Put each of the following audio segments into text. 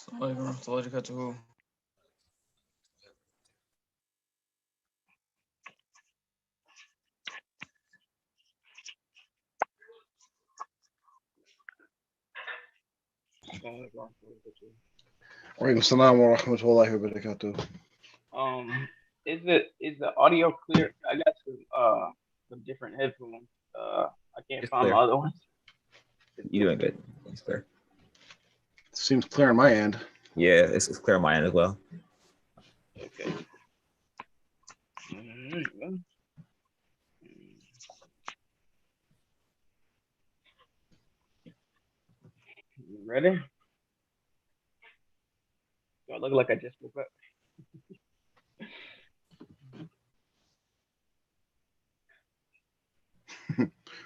السلام عليكم ورحمة الله وبركاته. Walaikum salam wa rahmatullahi wa barakatuh. Is the audio clear? I got some different headphones. I can't It's find my clear. other ones. You're doing good. It's clear. Seems clear on my end. Yeah, it's clear on my end as well. Okay. You ready? Do I look like I just woke up?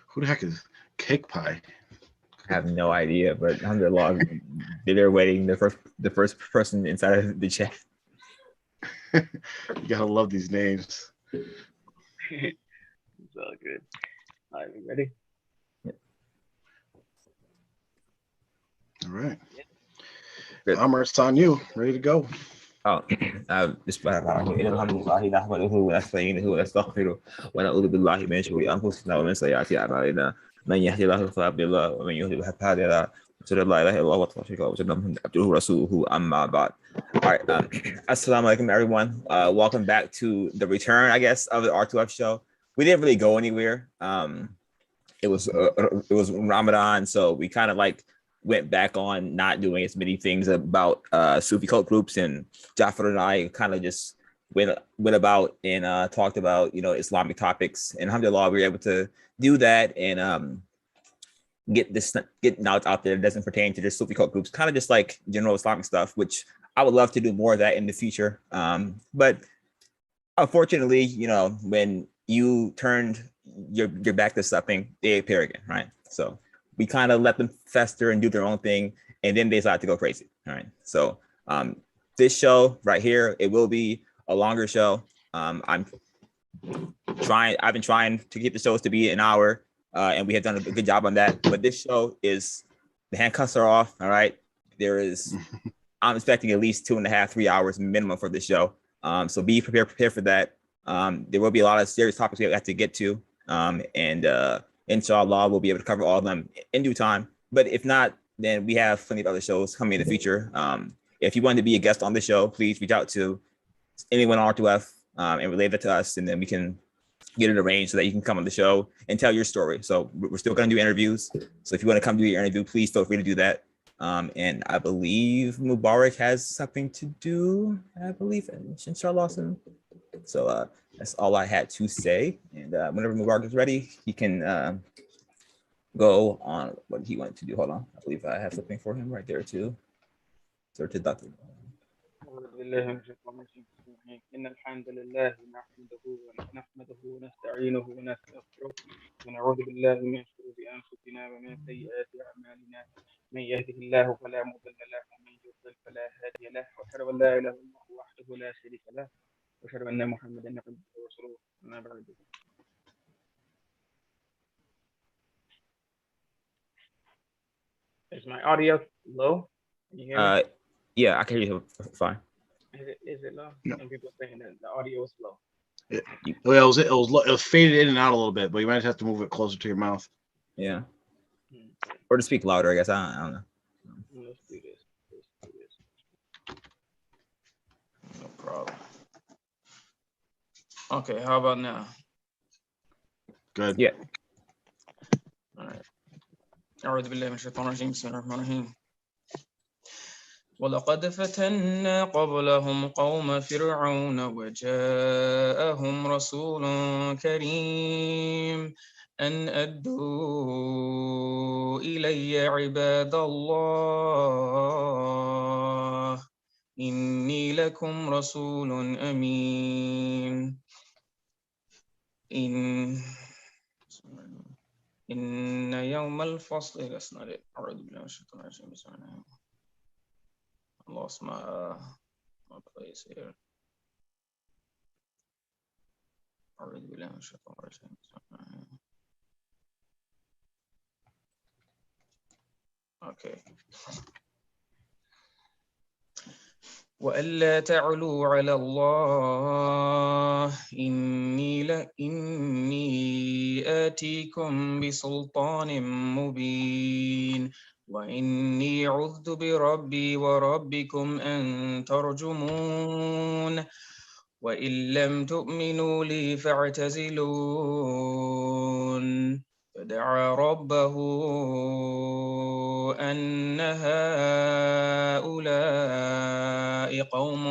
Who the heck is Cake Pie? I have no idea, but alhamdulillah, they're waiting. The first person inside of the chat. You gotta love these names. It's all good. All right, you ready? All right. Good. Amr, it's on you. Ready to go. بسم الله الرحمن الرحيم الحمد لله نحمده ونستعينه ونستغفره ونعوذ بالله من شرور انفسنا ومن سيئات اعمالنا من يهد الله فلا مضل له ومن يضلل فلا هادي له واشهد ان لا اله الا الله وحده لا شريك له واشهد ان محمدا عبده ورسوله اما بعد. All right, assalamu alaikum everyone. Welcome back to the return, I guess, of the R2F show. We didn't really go anywhere. It was Ramadan, so we kind of like went back on not doing as many things about Sufi cult groups, and Jafar and I kind of just went about and talked about Islamic topics, and alhamdulillah we were able to do that and get knowledge out there that doesn't pertain to just Sufi cult groups, kind of just like general Islamic stuff, which I would love to do more of that in the future. But unfortunately, when you turned your back to something, they appear again, right? So we kind of let them fester and do their own thing, and then they decide to go crazy. All right. So this show right here, it will be a longer show. I've been trying to get the shows to be an hour, and we have done a good job on that. But this show is, the handcuffs are off. All right. I'm expecting at least 2.5, 3 hours minimum for this show. So be prepared for that. There will be a lot of serious topics we have to get to. And inshallah, we'll be able to cover all of them in due time. But if not, then we have plenty of other shows coming in the future. If you want to be a guest on the show, please reach out to anyone on R2F and relay that to us, and then we can get it arranged so that you can come on the show and tell your story. So we're still going to do interviews. So if you want to come do your interview, please feel free to do that. And I believe Mubarak has something to do, inshallah. So that's all I had to say. And whenever Mubarak is ready, he can go on what he wanted to do. Hold on. I believe I have something for him right there too. Dr. إن الحمد لله نحمده ونستعينه ونستغفره ونعوذ بالله من شرور أنفسنا ومن سيئات أعمالنا من يهده الله فلا مضل له ومن يضلل فلا هادي له وأشهد أن لا إله إلا الله وحده لا شريك له وأشهد أن محمدا عبده ورسوله أما بعد. Is my audio low? Can you hear me? Yeah, I can hear you fine. Is it low? No. Some people saying that the audio is low. It was faded in and out a little bit, but you might have to move it closer to your mouth. Yeah. Or to speak louder, I guess. I don't know. Let's do this. No problem. Okay, how about now? Good. Yeah. All right. أعوذ بالله من الشيطان الرجيم بسم الله الرحمن الرحيم. ولقد فتنا قبلهم قوم فرعون وجاءهم رسول كريم أن أدوا إلي عباد الله إني لكم رسول أمين. إن يوم الفصل أعوذ بالله من الشيطان الرجيم بسم الله الرحمن الرحيم. I lost my place here. أعوذ بالله من الشيطان الرجيم. Okay. وألا تعلوا على الله إني آتيكم بسلطان مبين وإني عذت بربي وربكم أن ترجمون وإن لم تؤمنوا لي فاعتزلون فدعا ربه أن هؤلاء قوم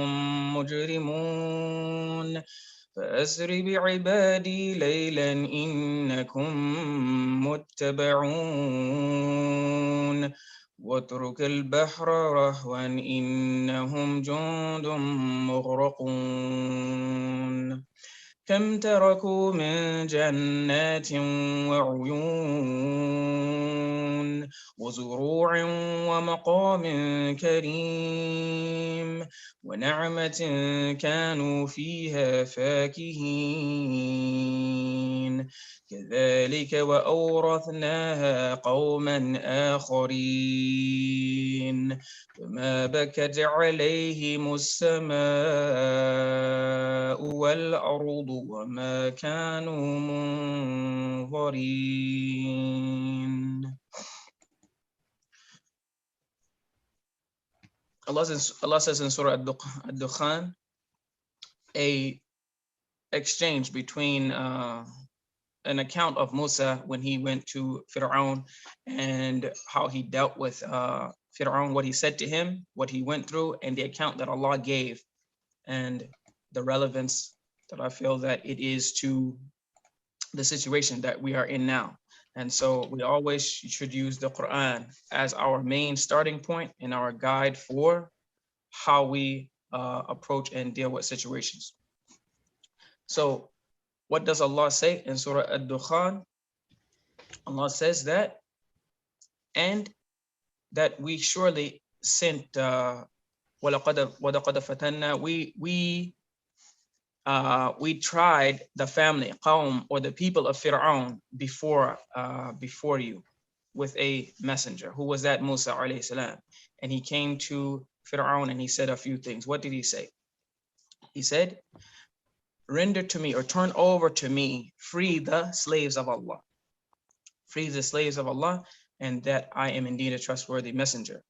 مجرمون فأسر بعبادي ليلا إنكم متبعون واترك البحر رهوا إنهم جند مغرقون كم تركوا من جنات وعيون وزروع ومقام كريم ونعمة كانوا فيها فاكهين كذلك وأورثناها قوما آخرين فما بكت عليهم السماء والأرض وما كانوا منظرين. Allah says in Surah Ad-Dukhan, a exchange between an account of Musa when he went to Fir'aun and how he dealt with Fir'aun, what he said to him, what he went through, and the account that Allah gave, and the relevance that I feel that it is to the situation that we are in now. And so we always should use the Quran as our main starting point and our guide for how we approach and deal with situations. So what does Allah say in Surah Ad-Dukhan? Allah says that, and that we surely sent وَلَقَدْ فَتَنَّا, we tried the family, qawm, or the people of Fir'aun before you with a messenger. Who was that? Musa alayhi salam. And he came to Fir'aun and he said a few things. What did he say? He said, render to me or turn over to me, free the slaves of Allah. Free the slaves of Allah, and that I am indeed a trustworthy messenger.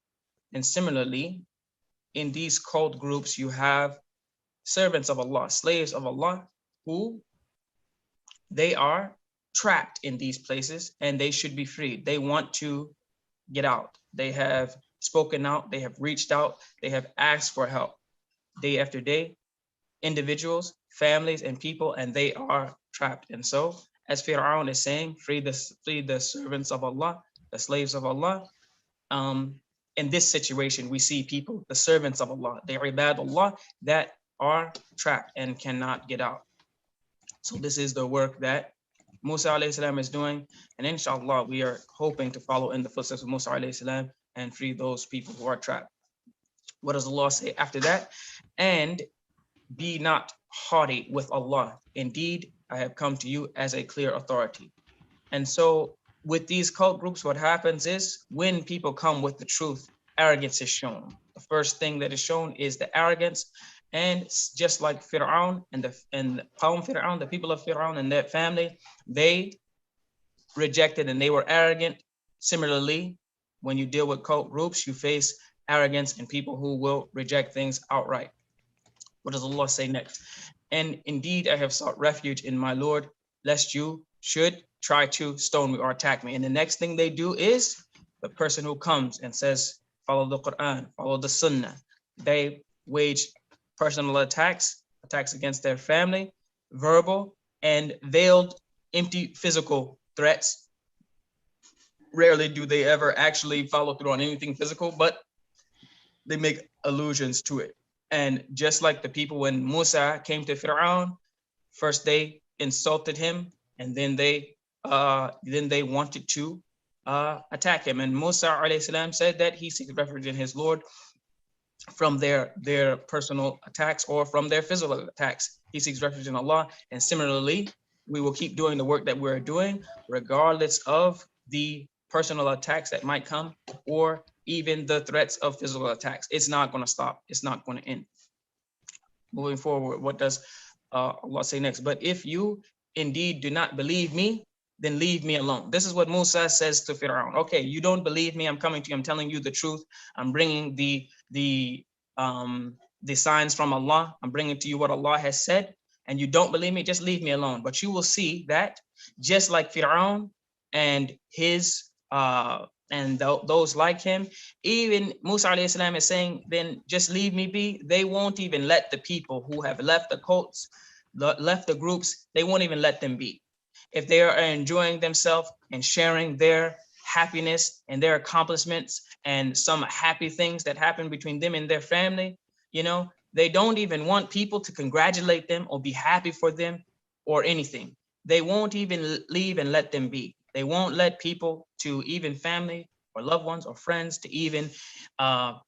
And similarly, in these cult groups, you have servants of Allah, slaves of Allah, who they are trapped in these places and they should be freed. They want to get out. They have spoken out, they have reached out, they have asked for help day after day, individuals, families, and people, and they are trapped. And so, as Fir'aun is saying, free the servants of Allah, the slaves of Allah. In this situation, we see people, the servants of Allah, the ibad Allah, that are trapped and cannot get out. So this is the work that Musa alayhi salam is doing, and inshallah we are hoping to follow in the footsteps of Musa alayhi salam and free those people who are trapped. What does Allah say after that? And be not haughty with Allah. Indeed, I have come to you as a clear authority. And so with these cult groups, what happens is when people come with the truth, arrogance is shown. The first thing that is shown is the arrogance. And just like Fir'aun and Qawm Fir'aun, the people of Fir'aun and their family, they rejected and they were arrogant. Similarly, when you deal with cult groups, you face arrogance and people who will reject things outright. What does Allah say next? And indeed, I have sought refuge in my Lord, lest you should try to stone me or attack me. And the next thing they do is the person who comes and says, follow the Quran, follow the Sunnah. They wage personal attacks against their family, verbal and veiled, empty physical threats. Rarely do they ever actually follow through on anything physical, but they make allusions to it. And just like the people when Musa came to Fir'aun, first they insulted him, and then they wanted to attack him. And Musa alayhi salam said that he seeks refuge in his Lord from their personal attacks or from their physical attacks. He seeks refuge in Allah. And similarly, we will keep doing the work that we're doing, regardless of the personal attacks that might come, or even the threats of physical attacks. It's not going to stop. It's not going to end. Moving forward, what does Allah say next? But if you indeed do not believe me, then leave me alone. This is what Musa says to Fir'aun. Okay, you don't believe me. I'm coming to you. I'm telling you the truth. I'm bringing the signs from Allah. I'm bringing to you what Allah has said, and you don't believe me. Just leave me alone. But you will see that just like Fir'aun and his those like him, even Musa alayhi salam is saying, then just leave me be. They won't even let the people who have left the cults, left the groups, they won't even let them be. If they are enjoying themselves and sharing their happiness and their accomplishments and some happy things that happen between them and their family, you know, they don't even want people to congratulate them or be happy for them or anything. They won't even leave and let them be. They won't let people, to even family or loved ones or friends, to even to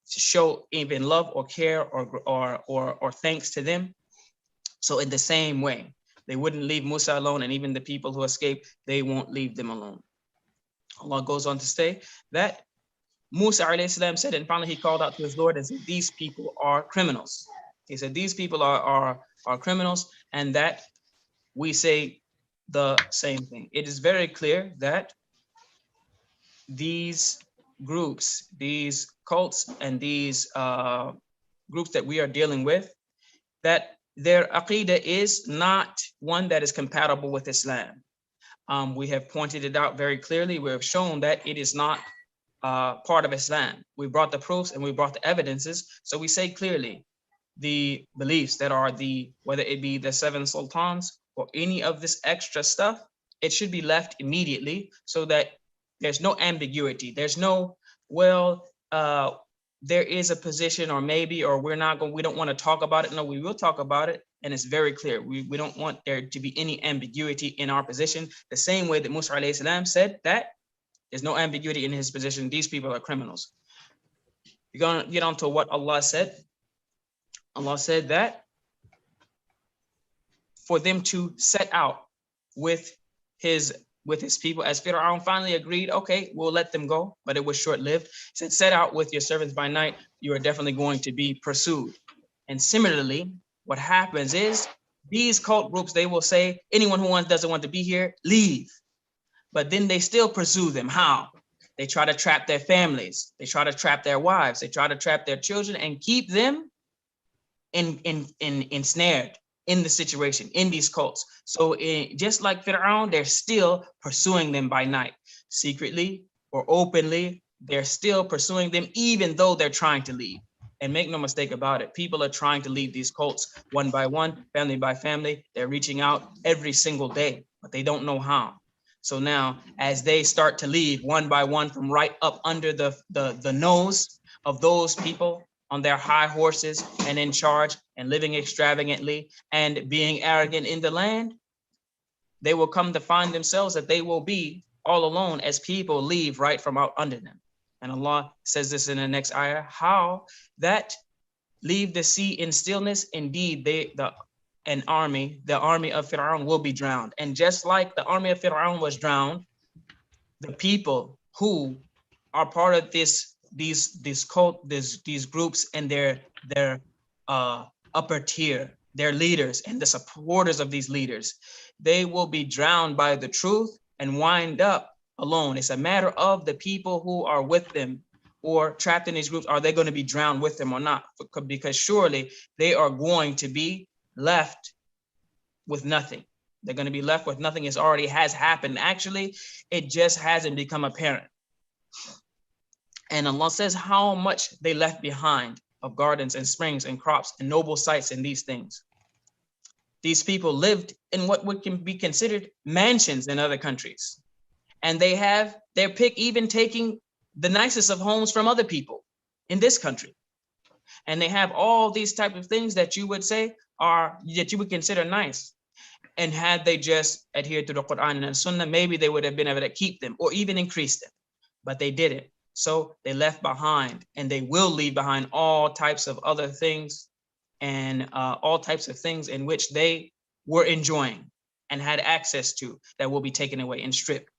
show even love or care or thanks to them. So in the same way, they wouldn't leave Musa alone, and even the people who escaped, they won't leave them alone. Allah goes on to say that Musa alayhi salam said, and finally he called out to his Lord and said, these people are criminals. He said, these people are criminals, and that we say the same thing. It is very clear that these groups, these cults, and these groups that we are dealing with, that their aqidah is not one that is compatible with Islam. We have pointed it out very clearly. We have shown that it is not part of Islam. We brought the proofs and we brought the evidences. So we say clearly the beliefs that are whether it be the 7 sultans or any of this extra stuff, it should be left immediately so that there's no ambiguity. There's no, well, there is a position, or maybe, or we don't want to talk about it. No, we will talk about it. And it's very clear. We don't want there to be any ambiguity in our position. The same way that Musa alayhi salam said that there's no ambiguity in his position. These people are criminals. We're going to get on to what Allah said. Allah said that for them to set out with his people, as Fitrah finally agreed, okay, we'll let them go, but it was short-lived. He said, set out with your servants by night, you are definitely going to be pursued. And similarly, what happens is these cult groups, they will say, anyone who doesn't want to be here, leave. But then they still pursue them. How? They try to trap their families. They try to trap their wives. They try to trap their children and keep them ensnared in the situation, in these cults. So just like Fir'aun, they're still pursuing them by night, secretly or openly. They're still pursuing them, even though they're trying to leave. And make no mistake about it, people are trying to leave these cults one by one, family by family. They're reaching out every single day, but they don't know how. So now, as they start to leave one by one from right up under the nose of those people on their high horses and in charge and living extravagantly and being arrogant in the land, they will come to find themselves that they will be all alone as people leave right from out under them. And Allah says this in the next ayah, how that leave the sea in stillness, indeed the army of Fir'aun will be drowned. And just like the army of Fir'aun was drowned, the people who are part of these groups and their upper tier, their leaders and the supporters of these leaders, they will be drowned by the truth and wind up alone. It's a matter of the people who are with them or trapped in these groups. Are they going to be drowned with them or not? Because surely they are going to be left with nothing. They're going to be left with nothing. It already has happened. Actually, it just hasn't become apparent. And Allah says how much they left behind of gardens and springs and crops and noble sights and these things. These people lived in what can be considered mansions in other countries. And they have their pick, even taking the nicest of homes from other people in this country. And they have all these type of things that you would say that you would consider nice. And had they just adhered to the Quran and Sunnah, maybe they would have been able to keep them or even increase them, but they didn't. So they left behind, and they will leave behind all types of other things and all types of things in which they were enjoying and had access to that will be taken away and stripped.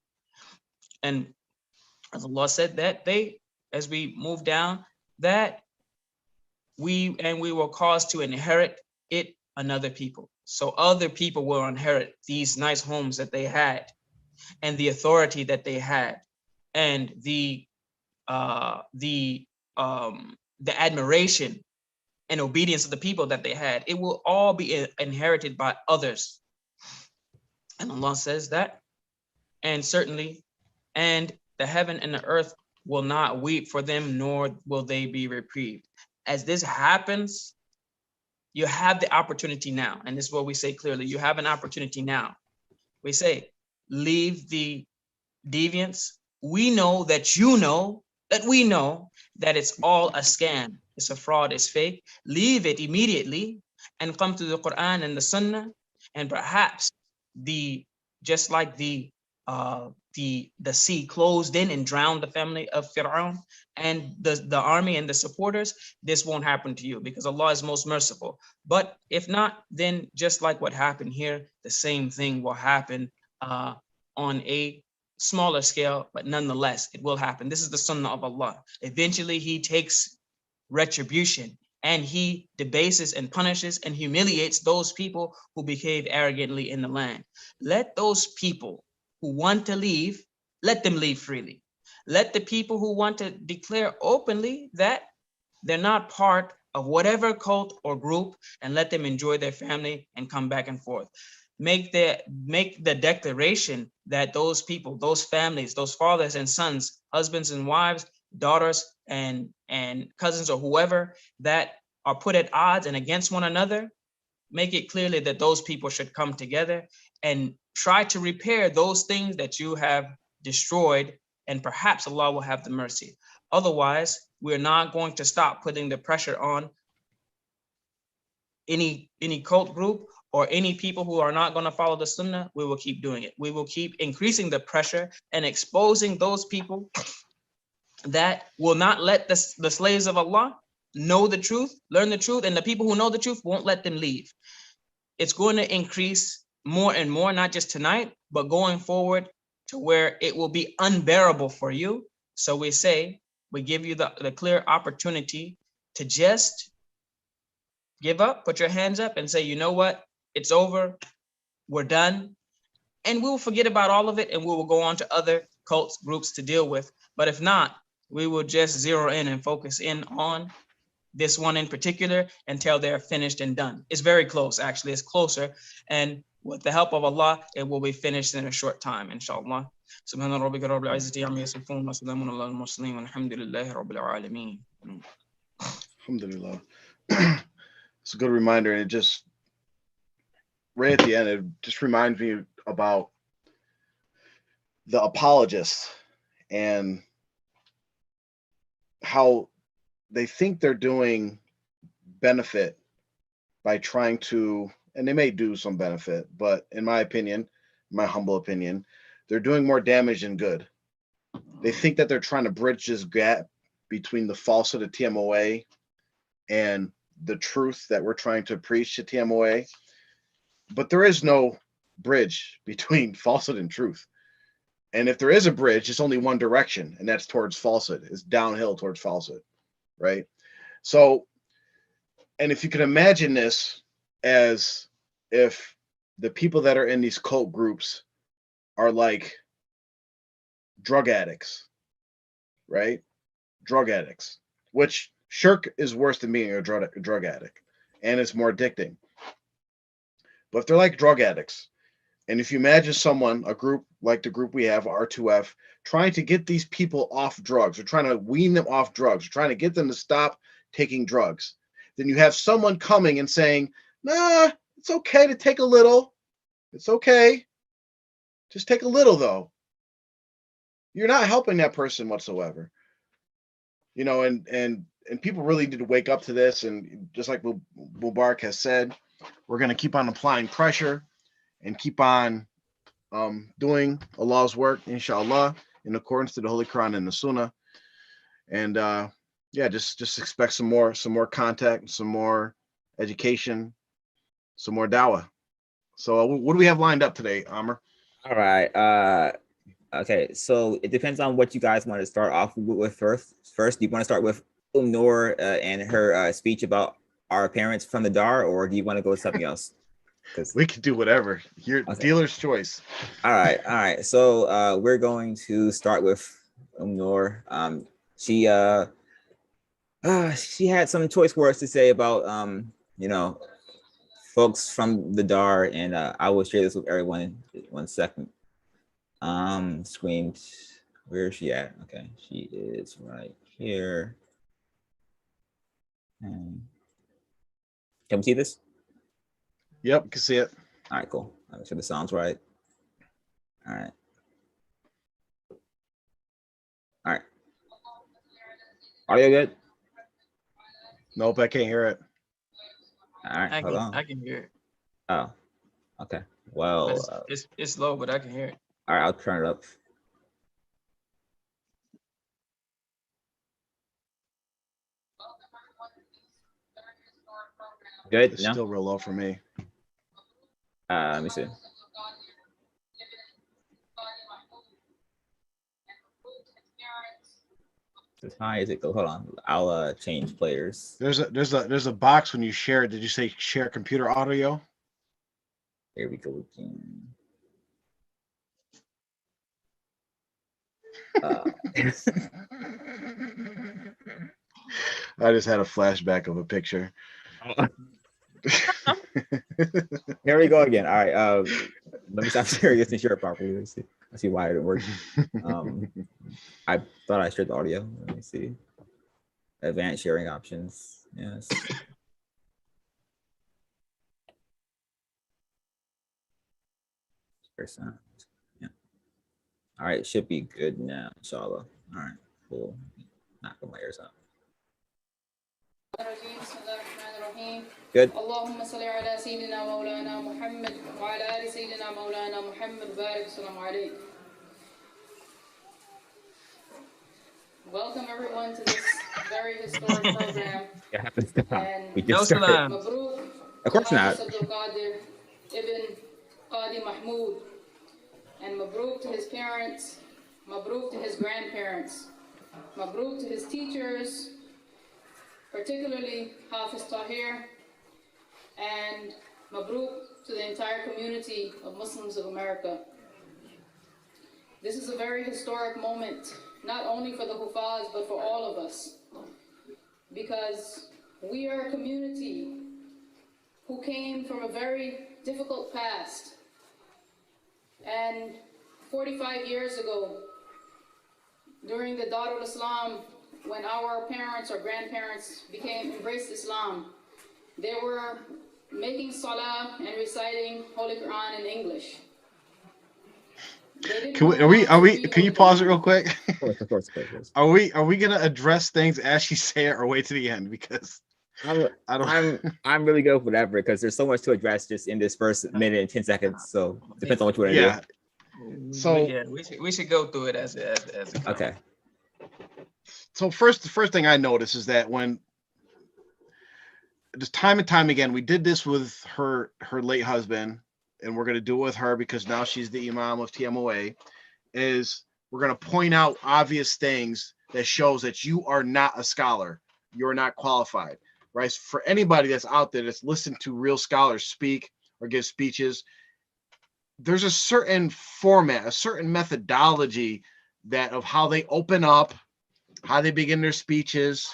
And As Allah said that they, as we move down, that we will cause to inherit it another people. So other people will inherit these nice homes that they had, and the authority that they had, and the admiration and obedience of the people that they had. It will all be inherited by others. And Allah says that, and certainly, and the heaven and the earth will not weep for them, nor will they be reprieved. As this happens, you have the opportunity now. And this is what we say clearly. You have an opportunity now. We say, leave the deviance. We know that you know that we know that it's all a scam. It's a fraud, it's fake. Leave it immediately and come to the Quran and the Sunnah, and perhaps just like the sea closed in and drowned the family of Fir'aun and the army and the supporters, this won't happen to you because Allah is most merciful. But if not, then just like what happened here, the same thing will happen on a smaller scale, but nonetheless, it will happen. This is the Sunnah of Allah. Eventually, He takes retribution, and He debases and punishes and humiliates those people who behave arrogantly in the land. Let those people who want to leave, let them leave freely. Let the people who want to declare openly that they're not part of whatever cult or group, and let them enjoy their family and come back and forth. Make the declaration that those people, those families, those fathers and sons, husbands and wives, daughters and cousins, or whoever that are put at odds and against one another, make it clearly that those people should come together and try to repair those things that you have destroyed, and perhaps Allah will have the mercy. Otherwise, we're not going to stop putting the pressure on any cult group or any people who are not going to follow the Sunnah. We will keep doing it. We will keep increasing the pressure and exposing those people that will not let the slaves of Allah know the truth, learn the truth, and the people who know the truth won't let them leave. It's going to increase more and more, not just tonight, but going forward to where it will be unbearable for you. So we say, we give you the clear opportunity to just give up, put your hands up and say, you know what? It's over. We're done. And we'll forget about all of it, and we will go on to other cults, groups to deal with. But if not, we will just zero in and focus in on this one in particular until they're finished and done. It's very close, actually. It's closer. And with the help of Allah, it will be finished in a short time, inshallah. Subhana rabbika rabbil izzati amma yasifun wa salamun ala al-mursalin walhamdulillahi rabbil alamin. Alhamdulillah. It's a good reminder, and it just right at the end, it just reminds me about the apologists and how they think they're doing benefit by trying to, and they may do some benefit, but in my opinion, my humble opinion, they're doing more damage than good. They think that they're trying to bridge this gap between the falsehood of TMOA and the truth that we're trying to preach to TMOA. But there is no bridge between falsehood and truth. And if there is a bridge, it's only one direction, and that's towards falsehood. It's downhill towards falsehood, right? So, and if you can imagine this as if the people that are in these cult groups are like drug addicts, right? Drug addicts, which shirk is worse than being a drug addict, and it's more addicting. But if they're like drug addicts, and if you imagine someone, a group like the group we have, R2F, trying to get these people off drugs, or trying to wean them off drugs, or trying to get them to stop taking drugs, then you have someone coming and saying, nah, it's okay to take a little. It's okay. Just take a little, though. You're not helping that person whatsoever. You know, and people really need to wake up to this. And just like Mubarak has said, we're going to keep on applying pressure and keep on doing Allah's work, inshallah, in accordance to the Holy Quran and the Sunnah. And yeah, just expect some more contact, some more education, some more dawah. So what do we have lined up today, Amr? All right. Okay, so it depends on what you guys want to start off with first. First, do you want to start with Noor and her speech about our parents from the Dar, or do you want to go with something else? We can do whatever. Your dealer's choice. All right. So we're going to start with Noor. She had some choice words to say about folks from the Dar, and I will share this with everyone in 1 second. Screen, where is she at? Okay, she is right here. Can we see this? Yep, you can see it. All right, cool. Make sure the sound's right. All right. Audio good? Nope, I can't hear it. All right, hold on. I can hear it. Oh, okay. Well, it's low, but I can hear it. All right, I'll turn it up. Good. It's still real low for me. Let me see. As high as it goes. Hold on. I'll change players. There's a box when you share it. Did you say share computer audio? There we go again. I just had a flashback of a picture. Here we go again. All right. Let me stop sharing this and share it properly. Let's see why it didn't work. I thought I shared the audio. Let me see. Advanced sharing options. Yes. Sound. Yeah. All right. Should be good now, inshallah. All right. Cool. Knock my ears out. Good. اللهم صل على سيدنا مولانا محمد وعلى آل سيدنا مولانا محمد وبارك السلام عليك. Welcome everyone to this very historic program. No salam. Of course not. Ibn Qadi Mahmoud, and Mabruk to his parents, Mabruk to his grandparents, Mabruk to his teachers, particularly Hafiz Tahir, and Mabruk to the entire community of Muslims of America. This is a very historic moment, not only for the Hufaz, but for all of us, because we are a community who came from a very difficult past. And 45 years ago, during the Darul Islam, when our parents or grandparents embraced Islam, they were making salah and reciting Holy Quran in English. Can you pause it real quick? Of course. Are we gonna address things as she say it or wait to the end? Because I'm really good with whatever, because there's so much to address just in this first minute and 10 seconds. So depends on what you want to do. So yeah, we should go through it as it okay. So the first thing I noticed is that when just time and time again, we did this with her late husband, and we're going to do it with her because now she's the imam of TMOA, is we're going to point out obvious things that shows that you are not a scholar. You're not qualified, right? For anybody that's out there that's listened to real scholars speak or give speeches, there's a certain format, a certain methodology that of how they open up, how they begin their speeches.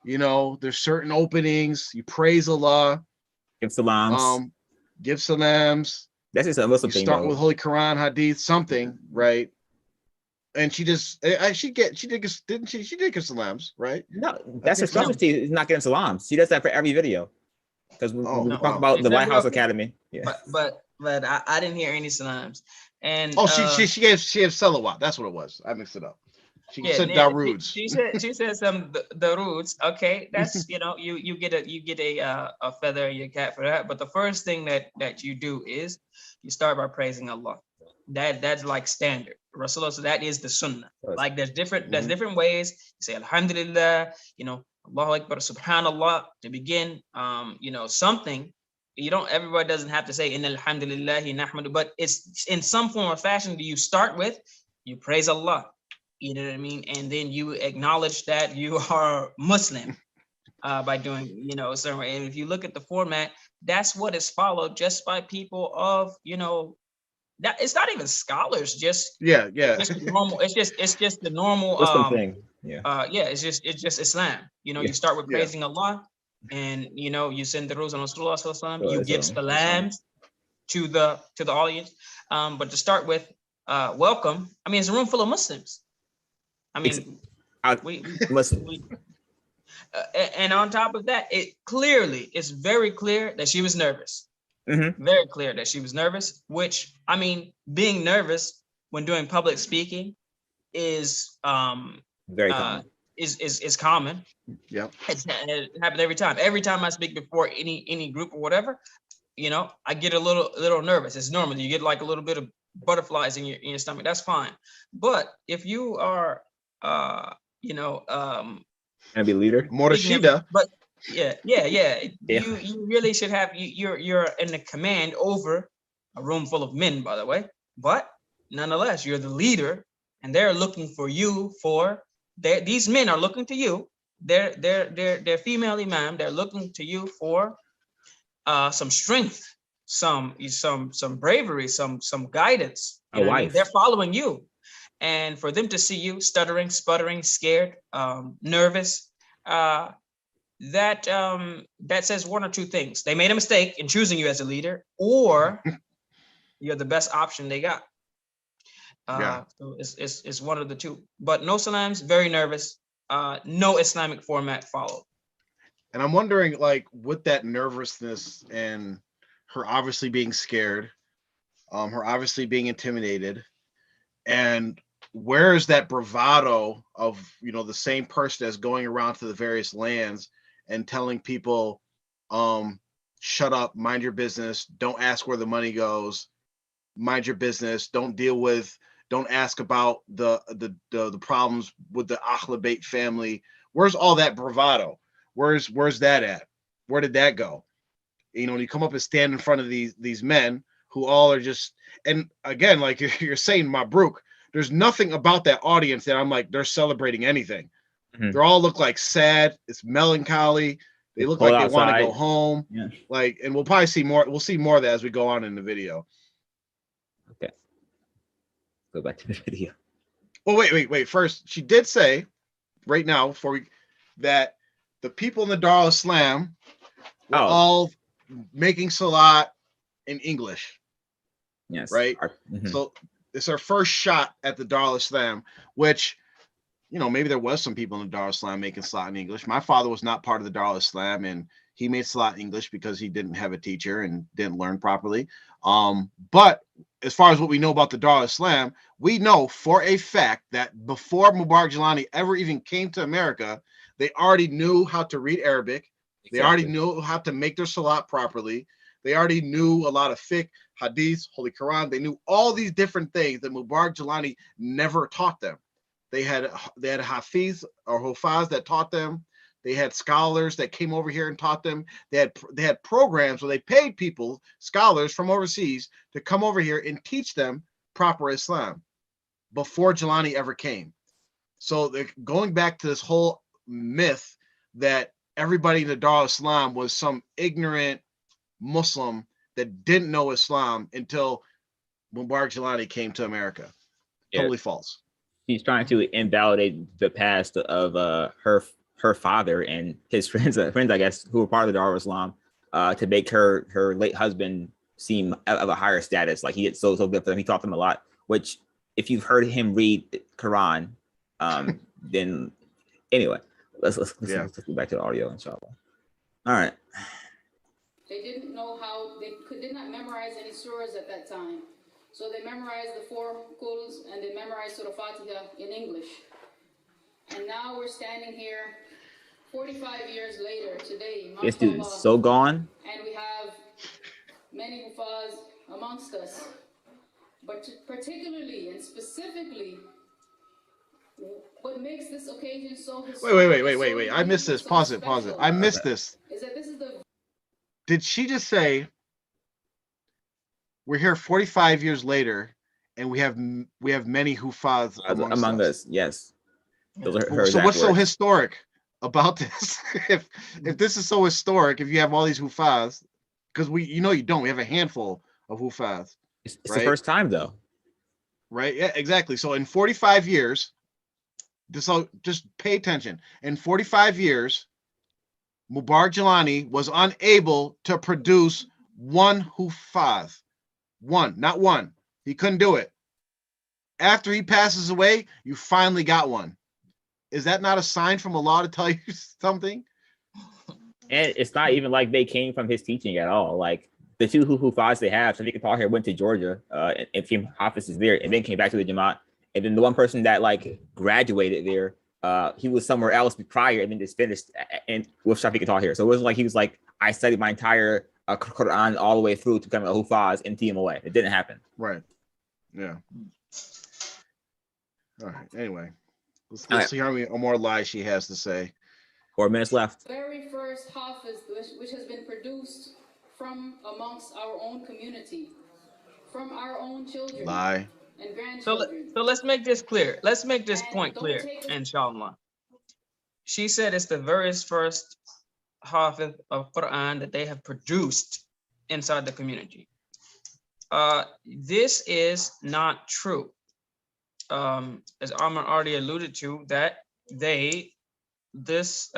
You know, there's certain openings. You praise Allah. Give salams. Give salams. That's just a Muslim thing. Start with Holy Quran, Hadith, something, right? And she did give salams, right? No, that's her specialty. Is not getting salams. She does that for every video. Because we talk about the Lighthouse Academy. Yeah. But I didn't hear any salams. And she gave salawat. That's what it was. I mixed it up. She said Daruds. She said some Daruds. Okay, that's you get a feather in your cap for that. But the first thing that you do is you start by praising Allah. That's like standard. Rasulullah, so that is the sunnah. Like there's different ways. You say Alhamdulillah, Allahu Akbar, Subhanallah to begin. Something. Everybody doesn't have to say Inna alhamdulillahi nahmadu, but it's in some form or fashion. Do you start with you praise Allah, you know what I mean, and then you acknowledge that you are Muslim by doing, you know, a certain way. And if you look at the format, that's what is followed just by people of, you know, that it's not even scholars, just Yeah. just normal. It's just the normal. Muslim thing. Yeah. Yeah, it's just Islam. You know, Yeah. you start with Yeah. praising Allah, and you know, you send the rules on Rasulullah sallallahu alaihi wasallam. You So, give so, salams to the audience. But to start with, welcome. I mean, it's a room full of Muslims. I mean, we Muslim. and on top of that, it's very clear that she was nervous. Very clear that she was nervous, which, I mean, being nervous when doing public speaking is Very common. is common. Yeah. It happens every time. Every time I speak before any group or whatever, you know, I get a little nervous. It's normal. You get like a little bit of butterflies in your stomach. That's fine. But if you are you know, Gonna be leader. Morishida. but yeah. You really should have, you're in the command over a room full of men, by the way. But nonetheless, you're the leader, and they're looking for you for these men are looking to you. They're female imam. They're looking to you for some strength, some bravery, some guidance. A wife. They're following you. And for them to see you stuttering, sputtering, scared, nervous, that says one or two things. They made a mistake in choosing you as a leader, or you're the best option they got. So it's one of the two. But no salams, very nervous. No Islamic format followed. And I'm wondering, like, with that nervousness and her obviously being scared, her obviously being intimidated, and where is that bravado of, you know, the same person that's going around to the various lands and telling people, shut up, mind your business, don't ask where the money goes, mind your business, don't ask about the problems with the Ahl Bayt family. Where's all that bravado? Where's that at? Where did that go? You know, when you come up and stand in front of these men who all are just, and again, like you're saying, Mabruk, there's nothing about that audience that I'm like, they're celebrating anything. They all look like sad. It's melancholy. They look like they want to go home. Yeah. Like, and we'll probably see more. We'll see more of that as we go on in the video. Okay. Go back to the video. Well, wait. First, she did say right now before that the people in the Dar al-Islam were all making salat in English. Yes. Right. So it's our first shot at the Dar al-Islam, which, you know, maybe there was some people in the Dar al-Islam making salat in English. My father was not part of the Dar al-Islam, and he made salat in English because he didn't have a teacher and didn't learn properly. But as far as what we know about the Dar al-Islam, we know for a fact that before Mubarak Jilani ever even came to America, they already knew how to read Arabic. Exactly. They already knew how to make their salat properly. They already knew a lot of fiqh, hadith, Holy Quran. They knew all these different things that Mubarak Jilani never taught them. They had hafiz or hufaz that taught them. They had scholars that came over here and taught them. They had programs where they paid people, scholars from overseas, to come over here and teach them proper Islam before Jilani ever came. So going back to this whole myth that everybody in the Dar al-Islam was some ignorant Muslim that didn't know Islam until Mubarak Jilani came to America. Yeah. Totally false. She's trying to invalidate the past of her father and his friends, I guess, who were part of the Dar al-Islam, to make her late husband seem of a higher status. Like he did so good for them. He taught them a lot, which if you've heard him read Quran, then anyway, let's go back to the audio, inshallah. All right. They didn't know how, did not memorize any surahs at that time. So they memorized the 4 Quls and they memorized Surah Fatiha in English. And now we're standing here 45 years later today. This dude's so gone. And we have many Hufaz amongst us. But particularly and specifically, what makes this occasion so historic... Wait. I missed this. Pause it. I missed this. Is that this is the... Did she just say, we're here 45 years later, and we have many Hufaz among us. Yes, those are her So exact what's so words. historic about this? if this is so historic, if you have all these Hufaz, because you don't. We have a handful of Hufaz. It's right? the first time though. Right? Yeah, exactly. So in 45 years, just pay attention. In 45 years, Mubarak Jilani was unable to produce one Hufaz. One, not one. He couldn't do it. After he passes away, you finally got one. Is that not a sign from Allah to tell you something? And it's not even like they came from his teaching at all. Like the two Hufaz they have, Sadiq Tahir went to Georgia and became Hafiz there, and then came back to the Jamaat. And then the one person that like graduated there, he was somewhere else prior, and then just finished and with Shafiq Tahir. So it wasn't like he was like, I studied my entire Quran all the way through to become a Hufaz and TMOA. It didn't happen. Right. Yeah. All right. Anyway, let's see how many more lies she has to say. 4 minutes left. Very first Hafiz, which has been produced from amongst our own community, from our own children Lie. and grandchildren. So let's make this clear. Let's make this And point don't clear, take it- inshallah. She said it's the very first Hafiz of Quran that they have produced inside the community. This is not true. As Amr already alluded to, that this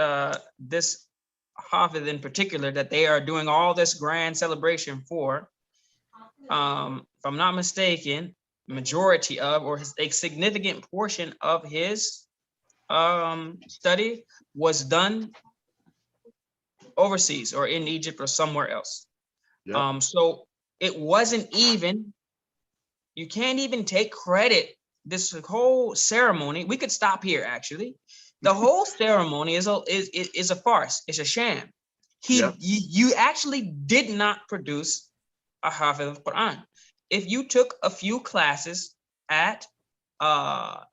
Hafiz in particular, that they are doing all this grand celebration for, if I'm not mistaken, majority of, or a significant portion of his study was done overseas or in Egypt or somewhere else. Yep. So it wasn't even, you can't even take credit. This whole ceremony, we could stop here actually. The whole ceremony is a farce. It's a sham. You actually did not produce a Hafiz of Quran. If you took a few classes at what's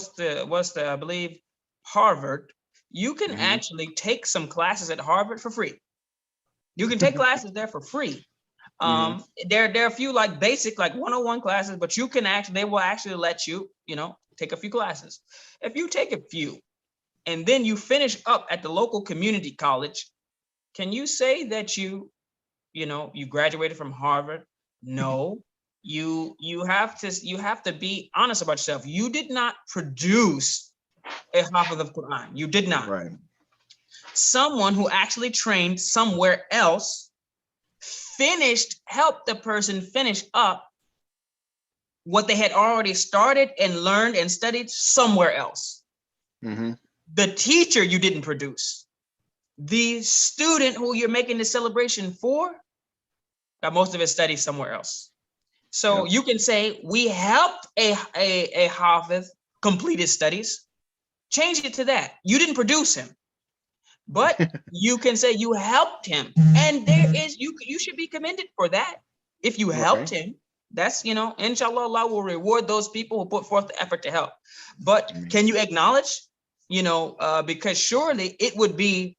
the I believe Harvard, you can actually take some classes at Harvard for free. You can take classes there for free. There are a few like basic, like 101 classes, but you can they will actually let you, take a few classes. If you take a few and then you finish up at the local community college, can you say that you graduated from Harvard? No. You have to be honest about yourself. You did not produce a Hafiz of Quran. You did not. Right. Someone who actually trained somewhere else helped the person finish up what they had already started and learned and studied somewhere else. The teacher you didn't produce. The student who you're making the celebration for got most of his studies somewhere else. So you can say we helped a Hafiz complete his studies. Change it to that. You didn't produce him. But you can say you helped him, and you should be commended for that. If you helped him, that's, inshallah, Allah will reward those people who put forth the effort to help. But can you acknowledge, because surely it would be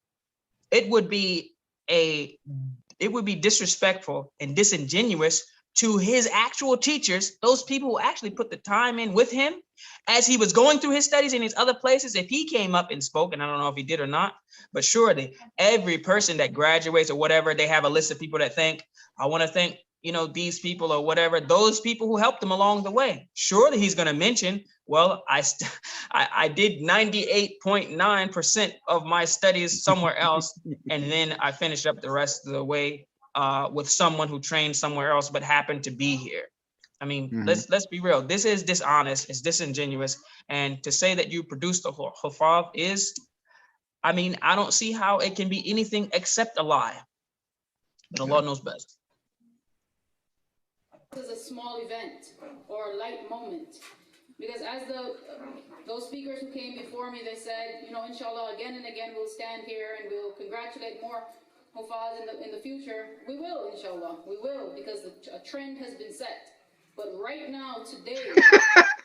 disrespectful and disingenuous to his actual teachers, those people who actually put the time in with him as he was going through his studies in these other places. If he came up and spoke, and I don't know if he did or not, but surely every person that graduates or whatever, they have a list of people that think, I want to thank, these people or whatever, those people who helped him along the way. Surely he's going to mention, well, I did 98.9% of my studies somewhere else, and then I finished up the rest of the way with someone who trained somewhere else but happened to be here. I mean, let's be real. This is dishonest. It's disingenuous. And to say that you produced a Hufaz is, I don't see how it can be anything except a lie. But Allah knows best. This is a small event or a light moment. Because as those speakers who came before me, they said, inshallah, again and again, we'll stand here and we'll congratulate more Hufaz in the future. We will, inshallah. We will, because a trend has been set. But right now, today, is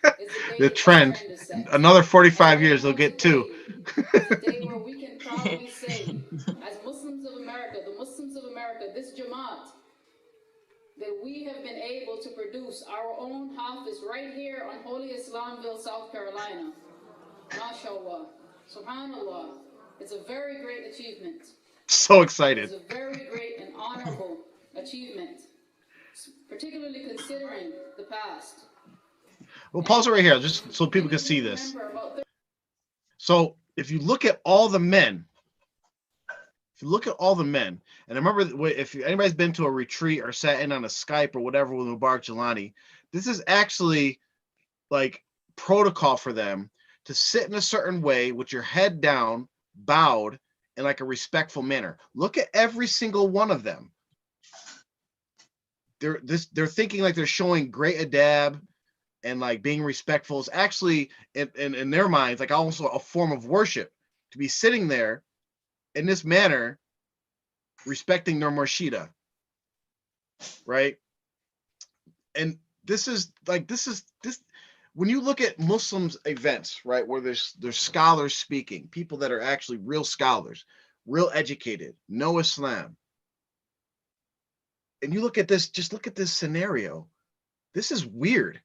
the day the trend is set. Another 45 years, they'll get two. Is a day where we can proudly say, as Muslims of America, the Muslims of America, this Jamaat, that we have been able to produce our own Hafiz right here on Holy Islamville, South Carolina. MashaAllah. Subhanallah. It's a very great achievement. So excited. It's a very great and honorable achievement, particularly considering the past. We'll pause it right here just so people can see this. So if you look at all the men, and I remember if anybody's been to a retreat or sat in on a Skype or whatever with Mubarak Jelani, this is actually like protocol for them to sit in a certain way with your head down, bowed, in like a respectful manner. Look at every single one of them. They're thinking like they're showing great adab and like being respectful. Is actually in their minds like also a form of worship to be sitting there in this manner, respecting their murshida, right? And this when you look at Muslims events, right, where there's scholars speaking, people that are actually real scholars, real educated, know Islam, and you look at this, just look at this scenario. This is weird.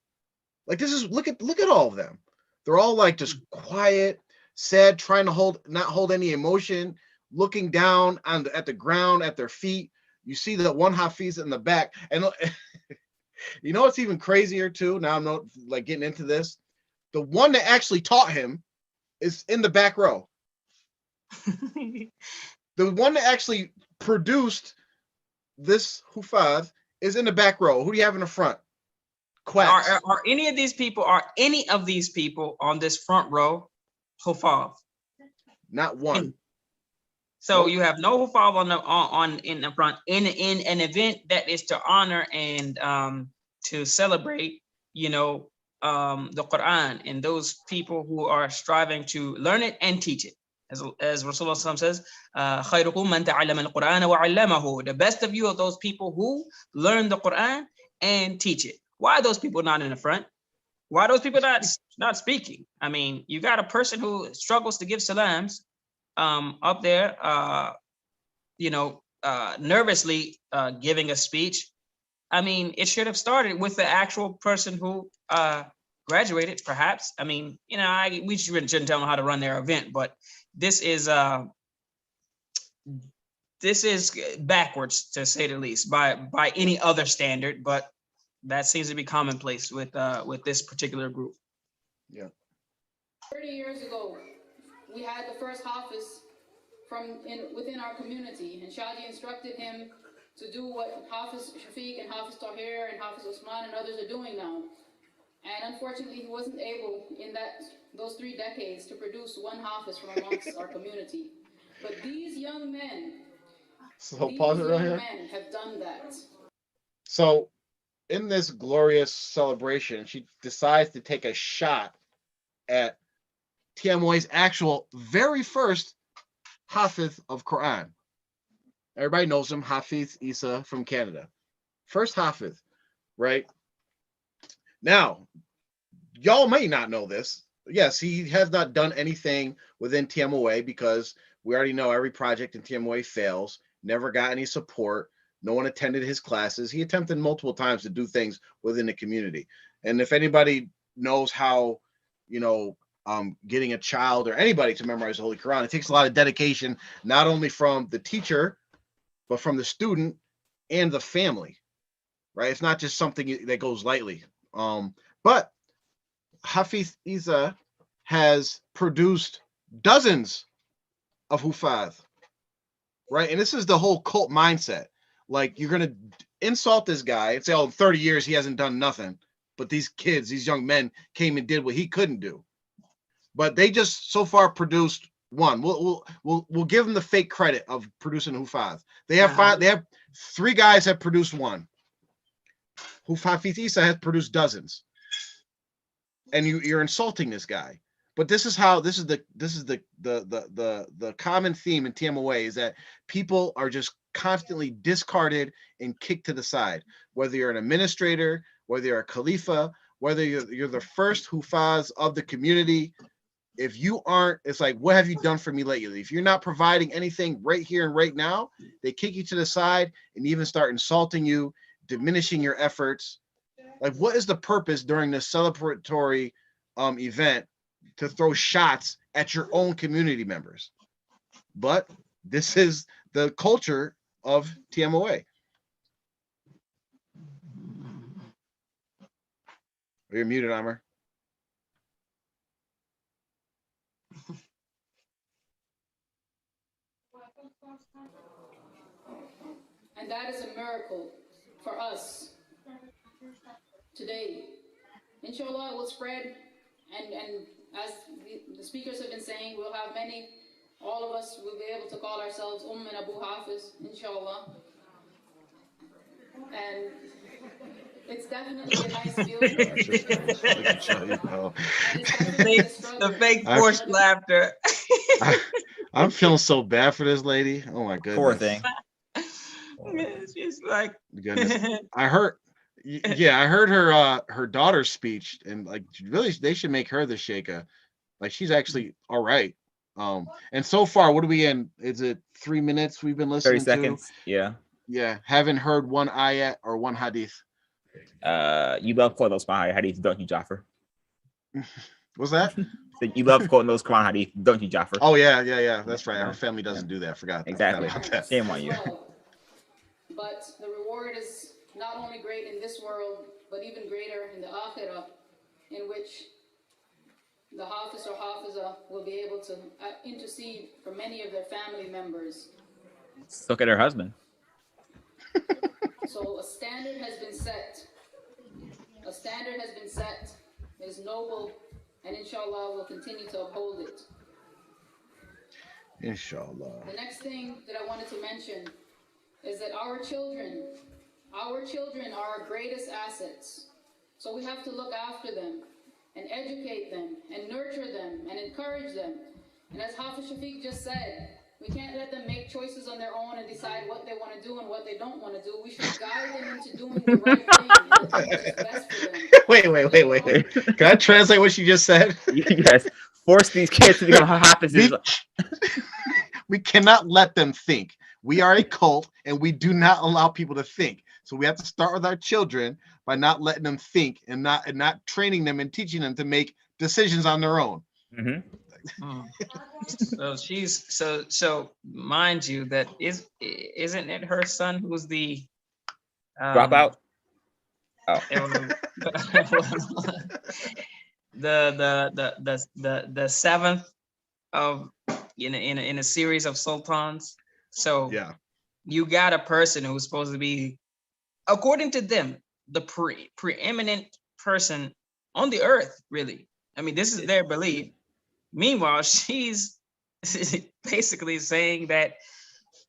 Like this is look at all of them. They're all like just quiet, sad, trying to not hold any emotion, looking down at the ground at their feet. You see that one Hafiz in the back, and you know what's even crazier too? Now I'm not like getting into this. The one that actually taught him is in the back row. The one that actually produced this Hufaz is in the back row. Who do you have in the front? Quacks. Are any of these people on this front row Hufaz? Not one. So you have no Hufaz in the front in an event that is to honor and to celebrate, the Quran and those people who are striving to learn it and teach it. As Rasulullah says, خَيْرُكُمْ مَنْ تَعَلَّمَ الْقُرْآنَ وَعَلَّمَهُ. The best of you are those people who learn the Quran and teach it. Why are those people not in the front? Why are those people not speaking? I mean, you got a person who struggles to give salams up there, nervously giving a speech. I mean, it should have started with the actual person who graduated, perhaps. I mean, we shouldn't tell them how to run their event, but this is backwards, to say the least, by any other standard. But that seems to be commonplace with this particular group. Yeah. 30 years ago, we had the first Hafiz within our community, and Shadi instructed him to do what Hafiz Shafiq and Hafiz Tahir and Hafiz Usman and others are doing now. And unfortunately, he wasn't able in those 3 decades to produce one Hafiz from amongst our community. But these young men, have done that. So in this glorious celebration, she decides to take a shot at TMOA's actual very first Hafiz of Quran. Everybody knows him, Hafiz Isa from Canada. First Hafiz, right? Now, y'all may not know this. Yes, he has not done anything within TMOA because we already know every project in TMOA fails, never got any support. No one attended his classes. He attempted multiple times to do things within the community. And if anybody knows how, getting a child or anybody to memorize the Holy Quran, it takes a lot of dedication, not only from the teacher, but from the student and the family, right? It's not just something that goes lightly. But Hafiz Isa has produced dozens of Hufaz, right? And this is the whole cult mindset. Like, you're going to insult this guy and say, 30 years, he hasn't done nothing. But these kids, these young men came and did what he couldn't do. But they just so far produced one. We'll give them the fake credit of producing Hufaz. They have 5. They have 3 guys have produced one. Hafiz Isa has produced dozens. And you're insulting this guy. But this is the common theme in TMOA is that people are just constantly discarded and kicked to the side. Whether you're an administrator, whether you're a Khalifa, whether you're the first Hufaz of the community, if you aren't, it's like, what have you done for me lately? If you're not providing anything right here and right now, they kick you to the side and even start insulting you, diminishing your efforts. Like, what is the purpose during this celebratory event to throw shots at your own community members? But this is the culture of TMOA. You're muted, Amr. And that is a miracle for us today. Inshallah, it will spread, and as the speakers have been saying, we'll have many, all of us will be able to call ourselves and Abu Hafiz, inshallah. And it's definitely a nice feeling. The fake forced laughter. I'm feeling so bad for this lady. Oh my goodness. Poor thing. She's like, goodness. I heard her daughter's speech, and like really they should make her the sheikha. Like she's actually all right. And so far, what are we in? Is it 3 minutes we've been listening 30 seconds. To? Yeah. Haven't heard one ayat or one hadith. You love quoting those Quran hadith, don't you, Jaffer? What's that? So you love quoting those Quran hadith, don't you, Jaffer? Oh yeah. That's right. Our family doesn't do that. Forgot. Exactly. Shame on you. But the reward is not only great in this world, but even greater in the akhirah, in which the Hafiz or Hafizah will be able to intercede for many of their family members. Look at her husband. So a standard has been set. A standard has been set. It is noble, and inshallah we'll continue to uphold it. Inshallah. The next thing that I wanted to mention is that our children are our greatest assets. So we have to look after them and educate them and nurture them and encourage them. And as Hafiz Shafiq just said, we can't let them make choices on their own and decide what they want to do and what they don't want to do. We should guide them into doing the right thing and the thing that is best for them. Wait. Can I translate what she just said? Yes. Force these kids to become Hafizes. We cannot let them think. We are a cult, and we do not allow people to think. So we have to start with our children by not letting them think and not training them and teaching them to make decisions on their own. So she's so mind you that isn't it her son who's the dropout? Oh. the seventh of in a series of sultans. So yeah, you got a person who's supposed to be, according to them, the preeminent person on the earth, really. I mean, this is their belief. Meanwhile, she's basically saying that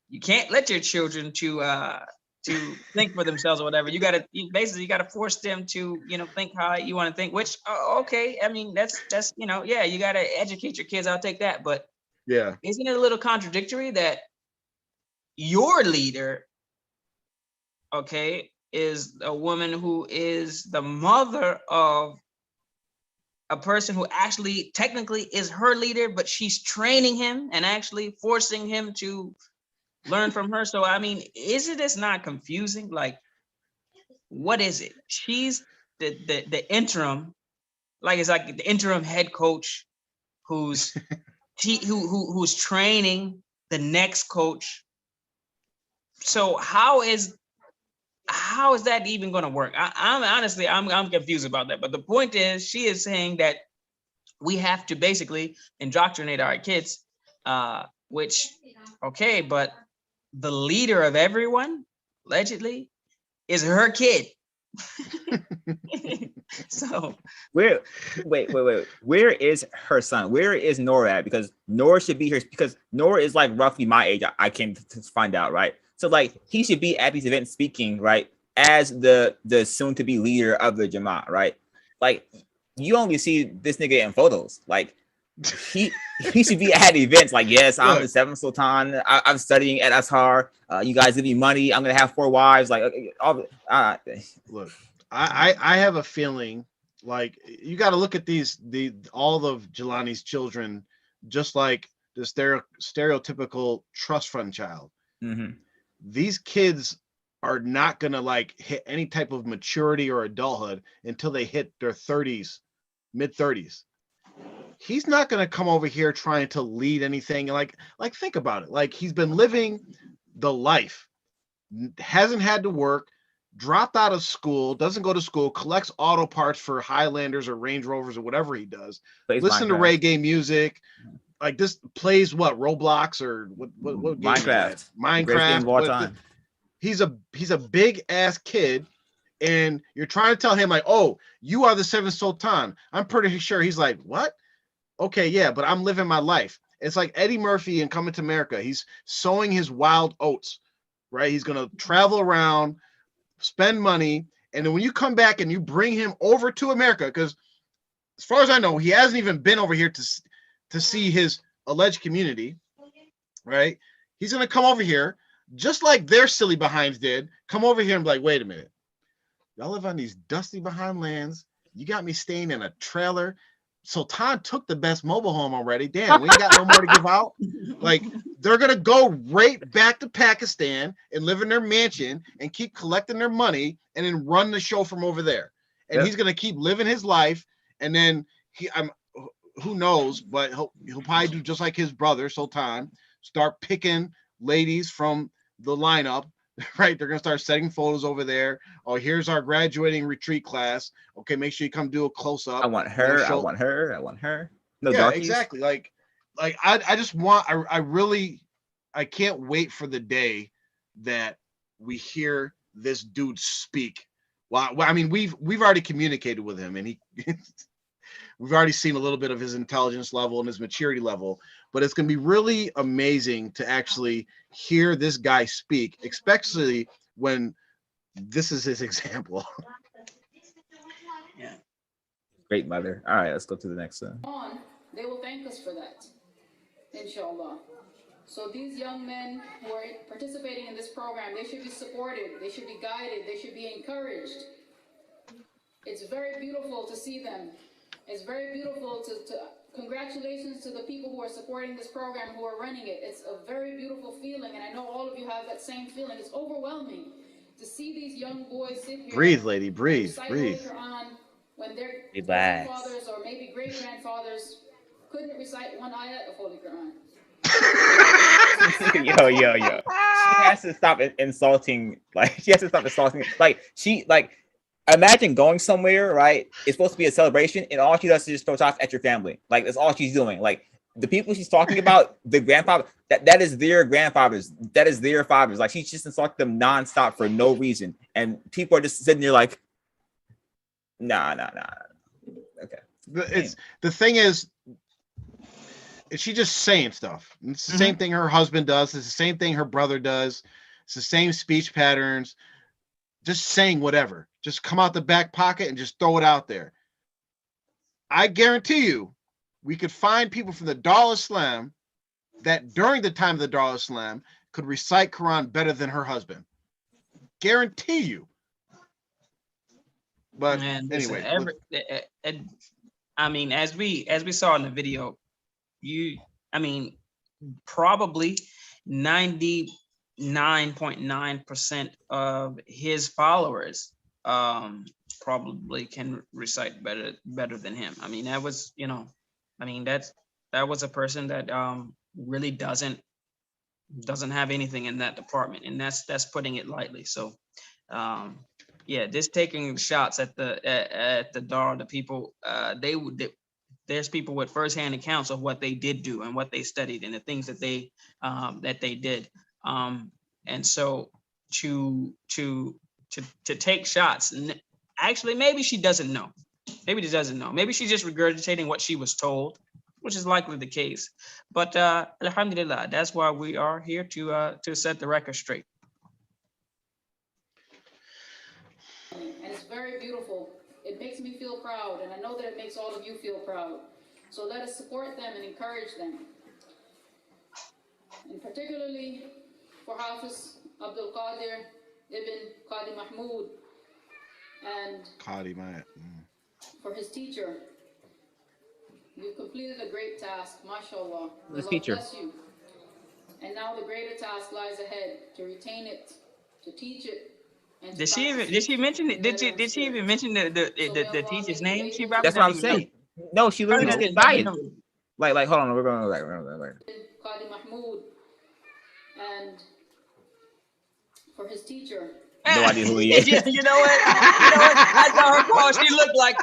you can't let your children to think for themselves or whatever. You gotta force them to think how you want to think. Which okay, I mean that's you gotta educate your kids. I'll take that, but yeah, isn't it a little contradictory that your leader, okay, is a woman who is the mother of a person who actually technically is her leader, but she's training him and actually forcing him to learn from her. So I mean, isn't this not confusing? Like, what is it? She's the interim, like it's like the interim head coach who's who's training the next coach. So how is that even going to work? I'm honestly confused about that. But the point is, she is saying that we have to basically indoctrinate our kids, which okay, but the leader of everyone, allegedly, is her kid. So wait. Where is her son? Where is Nora at? Because Nora should be here because Nora is like roughly my age. I came to find out, right? So like he should be at these events speaking, right? As the soon to be leader of the Jamaat, right? Like you only see this nigga in photos. Like he should be at events. Like yes, I'm the seventh sultan. I'm studying at Azhar. You guys give me money. I'm gonna have 4 wives. Like look, I have a feeling like you got to look at all of Jelani's children just like the stereotypical trust fund child. Mm-hmm. These kids are not gonna like hit any type of maturity or adulthood until they hit their 30s, mid 30s. He's not gonna come over here trying to lead anything. Like think about it. Like he's been living the life, hasn't had to work, dropped out of school, doesn't go to school, collects auto parts for Highlanders or Range Rovers or whatever he does. Plays Listen to Minecraft. reggae music. Like this plays what, Roblox or what game? Minecraft. Minecraft. Greatest game of all time. He's a big ass kid, and you're trying to tell him like, oh, you are the seventh sultan. I'm pretty sure he's like, what? Okay, yeah, but I'm living my life. It's like Eddie Murphy in Coming to America. He's sowing his wild oats, right? He's gonna travel around, spend money, and then when you come back and you bring him over to America, because as far as I know, he hasn't even been over here to see his alleged community, right? He's gonna come over here, just like their silly behinds did, come over here and be like, wait a minute, y'all live on these dusty behind lands. You got me staying in a trailer. Sultan took the best mobile home already. Damn, we ain't got no more to give out. Like, they're gonna go right back to Pakistan and live in their mansion and keep collecting their money and then run the show from over there. And he's gonna keep living his life. And then who knows, but he'll probably do just like his brother Sultan, start picking ladies from the lineup. Right, they're gonna start setting photos over there. Oh, here's our graduating retreat class. Okay, make sure you come do a close up. I want her. I want her. I want her. No, yeah, darkies. exactly. Like I just want. I can't wait for the day that we hear this dude speak. Well, I mean, we've already communicated with him, and we've already seen a little bit of his intelligence level and his maturity level. But it's going to be really amazing to actually hear this guy speak, especially when this is his example. Yeah. Great mother. All right, let's go to the next one. They will thank us for that, inshallah. So these young men who are participating in this program, they should be supported, they should be guided, they should be encouraged. It's very beautiful to see them. It's very beautiful to congratulations to the people who are supporting this program, who are running it. It's a very beautiful feeling, and I know all of you have that same feeling. It's overwhelming to see these young boys sit here. Breathe, lady, breathe, breathe. When their Relax. grandfathers or maybe great grandfathers couldn't recite one ayat of Holy Quran. yo. She has to stop insulting. Like, she has to stop insulting. Like, imagine going somewhere, right? It's supposed to be a celebration, and all she does is just throw shots at your family. Like, that's all she's doing. Like, the people she's talking about, the grandfather, that is their grandfathers. That is their fathers. Like, she's just insulting them nonstop for no reason. And people are just sitting there like, nah. Okay. The thing is she just saying stuff. It's the same thing her husband does. It's the same thing her brother does. It's the same speech patterns. Just saying whatever. Just come out the back pocket and just throw it out there. I guarantee you, we could find people from the Dar Islam that during the time of the Dar Islam could recite Quran better than her husband. Guarantee you. But anyway, I mean, as we saw in the video, probably 99.9% of his followers probably can recite better than him. I mean, that was a person that really doesn't have anything in that department, and that's putting it lightly. So yeah, just taking shots at the Dar, the people, there's people with firsthand accounts of what they did do and what they studied and the things that they did. And so to take shots, actually, maybe she doesn't know. Maybe she doesn't know. Maybe she's just regurgitating what she was told, which is likely the case. But alhamdulillah, that's why we are here to set the record straight. And it's very beautiful. It makes me feel proud, and I know that it makes all of you feel proud. So let us support them and encourage them. And particularly for Hafiz Abdul Qadir ibn Qadi Mahmoud, and for his teacher. You've completed a great task, mashallah. His teacher. Bless you. And now the greater task lies ahead, to retain it, to teach it, and to Did she practice even did she mention in it? Did letter she and did she even spirit. mention the So may the Allah teacher's make you name? She able probably to That's what not I'm even do know. saying. No, she Probably literally not just didn't never died. know. Like, hold on, we're going like. Qadi Mahmoud and for his teacher. No idea who he is. You know what? You know what? I saw her call. She looked like,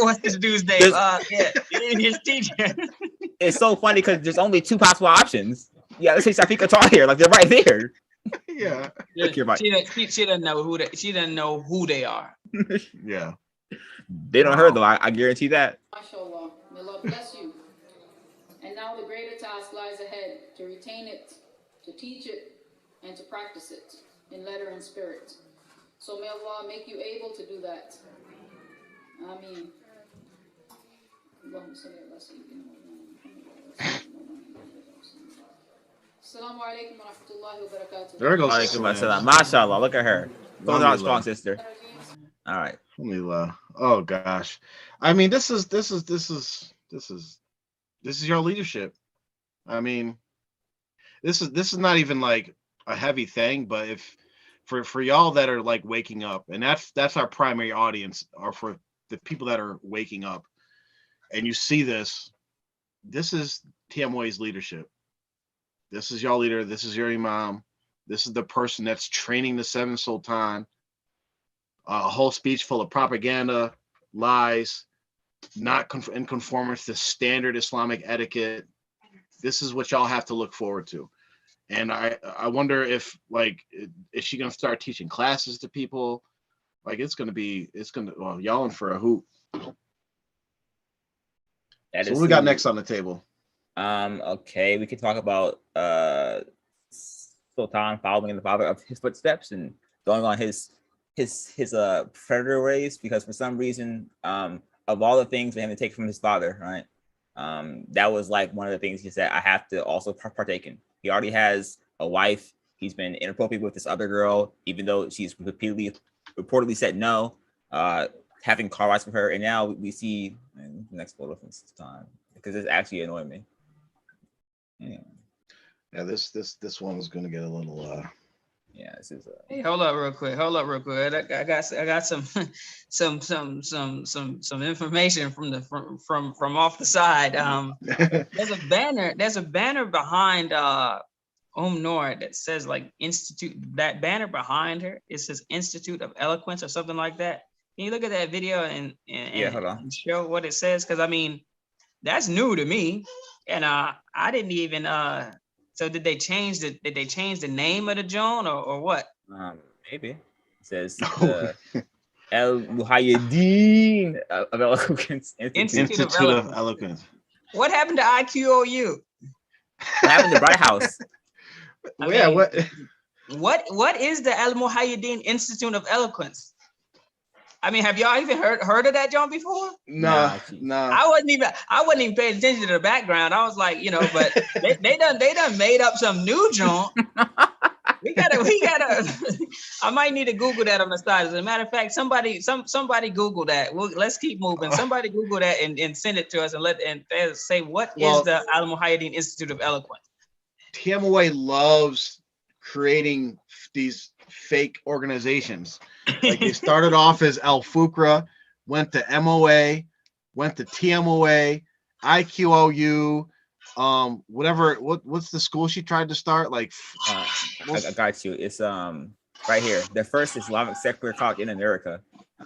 what's this dude's name? Yeah, his teacher. It's so funny because there's only two possible options. Yeah, let's say Shafika Tahir, like they're right there. Yeah. Look here, Mike. She doesn't know she doesn't know who they are. Yeah. They don't hurt though. I guarantee that. MashaAllah. May Allah bless you. And now the greater task lies ahead to retain it, to teach it, and to practice it in letter and spirit. So may Allah make you able to do that. Ameen. Allahumma salli ala sayyidina Assalamu alaikum wa rahmatullahi wa barakatuh. There goes. Alaikum assalam. Mashallah, look at her. Close out strong, sister. All right. Alhamdulillah. Oh gosh. I mean, this is your leadership. I mean, this is not even like a heavy thing, but if for y'all that are like waking up, and that's our primary audience, or for the people that are waking up, and you see this is TMWA's leadership. This is y'all leader. This is your imam. This is the person that's training the seven sultan. A whole speech full of propaganda, lies, not in conformance to standard Islamic etiquette. This is what y'all have to look forward to. And I wonder if, like, is she gonna start teaching classes to people? Like, well, y'all in for a hoop. So what we got next on the table? Okay, we could talk about Sultan following in the father of his footsteps and going on his predator ways, because for some reason, of all the things for him to take from his father, right? That was like one of the things he said, I have to also partake in. He already has a wife. He's been inappropriate with this other girl, even though she's reportedly said no, having car rides with her. And now we see the next photo from this time, because it's actually annoying me. Yeah, this one is going to get a little yeah, this is Hey, hold up real quick. I got some information from off the side. There's a banner behind Noor that says like Institute. That banner behind her, it says Institute of Eloquence or something like that. Can you look at that video and hold on. and show what it says? Because I mean, that's new to me, and I didn't even So did they change the name of the joint or what? Maybe it says El Muhayyideen of Eloquence Institute of Eloquence. What happened to IQOU? What happened to Bright House? What is the Al Muhayyideen Institute of Eloquence? I mean, have y'all even heard of that joint before? No. I wasn't even paying attention to the background. I was like, but they done made up some new joint. We gotta. I might need to Google that on the side. As a matter of fact, somebody Google that. Let's keep moving. Somebody Google that and send it to us and say what is the Al Muhayyideen Institute of Eloquence? TMOA loves creating these fake organizations. Like they started off as Al Fukra, went to MOA, went to TMOA, IQOU, whatever. What's the school she tried to start? Like, I got you. It's right here. The first Islamic secular college in America.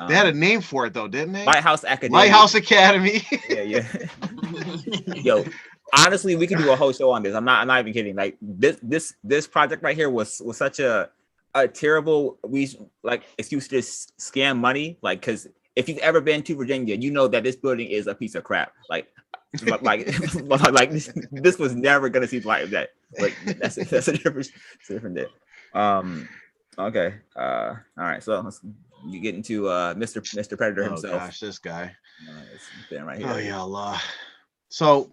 They had a name for it though, didn't they? Lighthouse Academy. Lighthouse Academy. Yeah. Yo, honestly, we could do a whole show on this. I'm not even kidding. Like this project right here was such a terrible excuse to just scam money. Like, because if you've ever been to Virginia, you know that this building is a piece of crap. Like this was never gonna seem like that. But that's a different day. Okay. All right. So you get into Mr. Predator himself. Oh gosh, this guy. Right here. Oh yeah, Allah. So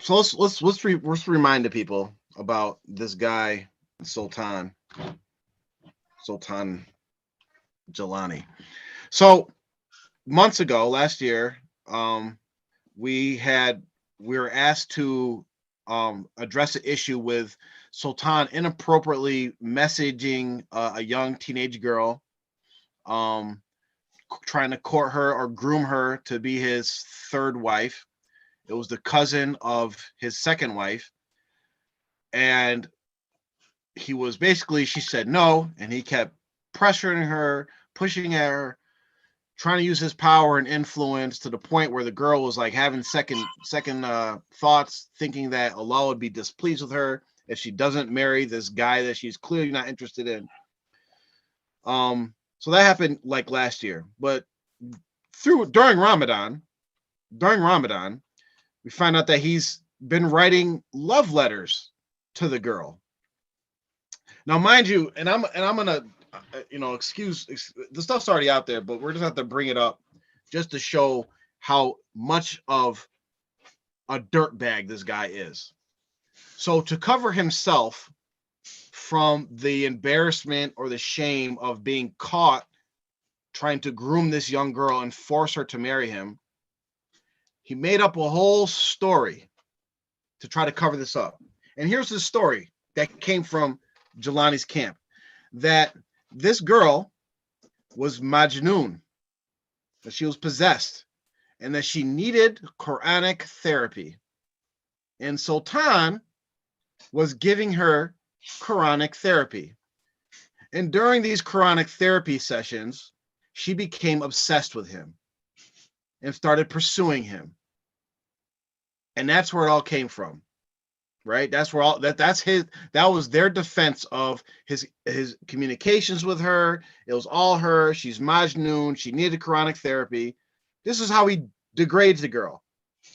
let's remind the people about this guy, Sultan Jelani. So months ago, last year, we were asked to address an issue with Sultan inappropriately messaging a young teenage girl, trying to court her or groom her to be his third wife. It was the cousin of his second wife. And he was basically, she said no, and he kept pressuring her, pushing at her, trying to use his power and influence to the point where the girl was like having second thoughts, thinking that Allah would be displeased with her if she doesn't marry this guy that she's clearly not interested in. So that happened like last year, but during Ramadan, we find out that he's been writing love letters to the girl. Now, mind you, and I'm gonna, excuse the stuff's already out there, but we're just have to bring it up just to show how much of a dirtbag this guy is. So to cover himself from the embarrassment or the shame of being caught trying to groom this young girl and force her to marry him, he made up a whole story to try to cover this up. And here's the story that came from Jelani's camp, that this girl was Majnoon, that she was possessed, and that she needed Quranic therapy. And Sultan was giving her Quranic therapy. And during these Quranic therapy sessions, she became obsessed with him and started pursuing him. And that's where it all came from. Right? That's where all that was their defense of his communications with her. It was all her. She's Majnoon. She needed Quranic therapy. This is how he degrades the girl.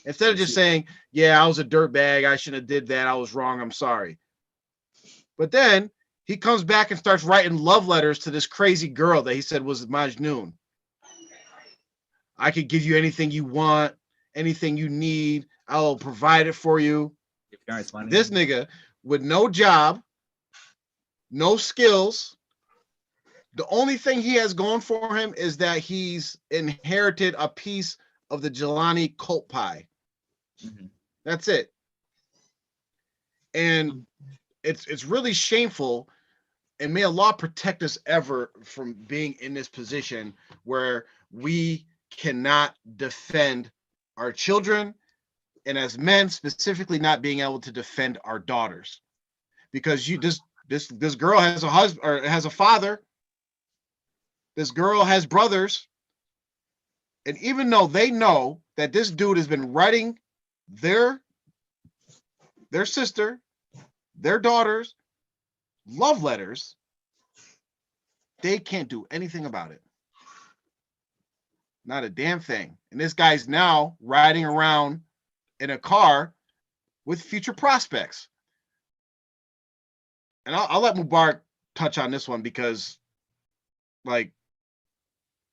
Instead of just saying, yeah, I was a dirtbag, I shouldn't have did that, I was wrong, I'm sorry. But then he comes back and starts writing love letters to this crazy girl that he said was Majnoon. I could give you anything you want, anything you need, I'll provide it for you. This nigga with no job, no skills. The only thing he has going for him is that he's inherited a piece of the Jelani cult pie. Mm-hmm. That's it. And it's really shameful. And may Allah protect us ever from being in this position where we cannot defend our children, and as men specifically not being able to defend our daughters, because this girl has a husband or has a father. This girl has brothers, and even though they know that this dude has been writing their sister, their daughters love letters, they can't do anything about it. Not a damn thing. And this guy's now riding around in a car with future prospects. And I'll let Mubarak touch on this one because, like,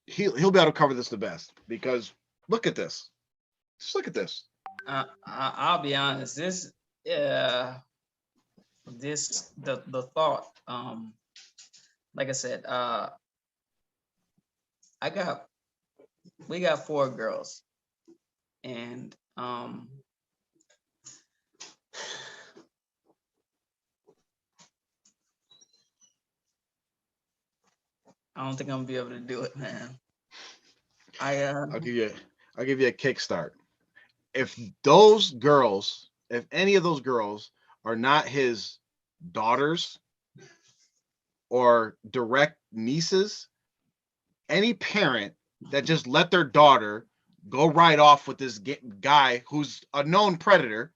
he'll be able to cover this the best. Because look at this. Just look at this. I'll be honest. The thought. Like I said, we got 4 girls, and I don't think I'm gonna be able to do it, man. I'll give you a kickstart. If any of those girls are not his daughters or direct nieces, any parent that just let their daughter go right off with this guy who's a known predator,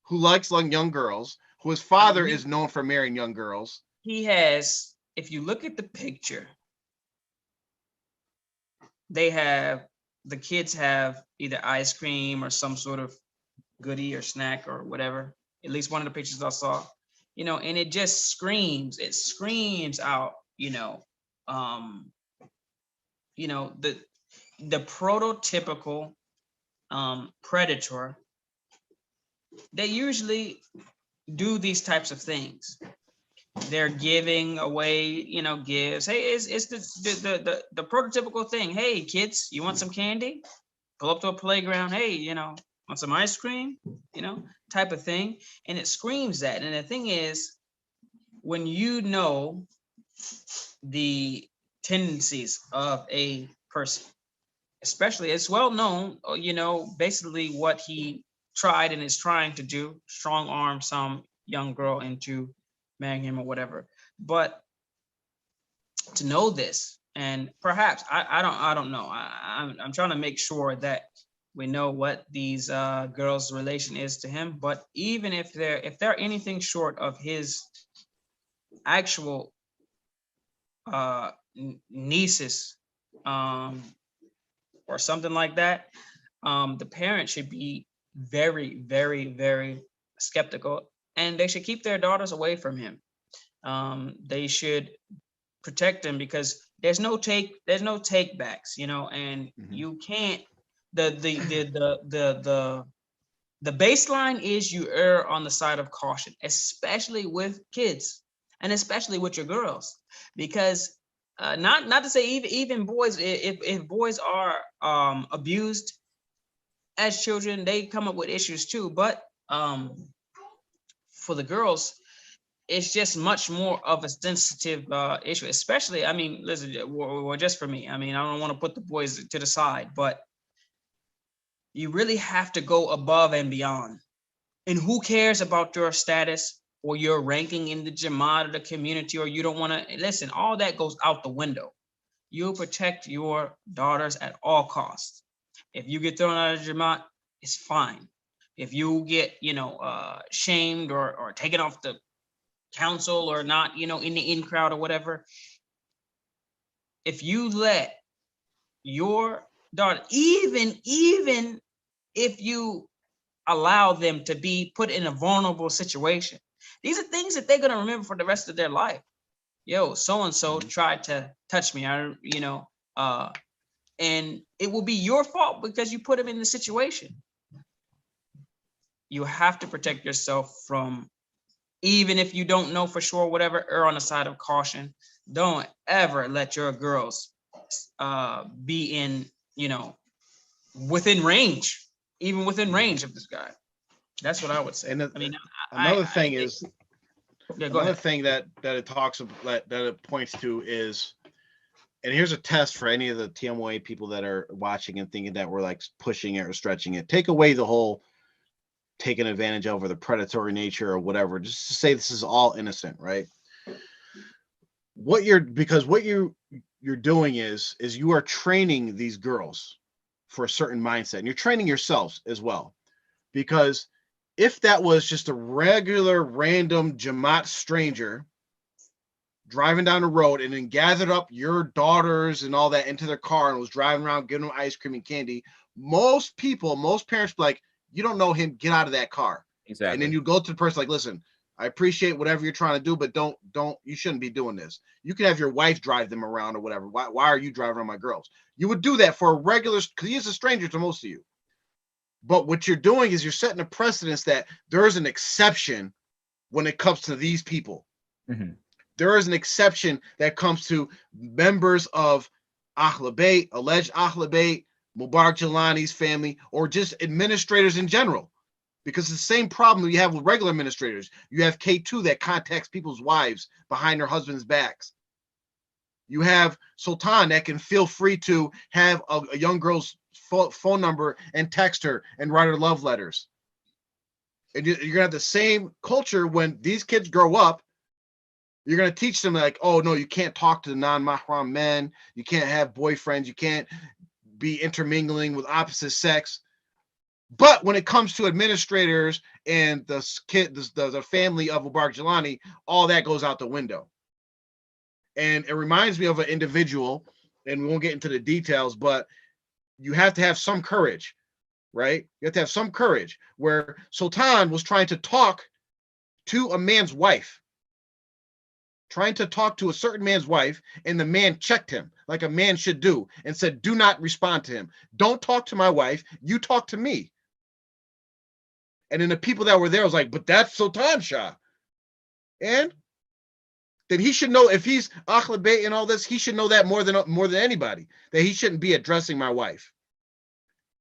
who likes young girls, who his father is known for marrying young girls. He has, if you look at the picture, the kids have either ice cream or some sort of goodie or snack or whatever. At least one of the pictures I saw, and it just screams out, the prototypical predator. They usually do these types of things. They're giving away, gifts. Hey, it's the prototypical thing. Hey, kids, you want some candy? Pull up to a playground. Hey, Want some ice cream? You know, type of thing. And it screams that. And the thing is, when you know the tendencies of a person, especially it's well known, you know, basically what he tried and is trying to do, strong arm some young girl into marrying him or whatever. But to know this, and perhaps I don't know. I'm trying to make sure that we know what these girls' relation is to him. But even if they're anything short of his actual nieces, or something like that, the parent should be very, very, very skeptical, and they should keep their daughters away from him. They should protect him because there's no take backs, you know, and you can't. The baseline is you err on the side of caution, especially with kids and especially with your girls, because not to say even boys, if boys are abused as children, they come up with issues too. But for the girls, it's just much more of a sensitive issue, especially, I mean, listen, well, just for me, I mean, I don't want to put the boys to the side, but you really have to go above and beyond. And who cares about your status or your ranking in the Jamaat or the community, or you don't want to listen, all that goes out the window. You protect your daughters at all costs. If you get thrown out of Jamaat, it's fine. If you get, you know, shamed or taken off the council or not, you know, in the in crowd or whatever, if you let your daughter, even if you allow them to be put in a vulnerable situation, these are things that they're going to remember for the rest of their life. Yo, so and so tried to touch me, you know, and it will be your fault because you put them in the situation. You have to protect yourself from, even if you don't know for sure, whatever, err on the side of caution. Don't ever let your girls be in, you know, within range, even within range of this guy. That's what I would say. And I mean, another thing is, yeah, go another ahead. thing that it talks about, that it points to is, and here's a test for any of the TMOA people that are watching and thinking that we're like pushing it or stretching it. Take away the whole taken advantage of or the predatory nature or whatever, just to say this is all innocent, right? What you're doing is you are training these girls for a certain mindset, and you're training yourselves as well. Because if that was just a regular random Jamaat stranger driving down the road and then gathered up your daughters and all that into their car and was driving around giving them ice cream and candy, most parents be like, you don't know him, get out of that car. Exactly. And then you go to the person like, listen, I appreciate whatever you're trying to do, but don't, you shouldn't be doing this. You can have your wife drive them around or whatever. Why are you driving around my girls? You would do that for a regular, because he is a stranger to most of you. But what you're doing is you're setting a precedence that there is an exception when it comes to these people. Mm-hmm. There is an exception that comes to members of Ahl Bayt, alleged Ahl Bayt, Mubarak Jelani's family, or just administrators in general. Because it's the same problem you have with regular administrators. You have K2 that contacts people's wives behind their husbands' backs. You have Sultan that can feel free to have a young girl's phone number and text her and write her love letters. And you're going to have the same culture when these kids grow up. You're going to teach them like, oh, no, you can't talk to the non-mahram men. You can't have boyfriends. You can't be intermingling with opposite sex. But when it comes to administrators and the family of Mubarak Jelani, all that goes out the window. And it reminds me of an individual, and we won't get into the details, but you have to have some courage, right? You have to have some courage, where Sultan was trying to talk to a man's wife, trying to talk to a certain man's wife, and the man checked him like a man should do and said, do not respond to him. Don't talk to my wife. You talk to me. And then the people that were there was like, but that's Sultan Shah. And then he should know, if he's Ahl Bayt and all this, he should know that more than anybody, that he shouldn't be addressing my wife.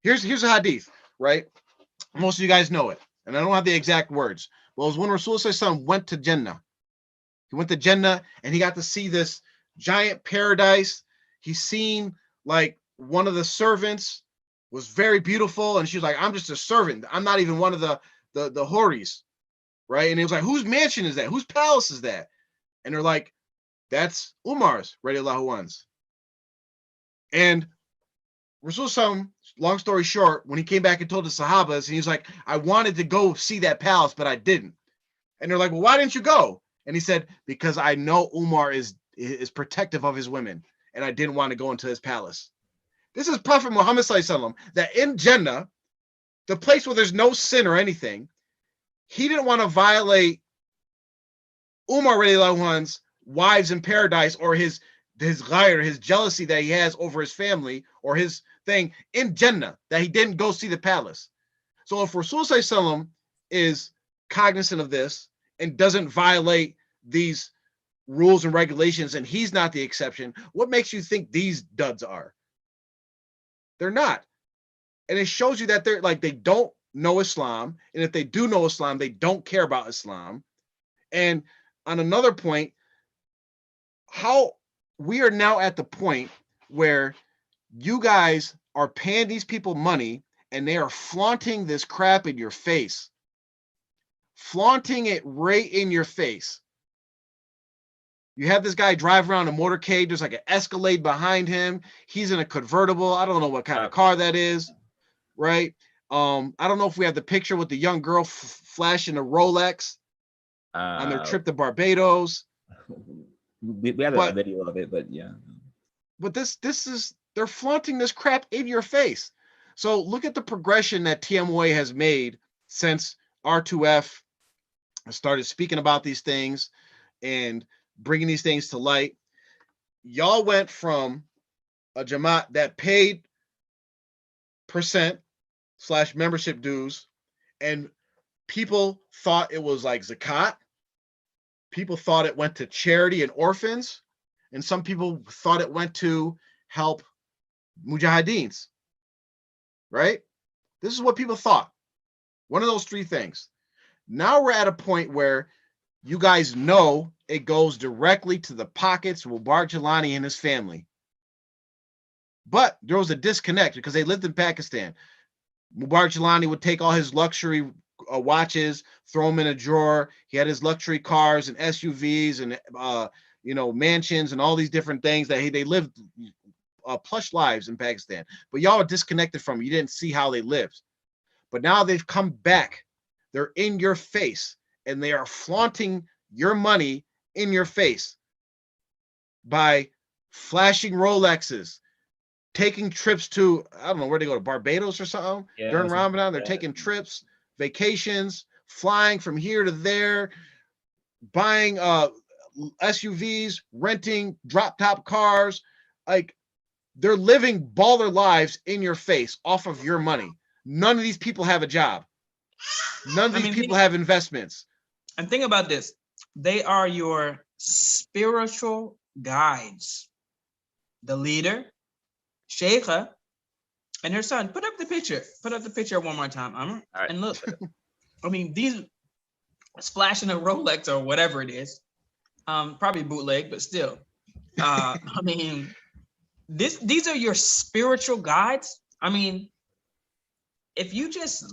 Here's a hadith, right? Most of you guys know it, and I don't have the exact words. Well, it was when Rasulullah went to Jannah. He went to Jannah and he got to see this giant paradise. He's seen like one of the servants was very beautiful, and she was like, "I'm just a servant. I'm not even one of the Horis." Right? And he was like, "Whose mansion is that? Whose palace is that?" And they're like, "That's Umar's, radiallahu anhu." And Rasul, long story short, when he came back and told the Sahabas, and he's like, "I wanted to go see that palace, but I didn't." And they're like, "Well, why didn't you go?" And he said, "Because I know Umar is protective of his women, and I didn't want to go into his palace." This is Prophet Muhammad sallallahu alaihi wasallam, that in Jannah, the place where there's no sin or anything, he didn't want to violate Umar radiallahu anhu's wives in paradise, or his ghayr, his jealousy that he has over his family, or his thing in Jannah, that he didn't go see the palace. So if Rasul sallallahu alaihi wasallam is cognizant of this and doesn't violate these rules and regulations, and he's not the exception, what makes you think these duds are? They're not. And it shows you that they're like, they don't know Islam, and if they do know Islam, they don't care about Islam. And on another point, how we are now at the point where you guys are paying these people money and they are flaunting this crap in your face, flaunting it right in your face. You have this guy drive around a motorcade. There's like an Escalade behind him. He's in a convertible. I don't know what kind of car that is, right? I don't know if we have the picture with the young girl flashing a Rolex on their trip to Barbados. We have a video of it, but yeah. But this is, they're flaunting this crap in your face. So look at the progression that TMOA has made since R2F started speaking about these things and bringing these things to light. Y'all went from a Jamaat that paid percent/membership dues, and people thought it was like zakat. People thought it went to charity and orphans, and some people thought it went to help mujahideens, right? This is what people thought. One of those three things. Now we're at a point where you guys know it goes directly to the pockets of Mubarak Jilani and his family. But there was a disconnect because they lived in Pakistan. Mubarak Jilani would take all his luxury watches, throw them in a drawer. He had his luxury cars and SUVs and mansions and all these different things that they lived plush lives in Pakistan. But y'all are disconnected from it. You didn't see how they lived. But now they've come back. They're in your face, and they are flaunting your money in your face by flashing Rolexes, taking trips to, I don't know where they go, to Barbados or something. Yeah, during Ramadan. They're taking trips, vacations, flying from here to there, buying SUVs, renting drop top cars. Like, they're living baller lives in your face off of your money. None of these people have a job. None of these people have investments. And think about this. They are your spiritual guides. The leader, Sheikha, and her son. Put up the picture. Put up the picture one more time, Amr. Right. And look, I mean, these splashing a Rolex or whatever it is, probably bootleg, but still. I mean, these are your spiritual guides. I mean, if you just,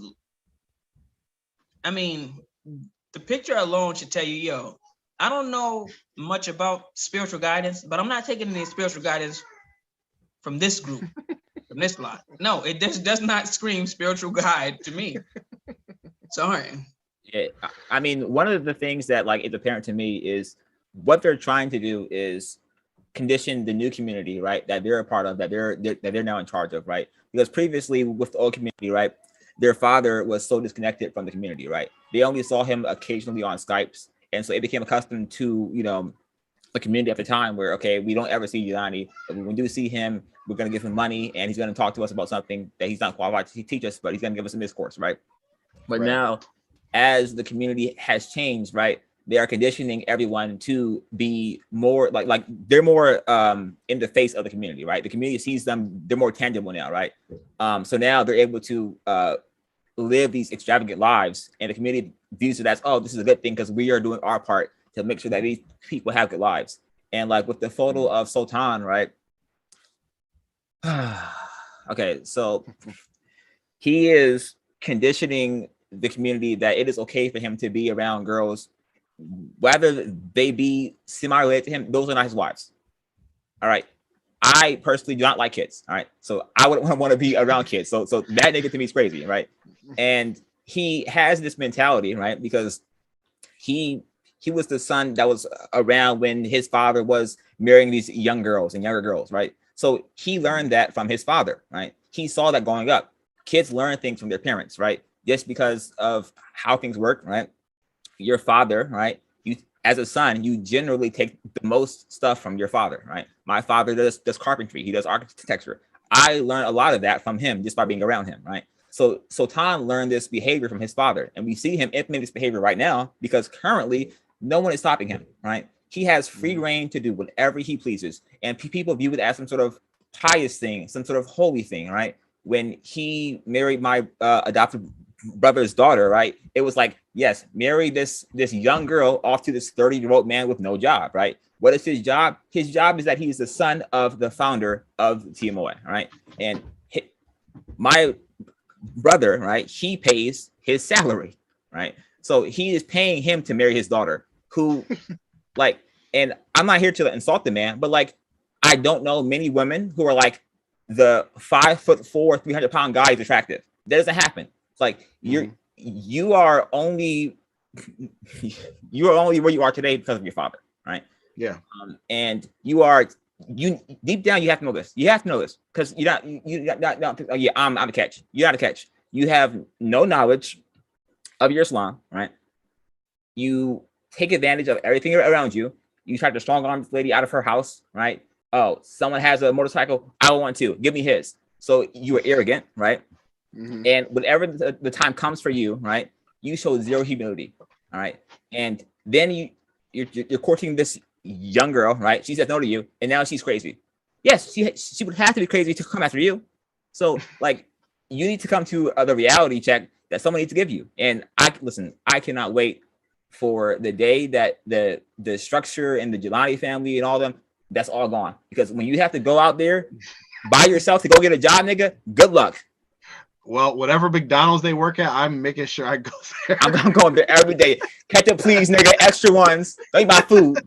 the picture alone should tell you, yo, I don't know much about spiritual guidance, but I'm not taking any spiritual guidance from this group, from this lot. No, it does not scream spiritual guide to me. Sorry. Yeah, I mean, one of the things that is apparent to me is what they're trying to do is condition the new community, right? That they're a part of, that they're now in charge of, right? Because previously with the old community, right, their father was so disconnected from the community, right? They only saw him occasionally on Skypes, and so it became accustomed to a community at the time where, okay, we don't ever see Jilani, but when we do see him, we're going to give him money and he's going to talk to us about something that he's not qualified to teach us, but he's going to give us a discourse, right? But right. Now, as the community has changed, right, they are conditioning everyone to be more like they're more in the face of the community, right? The community sees them, they're more tangible now, right? So now they're able to live these extravagant lives, and the community views it as, oh, this is a good thing because we are doing our part to make sure that these people have good lives. And like with the photo of Sultan, right? Okay, so he is conditioning the community that it is okay for him to be around girls, whether they be semi-related to him. Those are not his wives. All right. I personally do not like kids. All right. So I wouldn't want to be around kids. So that nigga to me is crazy, right? And he has this mentality, right? Because he was the son that was around when his father was marrying these young girls and younger girls, right? So he learned that from his father, right? He saw that growing up. Kids learn things from their parents, right? Just because of how things work, right? Your father, right? You, as a son, you generally take the most stuff from your father, right? My father does carpentry. He does architecture. I learned a lot of that from him just by being around him, right? So Sultan learned this behavior from his father, and we see him implement this behavior right now because currently no one is stopping him, right? He has free reign to do whatever he pleases, and people view it as some sort of pious thing, some sort of holy thing, right? When he married my adopted brother's daughter, right? It was like, yes, marry this young girl off to this 30-year-old man with no job, right? What is his job? His job is that he is the son of the founder of TMOA, right? And my brother, right? He pays his salary, right? So he is paying him to marry his daughter, who, like, and I'm not here to insult the man, but like, I don't know many women who are like the 5'4", 300-pound guy is attractive. That doesn't happen. It's like you are only where you are today because of your father, right? Yeah. And you deep down, you have to know this. You have to know this because you're not. Oh yeah, I'm a catch. You're not a catch. You have no knowledge of your Islam, right? You take advantage of everything around you. You try to strong arm this lady out of her house, right? Oh, someone has a motorcycle. I want to. Give me his. So you are arrogant, right? Mm-hmm. And whenever the time comes for you, right? You show zero humility, all right? And then you're courting this young girl, right? She says no to you, and now she's crazy. Yes, she would have to be crazy to come after you. So like, you need to come to the reality check that someone needs to give you. And I cannot wait for the day that the structure and the Jelani family and all them, that's all gone. Because when you have to go out there by yourself to go get a job, nigga, good luck. Well, whatever McDonald's they work at, I'm making sure I go there. I'm going there every day. Ketchup, please, nigga. Extra ones. Don't eat my food.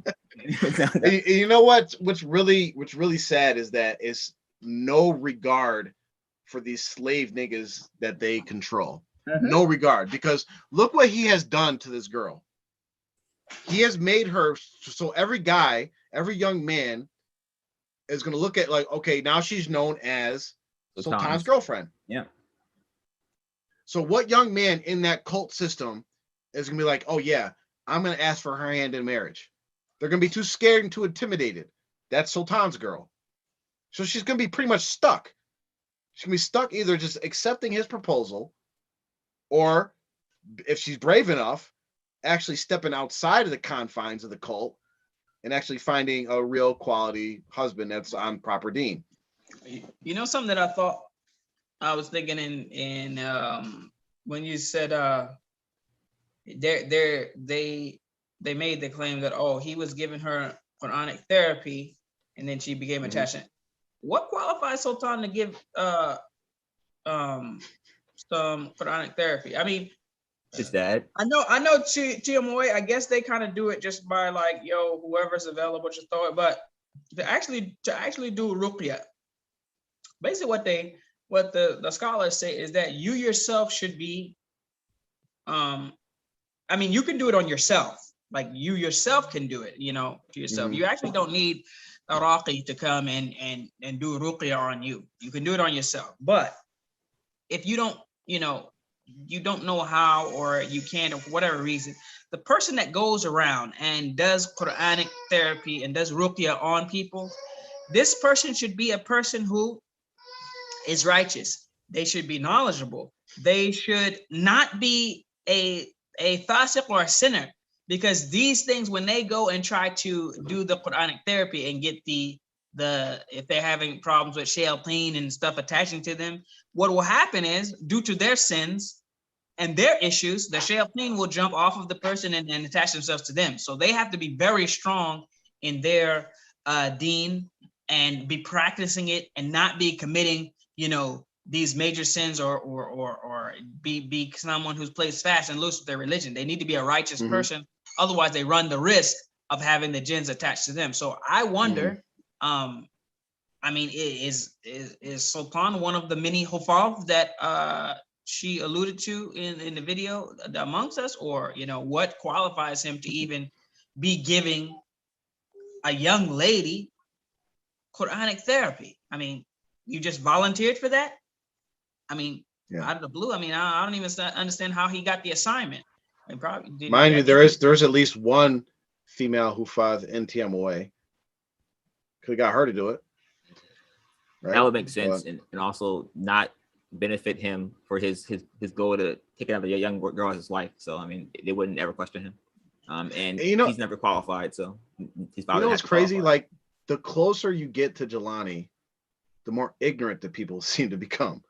You know what's really sad is that it's no regard for these slave niggas that they control. Mm-hmm. No regard, because look what he has done to this girl. He has made her so every young man is going to look at like, okay, now she's known as Sultan's girlfriend. Yeah. So what young man in that cult system is going to be like, oh yeah, I'm going to ask for her hand in marriage? They're going to be too scared and too intimidated. That's Sultan's girl. So she's going to be pretty much stuck. She's going to be stuck either just accepting his proposal, or if she's brave enough, actually stepping outside of the confines of the cult and actually finding a real quality husband that's on proper deen. You know, something that I was thinking in when you said they made the claim that, oh, he was giving her Quranic therapy and then she became attached. What qualifies Sultan to give some Quranic therapy? I mean, his dad. I know TMOA, I guess they kind of do it just by like, yo, whoever's available, just throw it. But to actually do ruqya, basically what the scholars say is that you yourself should be, I mean, you can do it on yourself. Like you yourself can do it, to yourself. You actually don't need a raqi to come and do ruqya on you. You can do it on yourself. But if you don't, you don't know how, or you can't, or for whatever reason, the person that goes around and does Quranic therapy and does ruqya on people, this person should be a person who is righteous. They should be knowledgeable. They should not be a fasiq or a sinner, because these things, when they go and try to do the Quranic therapy and get the if they're having problems with shayateen and stuff attaching to them, what will happen is, due to their sins, and their issues, the shayateen will jump off of the person and attach themselves to them. So they have to be very strong in their deen and be practicing it and not be committing, these major sins or be someone who's plays fast and loose with their religion. They need to be a righteous person. Otherwise, they run the risk of having the jinns attached to them. So I wonder, is Sultan one of the many hufaz that she alluded to in the video amongst us, or what qualifies him to even be giving a young lady Quranic therapy? I mean, you just volunteered for that? I mean, out of the blue. I mean, I don't even understand how he got the assignment. I mean, probably mind you, there's at least one female hufaz in TMOA. Could have got her to do it. Right? That would make sense, and also not benefit him for his goal to take out a young girl as his wife. So I mean, they wouldn't ever question him. And he's never qualified, so his father. What's crazy? Like, the closer you get to Jelani, the more ignorant the people seem to become.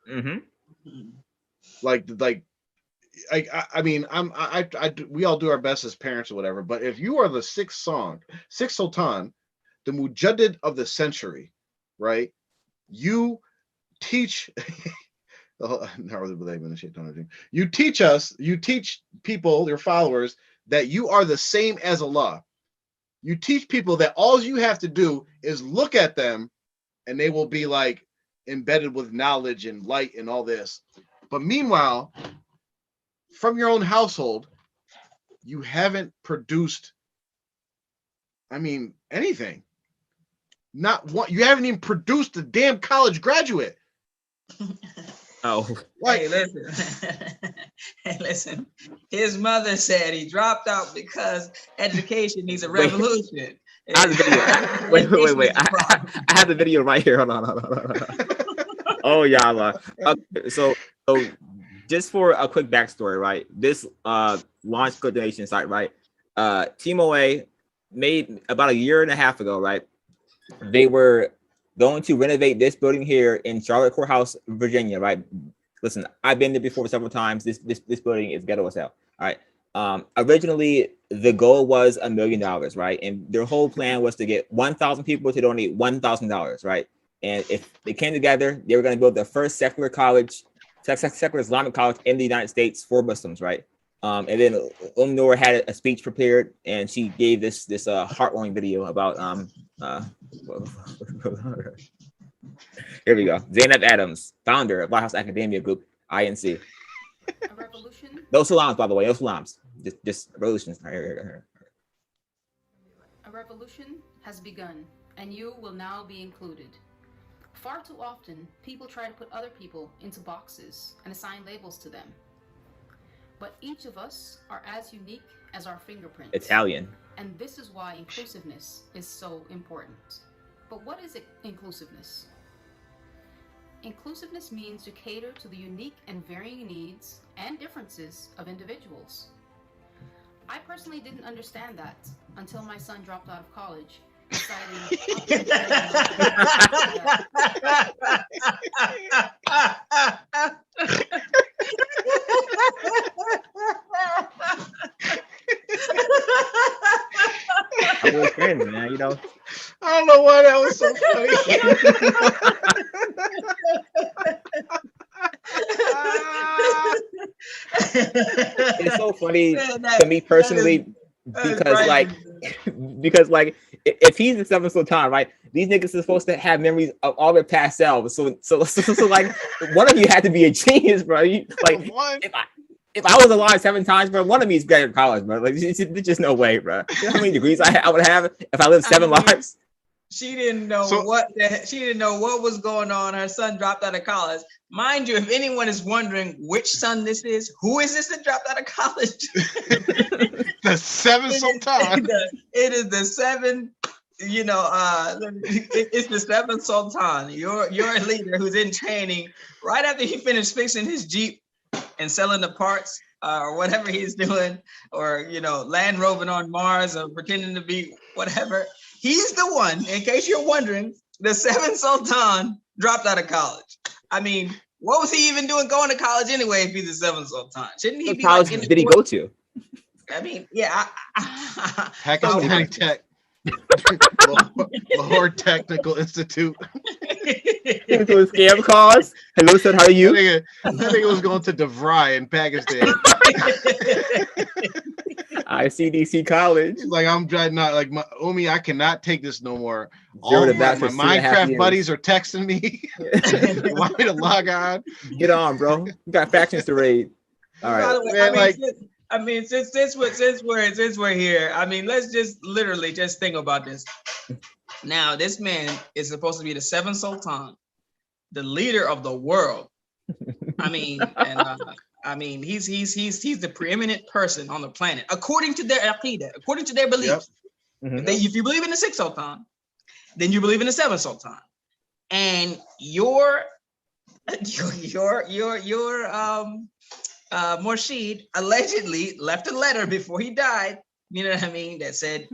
Like I mean, we all do our best as parents or whatever, but if you are the sixth Sultan, the Mujaddid of the century, right? You teach you teach people, your followers, that you are the same as Allah. You teach people that all you have to do is look at them and they will be like embedded with knowledge and light and all this. But meanwhile, from your own household, you haven't produced, anything. Not one. You haven't even produced a damn college graduate. Oh, hey, listen. His mother said he dropped out because education needs a revolution. I have the video. Wait. I have the video right here. Hold on. Oh, y'all. Okay, so just for a quick backstory, right? This launch code donation site, right? TMOA made about a year and a half ago, right? They were going to renovate this building here in Charlotte Courthouse, Virginia, right? Listen, I've been there before several times. This building is ghetto as hell. All right. Originally, the goal was $1 million, right? And their whole plan was to get 1,000 people to donate $1,000, right? And if they came together, they were going to build the first secular Islamic college in the United States for Muslims, right? And then Noor had a speech prepared, and she gave this heartwarming video about here we go. Zainab Adams, founder of White House Academia Group, INC. A revolution. No salams, by the way. No salams. Just revolutions. A revolution has begun, and you will now be included. Far too often, people try to put other people into boxes and assign labels to them. But each of us are as unique as our fingerprints. Italian. And this is why inclusiveness is so important. But what is inclusiveness? Inclusiveness means to cater to the unique and varying needs and differences of individuals. I personally didn't understand that until my son dropped out of college, deciding I was friends, man. I don't know why that was so funny. It's so funny to me personally because if he's the seventh sultan, right? These niggas are supposed to have memories of all their past selves. So like one of you had to be a genius, bro. If I was alive 7 times, bro, one of me is better in college, bro. Like, there's just no way, bro. You know how many degrees I would have if I lived 7 lives? She didn't know what was going on. Her son dropped out of college. Mind you, if anyone is wondering which son this is, who is this that dropped out of college? The seventh sultan. It is the seven. It's the seventh sultan. Your leader who's in training right after he finished fixing his Jeep and selling the parts or whatever he's doing, or land roving on Mars or pretending to be whatever. He's the one, in case you're wondering, the seventh sultan dropped out of college. I mean, what was he even doing going to college anyway if he's the seventh sultan? Shouldn't he What be college like in the did he court? go to? I mean, yeah. Pakistani Tech. Lahore Technical Institute. He went to a scam calls. Hello, sir, how are you? That nigga was going to DeVry in Pakistan. ICDC college. He's like, I'm trying not like my Umi, I cannot take this no more. Zero All to my back for 3.5 Minecraft years. buddies are texting me. They want me to log on. Get on, bro. You got factions to raid. All By right. the way, Man, since we're here, I mean, let's just literally just think about this. Now, this man is supposed to be the seventh sultan, the leader of the world. I mean, and he's the preeminent person on the planet according to their aqidah, according to their beliefs. Mhm. If you believe in the sixth sultan, then you believe in the seventh sultan, and your Murshid allegedly left a letter before he died, you know what I mean, that said,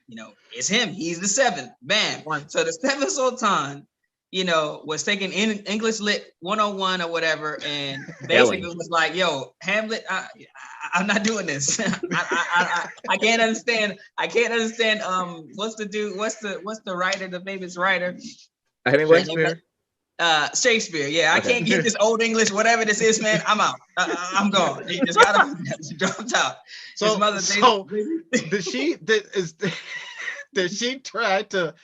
you know, it's him, he's the seventh, bam. So the seventh sultan, you know, was taking English Lit 101 or whatever, and basically was like, yo, Hamlet, I'm not doing this. I can't understand. What's the writer, the famous writer? Shakespeare. Shakespeare. Yeah, I can't get this old English, whatever this is, man. I'm out. I'm gone. He just got dropped out. So did she try to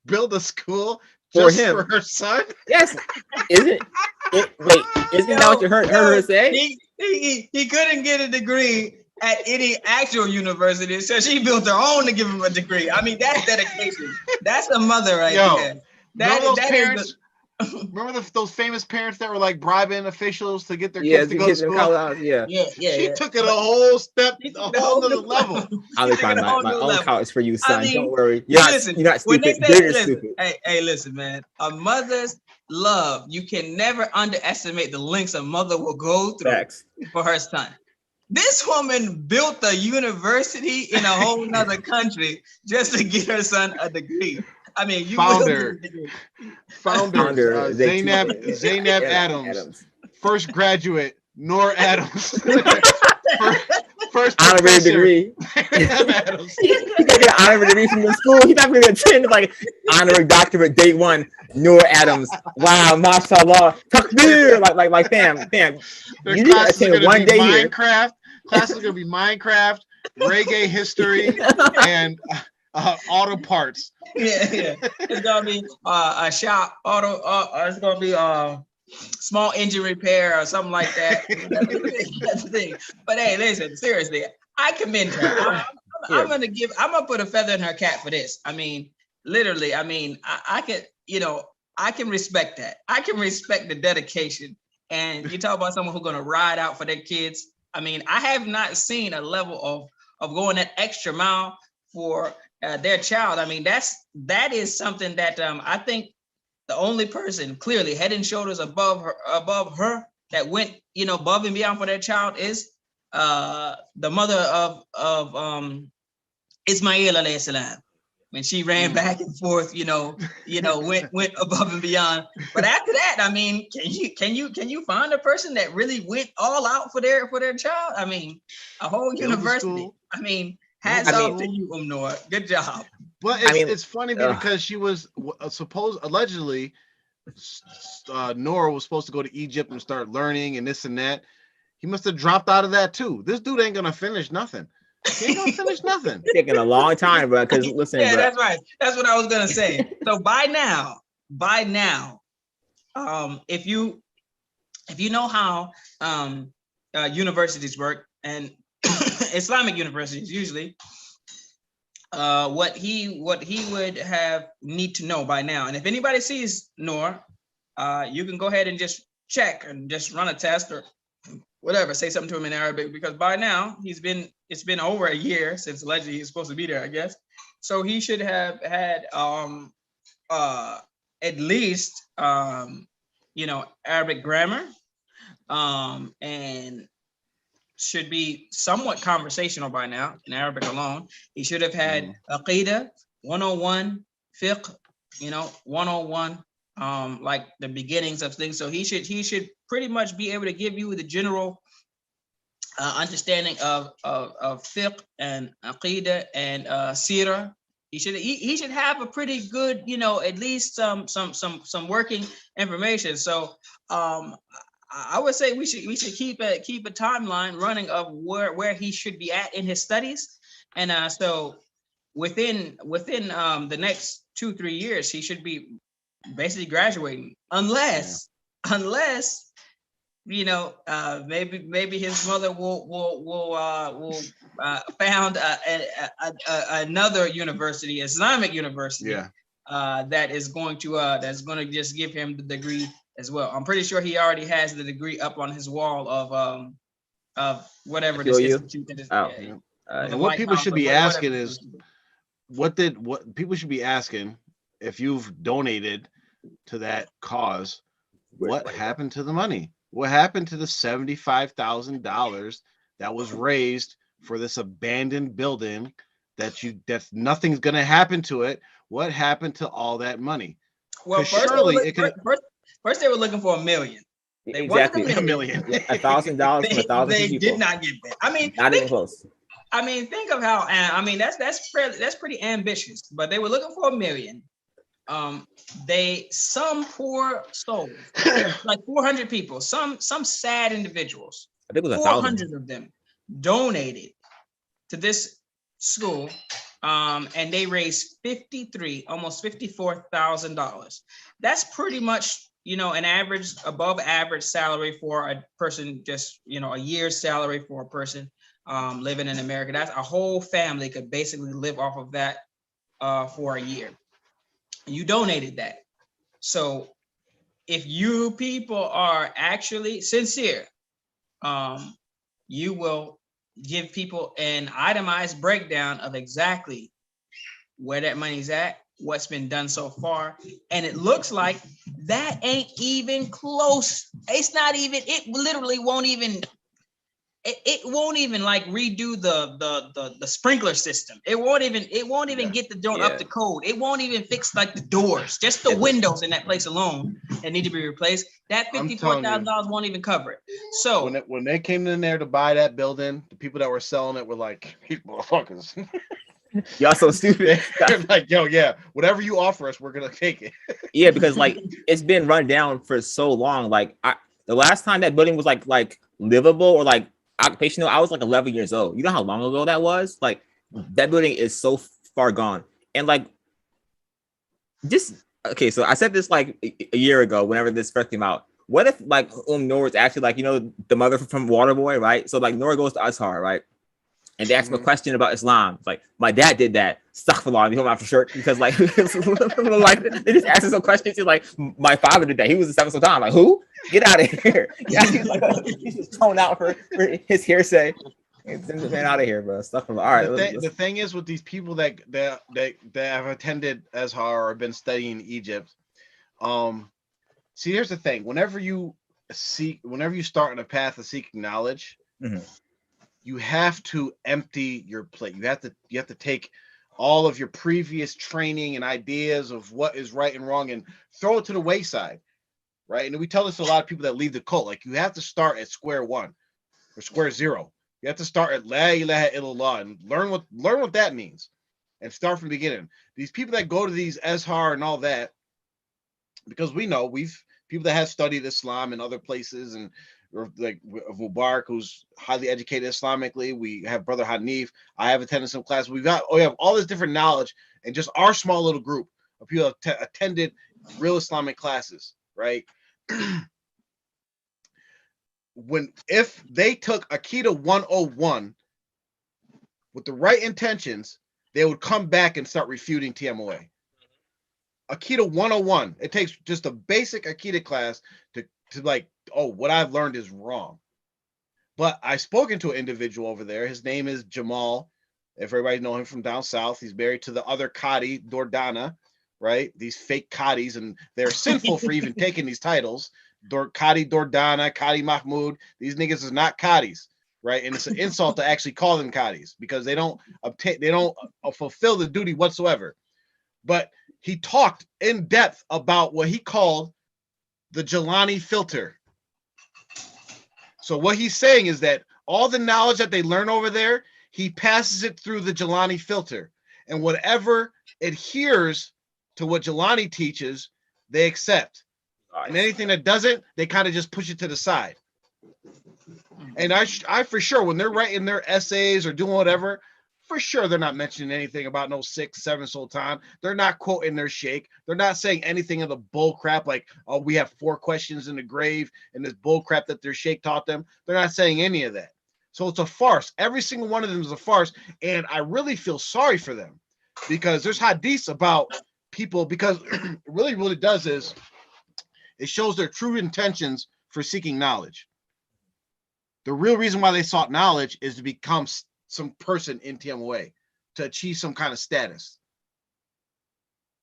build a school just for her son? Yes. Isn't that what you heard her say? He couldn't get a degree at any actual university, so she built her own to give him a degree. I mean, that's dedication. That's a mother right there. Remember those famous parents that were like bribing officials to get their kids to go to school? She took it a whole step, a whole other level. I'll find my own college for you, son. Don't worry. You're not stupid. Stupid. Hey, listen, man. A mother's love, you can never underestimate the lengths a mother will go through for her son. This woman built a university in a whole nother country just to get her son a degree. I mean, founder Zainab Adams, first graduate Noor Adams, first honorary degree. He's gonna get an honorary degree from the school. He's not gonna attend like honorary doctorate day one. Noor Adams. Wow, mashallah, takbir. Like, fam. You didn't attend one day here. Class is gonna be Minecraft, reggae history, and auto parts. Yeah. It's gonna be a shop auto. It's gonna be small engine repair or something like that. That's the thing. But hey, listen, seriously, I commend her. I'm gonna put a feather in her cap for this. I mean, literally. I mean, I can respect that. I can respect the dedication. And you talk about someone who's gonna ride out for their kids. I mean, I have not seen a level of going that extra mile for their child. I mean, that is something that I think the only person clearly head and shoulders above her that went, above and beyond for their child is the mother of Ismail alayhi salam. When she ran back and forth, went above and beyond. But after that, I mean, can you find a person that really went all out for their child? I mean, a whole university. I mean, hats off to you, Noor. Good job. But it's funny because she was allegedly, Noor was supposed to go to Egypt and start learning and this and that. He must have dropped out of that too. This dude ain't gonna finish nothing. He ain't gonna finish nothing. It's taking a long time, bro. Because listen, yeah, that's right. That's what I was gonna say. So by now, if you know how universities work, and Islamic universities usually, what he would need to know by now, and if anybody sees Noor, you can go ahead and just check and just run a test or whatever, say something to him in Arabic, because by now it's been over a year since allegedly he's supposed to be there, I guess. So he should have had at least Arabic grammar, and should be somewhat conversational by now in Arabic alone. He should have had Aqidah 101, Fiqh, 101, like the beginnings of things. So he should pretty much be able to give you the general understanding of fiqh and aqidah and sirah. He should have a pretty good, at least some working information. So I would say we should keep a timeline running of where he should be at in his studies, and so within the next 2-3 years he should be basically graduating, unless maybe his mother will found another university, Islamic university, that is going to just give him the degree as well. I'm pretty sure he already has the degree up on his wall of whatever this institute is. And what people should be asking is, what people should be asking, if you've donated to that cause, what happened to the money? What happened to the $75,000 that was raised for this abandoned building that nothing's going to happen to it? What happened to all that money? Well, first they were looking for $1 million. They exactly wanted $1 million. $1,000 from 1,000 they people. They did not get that. I mean, not even close. I mean, think of how. I mean, that's pretty ambitious. But they were looking for $1 million. Some poor souls, like 400 people, some sad individuals, I think it was 400 of them donated to this school, and they raised almost $54,000. That's pretty much, an average, above average salary for a person, just, a year's salary for a person living in America. That's a whole family could basically live off of that for a year. You donated that. So if you people are actually sincere, you will give people an itemized breakdown of exactly where that money's at, what's been done so far. And it looks like that ain't even close. It's not even, it literally won't even, it won't even like redo the sprinkler system. It won't even get the joint up to code. It won't even fix like the doors, just the windows in that place alone that need to be replaced. That $54,000 won't even cover it. So when they came in there to buy that building, the people that were selling it were like, "These motherfuckers, y'all so stupid." They're like, "Yo, yeah, whatever you offer us, we're gonna take it." Yeah, because like it's been run down for so long. Like the last time that building was like livable or like occupational, I was like 11 years old. You know how long ago that was? Like that building is so far gone. And like okay, so I said this like a year ago whenever this first came out. What if like Noor is actually like, the mother from Waterboy, right? So like Noor goes to Azhar, right? And they ask him a question about Islam. It's like, my dad did that. Astaghfirullah, you know after shirt, because like, like they just ask him some questions. He's like, my father did that. He was a 7 Sultan. Like, who? Get out of here. Yeah, he's just thrown out for his hearsay. Get the man out of here, bro. Astaghfirullah. All right. The thing is with these people that have attended Azhar or been studying Egypt, see, here's the thing. Whenever you start on a path of seeking knowledge, you have to empty your plate. You have to take all of your previous training and ideas of what is right and wrong and throw it to the wayside, right? And we tell this to a lot of people that leave the cult. Like, you have to start at square one or square zero. You have to start at La ilaha illallah and learn what that means and start from the beginning. These people that go to these Azhar and all that, because we know people that have studied Islam in other places, and like Mubarak, who's highly educated Islamically. We have Brother Hanif. I have attended some classes. We have all this different knowledge, and just our small little group of people have attended real Islamic classes, right? If they took Akida 101 with the right intentions, they would come back and start refuting TMOA. Akida 101. It takes just a basic Akida class to like, oh, what I've learned is wrong. But I've spoken to an individual over there. His name is Jamal. If everybody know him from down south, he's married to the other Qadi, Dordana, right? These fake Qadis, and they're sinful for even taking these titles. Qadi Dordana, Qadi Mahmoud. These niggas is not Qadis, right? And it's an insult to actually call them Qadis because they don't fulfill the duty whatsoever. But he talked in depth about what he called the Jelani filter. So what he's saying is that all the knowledge that they learn over there, he passes it through the Jelani filter. And whatever adheres to what Jelani teaches, they accept. And anything that doesn't, they kind of just push it to the side. And I for sure, when they're writing their essays or doing whatever, for sure they're not mentioning anything about no 6, 7 sultan. They're not quoting their sheikh. They're not saying anything of the bull crap like, oh, we have 4 questions in the grave and this bull crap that their sheikh taught them. They're not saying any of that. So it's a farce. Every single one of them is a farce. And I really feel sorry for them because there's hadiths about people, because really what it does is it shows their true intentions for seeking knowledge. The real reason why they sought knowledge is to become some person in TMOA, to achieve some kind of status.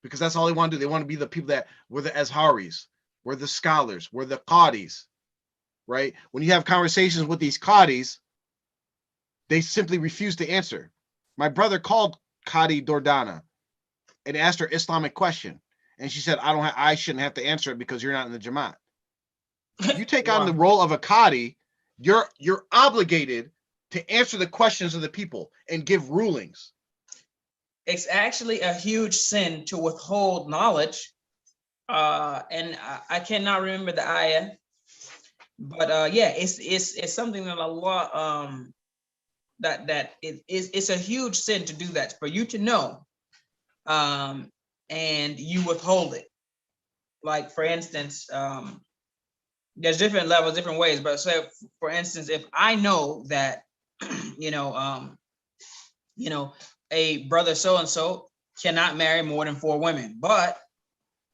Because that's all they want to do. They want to be the people that were the Azharis, were the scholars, were the Qadis, right? When you have conversations with these Qadis, they simply refuse to answer. My brother called Qadi Dordana and asked her Islamic question. And she said, I shouldn't have to answer it because you're not in the Jamaat. You take on the role of a Qadi, you're obligated to answer the questions of the people and give rulings. It's actually a huge sin to withhold knowledge. And I cannot remember the ayah, but yeah, it's something that Allah it's a huge sin to do that, for you to know, and you withhold it. Like for instance, there's different levels, different ways, but say for instance, if I know that a brother so-and-so cannot marry more than 4 women, but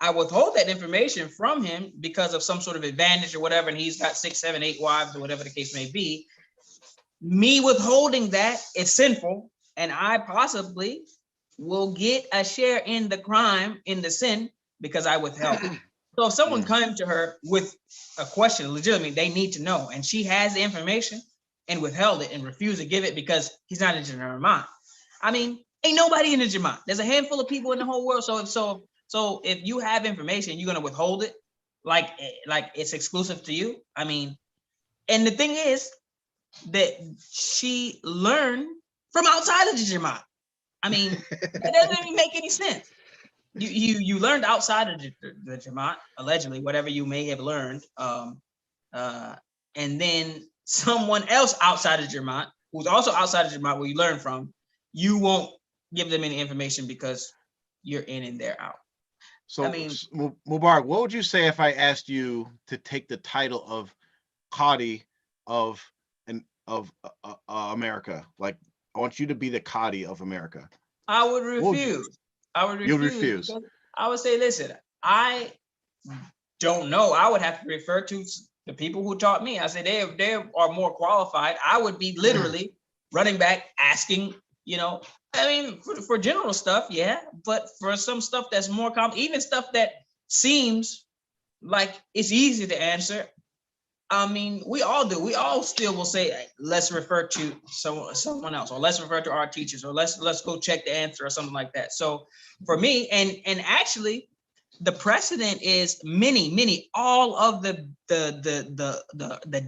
I withhold that information from him because of some sort of advantage or whatever, and he's got 6, 7, 8 wives or whatever the case may be. Me withholding that is sinful, and I possibly will get a share in the crime, in the sin, because I withheld it. So if someone comes to her with a question, legitimately, they need to know, and she has the information and withheld it and refused to give it because he's not in the Jamaat. I mean, ain't nobody in the Jamaat. There's a handful of people in the whole world. So if you have information, you're gonna withhold it like it's exclusive to you. I mean, and the thing is that she learned from outside of the Jamaat. I mean, it doesn't even make any sense. You learned outside of the Jamaat, allegedly, whatever you may have learned, and then someone else outside of Jamaat, who's also outside of Jamaat, where you learn from, you won't give them any information because you're in and they're out. So, I mean, Mubarak, what would you say if I asked you to take the title of Qadi of America? Like, I want you to be the Qadi of America. I would refuse. You'd refuse. I would say, listen, I don't know. I would have to refer to the people who taught me. I say they are more qualified. I would be literally running back asking, I mean, for general stuff, yeah, but for some stuff that's more common, even stuff that seems like it's easy to answer, I mean, we all do. We all still will say, let's refer to someone else, or let's refer to our teachers, or let's go check the answer or something like that. So for me, and actually, the precedent is many, all of the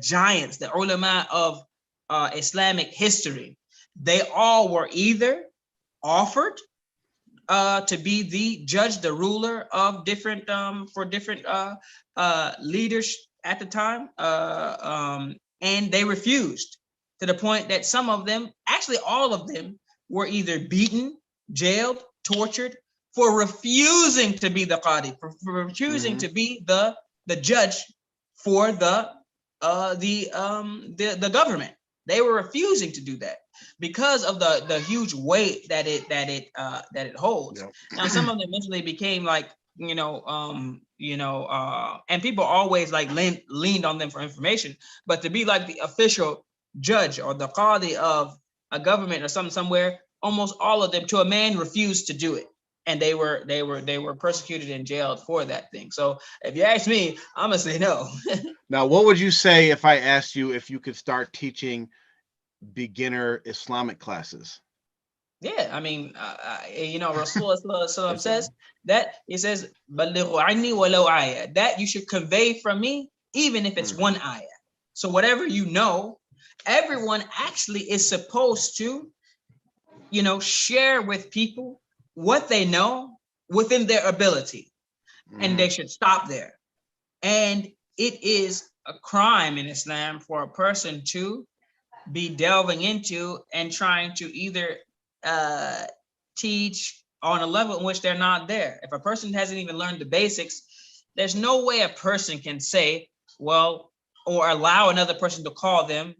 giants, the ulama of Islamic history, they all were either offered to be the judge, the ruler of different for different leaders at the time, and they refused, to the point that some of them, actually all of them, were either beaten, jailed, tortured for refusing to be the qadi, for refusing to be the judge for the government. They were refusing to do that because of the huge weight that it holds. Yep. Now, some of them eventually became like, and people always like leaned on them for information, but to be like the official judge or the qadi of a government or somewhere, almost all of them, to a man, refused to do it, and they were persecuted and jailed for that thing. So if you ask me, I'm gonna say no. Now, what would you say if I asked you if you could start teaching beginner Islamic classes? Yeah, I mean, Rasulullah Sallallahu Alaihi Wasallam says that, it says, "Ballighu anni walau ayah," that you should convey from me, even if it's one ayah. So whatever you know, everyone actually is supposed to, share with people what they know within their ability, and they should stop there. And it is a crime in Islam for a person to be delving into and trying to either teach on a level in which they're not there. If a person hasn't even learned the basics, there's no way a person can say, well, or allow another person to call them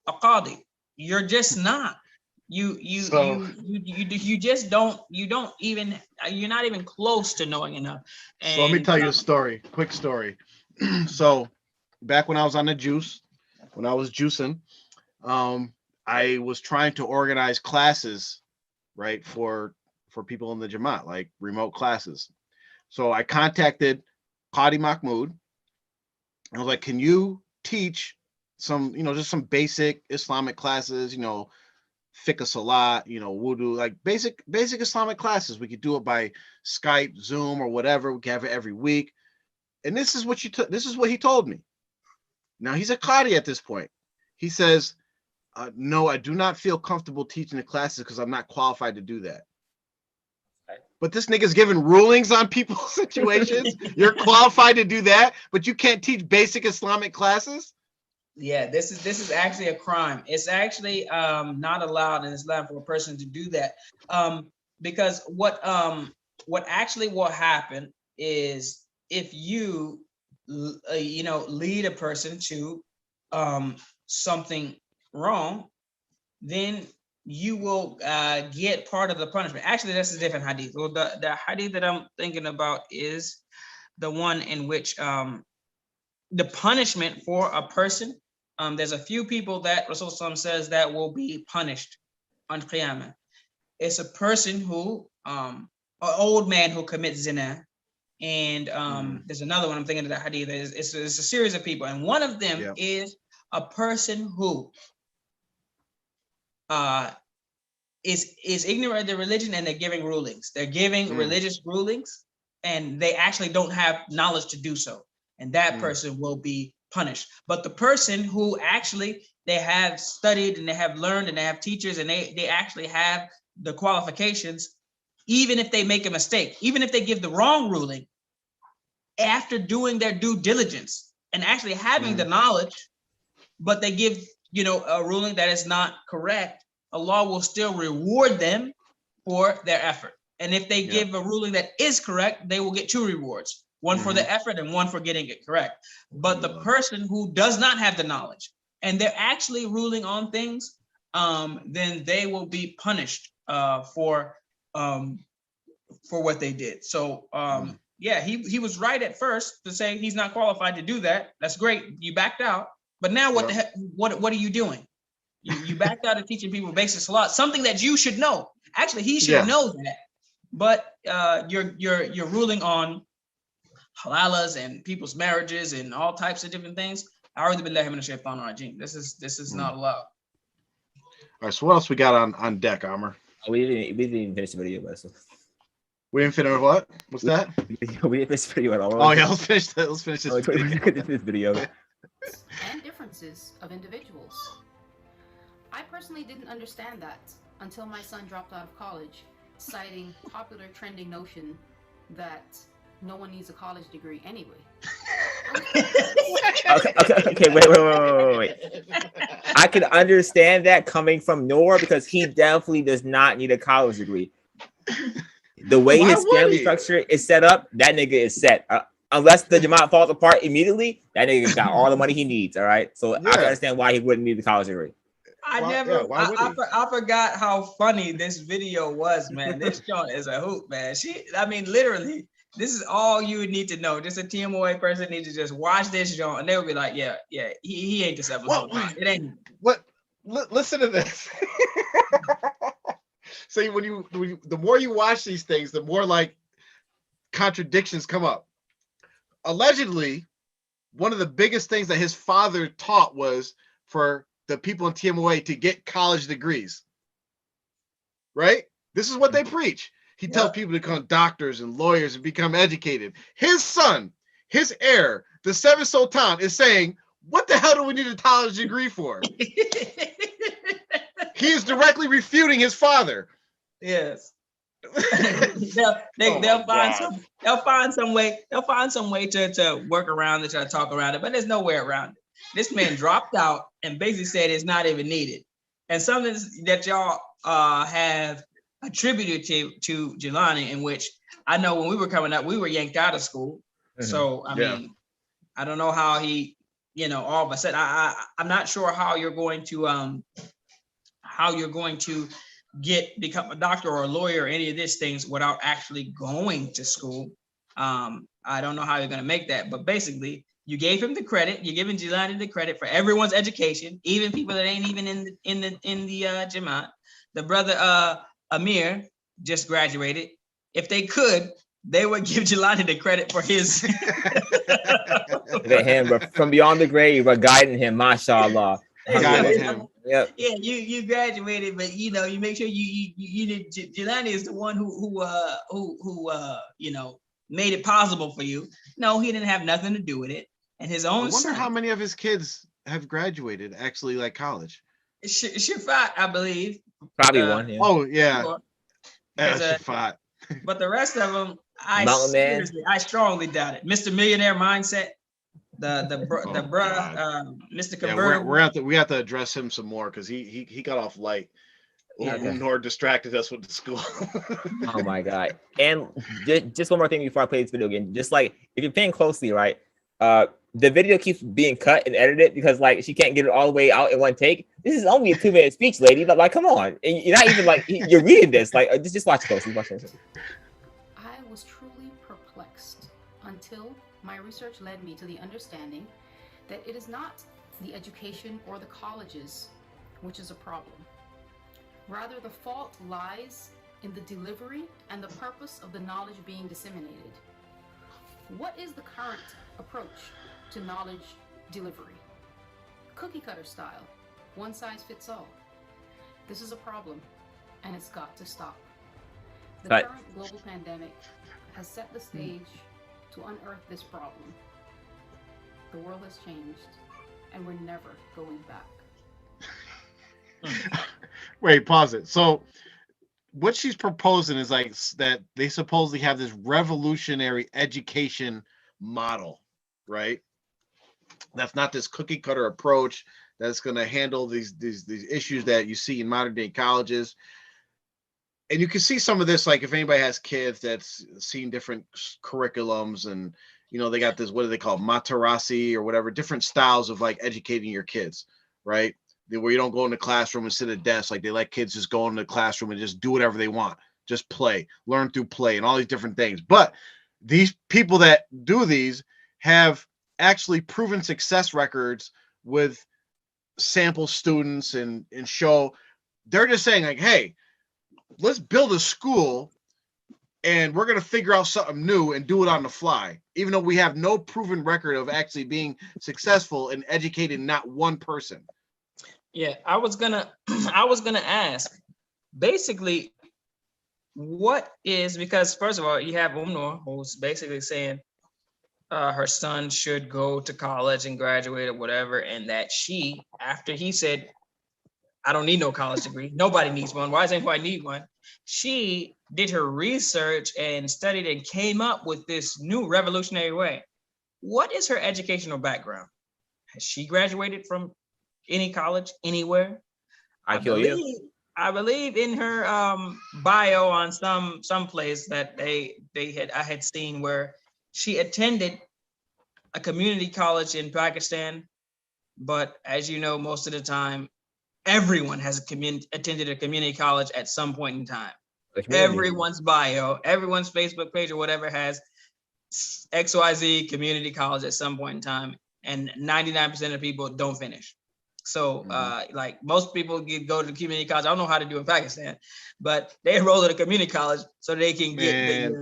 a qadi. You're just not. You just don't, you're not even close to knowing enough. So let me tell you a story, quick story. So back when I was on the juice, when I was juicing, I was trying to organize classes, right, for people in the Jamaat, like remote classes. So I contacted Qadi Mahmoud. I was like, can you teach some, just some basic Islamic classes, fiqh salat, wudu, like basic Islamic classes. We could do it by Skype, Zoom, or whatever. We can have it every week. And this is what he told me. Now he's a Qadi at this point. He says, no, I do not feel comfortable teaching the classes because I'm not qualified to do that. But this nigga's giving rulings on people's situations. You're qualified to do that, but you can't teach basic Islamic classes. Yeah, this is actually a crime. It's actually not allowed in Islam for a person to do that. Because what actually will happen is, if you lead a person to something wrong, then you will get part of the punishment. Actually, that's a different hadith. Well, the hadith that I'm thinking about is the one in which the punishment for a person, there's a few people that Rasulullah says that will be punished on Qiyamah. It's a person who, an old man who commits zina, and there's another one I'm thinking of the hadith. It's a series of people, and one of them is a person who is ignorant of their religion, and they're giving rulings. They're giving religious rulings, and they actually don't have knowledge to do so. And that person will be punished. But the person who actually, they have studied and they have learned and they have teachers and they actually have the qualifications, even if they make a mistake, even if they give the wrong ruling, after doing their due diligence and actually having the knowledge, but they give, a ruling that is not correct, Allah will still reward them for their effort. And if they give a ruling that is correct, they will get two rewards, one for the effort and one for getting it correct. But the person who does not have the knowledge and they're actually ruling on things, then they will be punished for what they did. So yeah, he was right at first to say he's not qualified to do that. That's great. You backed out. But now what the heck, what are you doing? You backed out of teaching people basic salat, something that you should know. Actually, he should know that. But you're ruling on halalas and people's marriages and all types of different things. This is not allowed. All right, so what else we got on deck, Amr? We didn't even finish the video, but we didn't finish what? What's that? We didn't finish the video at all. Oh yeah, let's finish this video. And differences of individuals. I personally didn't understand that until my son dropped out of college, citing popular trending notion that no one needs a college degree anyway. Okay, wait. I can understand that coming from Noor because he definitely does not need a college degree. The way his family structure is set up, that nigga is set. Unless the Jamaat falls apart immediately, that nigga got all the money he needs. All right, so I can understand why he wouldn't need the college degree. I forgot how funny this video was, man. This joint is a hoot, man. Literally, this is all you would need to know. Just a TMOA person needs to just watch this joint, and they would be like, yeah, he ain't just episode. It ain't. What? Listen to this. So the more you watch these things, the more like contradictions come up. Allegedly, one of the biggest things that his father taught was for the people in TMOA to get college degrees. right? This is what they preach. He tells Yep. people to become doctors and lawyers and become educated. His son, his heir, the seventh Sultan, is saying, what the hell do we need a college degree for? He is directly refuting his father. Yes. Oh they'll my find some way to work around it, try to talk around it, but there's no way around it. This man dropped out and basically said it's not even needed. And something that y'all have attributed to Jelani, in which I know when we were coming up, we were yanked out of school. So I mean, I don't know how he, all of a sudden, I'm not sure how you're going to become a doctor or a lawyer or any of these things without actually going to school. I don't know how you're going to make that, but basically you gave him the credit. You're giving Jelani the credit for everyone's education, even people that ain't even in the Jamaat. The brother Amir just graduated. If they could, they would give Jelani the credit for his. Him from beyond the grave, but guiding him, mashallah. Guiding him. Yep. Yeah, you graduated, but you make sure you did. Jelani is the one who made it possible for you. No, he didn't have nothing to do with it, and his own. I wonder how many of his kids have graduated actually, like college. Shafat, I believe. Probably one. Yeah. Oh yeah, Shafat. But the rest of them, I strongly doubt it. Mr. Millionaire Mindset. Mr. Convertible. We have to address him some more because he got off light. Nor distracted us with the school. Oh my God. And just one more thing before I play this video again. Just like if you're paying closely, right? The video keeps being cut and edited because like she can't get it all the way out in one take. This is only a 2-minute speech, lady. But like, come on. And you're not even like you're reading this. Like just watch closely. I was truly perplexed until my research led me to the understanding that it is not the education or the colleges which is a problem. Rather, the fault lies in the delivery and the purpose of the knowledge being disseminated. What is the current approach to knowledge delivery? Cookie cutter style, one size fits all. This is a problem, and it's got to stop. The current global pandemic has set the stage to unearth this problem. The world has changed, and we're never going back. Wait, pause it. So what she's proposing is like that they supposedly have this revolutionary education model, right? That's not this cookie cutter approach that's going to handle these issues that you see in modern day colleges. And you can see some of this, like if anybody has kids that's seen different curriculums and, they got this, what do they call it? Matarasi or whatever, different styles of like educating your kids, right? Where you don't go in the classroom and sit at a desk. Like they let kids just go into the classroom and just do whatever they want, just play, learn through play and all these different things. But these people that do these have actually proven success records with sample students and show they're just saying like, hey, let's build a school and we're going to figure out something new and do it on the fly, even though we have no proven record of actually being successful in educating not one person. Yeah, I was gonna ask, basically, what is, because first of all, you have Umnur who's basically saying her son should go to college and graduate or whatever, and that she, after he said, I don't need no college degree, nobody needs one, why does anybody need one? She did her research and studied and came up with this new revolutionary way. What is her educational background? Has she graduated from any college anywhere? I believe in her bio on some place that I had seen where she attended a community college in Pakistan, but as you know, most of the time, everyone has attended a community college at some point in time. Everyone's bio, everyone's Facebook page or whatever has XYZ community college at some point in time, and 99% of people don't finish. So like most people go to community college. I don't know how to do in Pakistan, but they enroll at a community college so they can get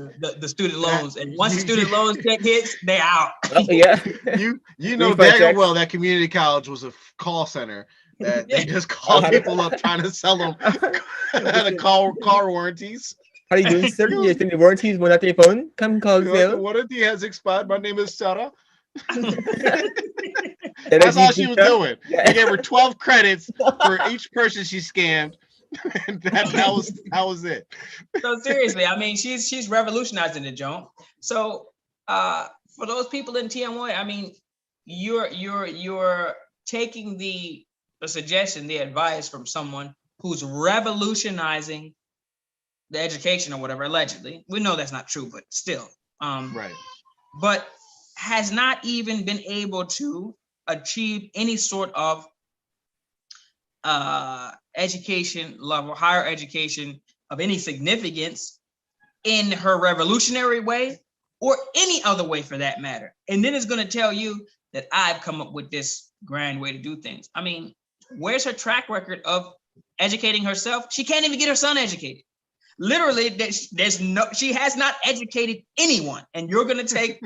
the student loans. And once the student loans check hits, they out. You know daggone well that community college was a call center. that they just call people up trying to sell them the car warranties. How are you doing, sir? You extended warranties when at your phone? Come call The sale. warranty has expired. My name is Sarah. That's all she was doing. They gave her 12 credits for each person she scammed. And that was it. So seriously, I mean, she's revolutionizing the joint. So for those people in TMY, I mean, you're taking the suggestion, the advice from someone who's revolutionizing the education or whatever, allegedly. We know that's not true, but still. Right. But has not even been able to achieve any sort of education level, higher education of any significance in her revolutionary way or any other way for that matter. And then it's going to tell you that I've come up with this grand way to do things. I mean, where's her track record of educating herself? She can't even get her son educated. Literally, she has not educated anyone. And you're going to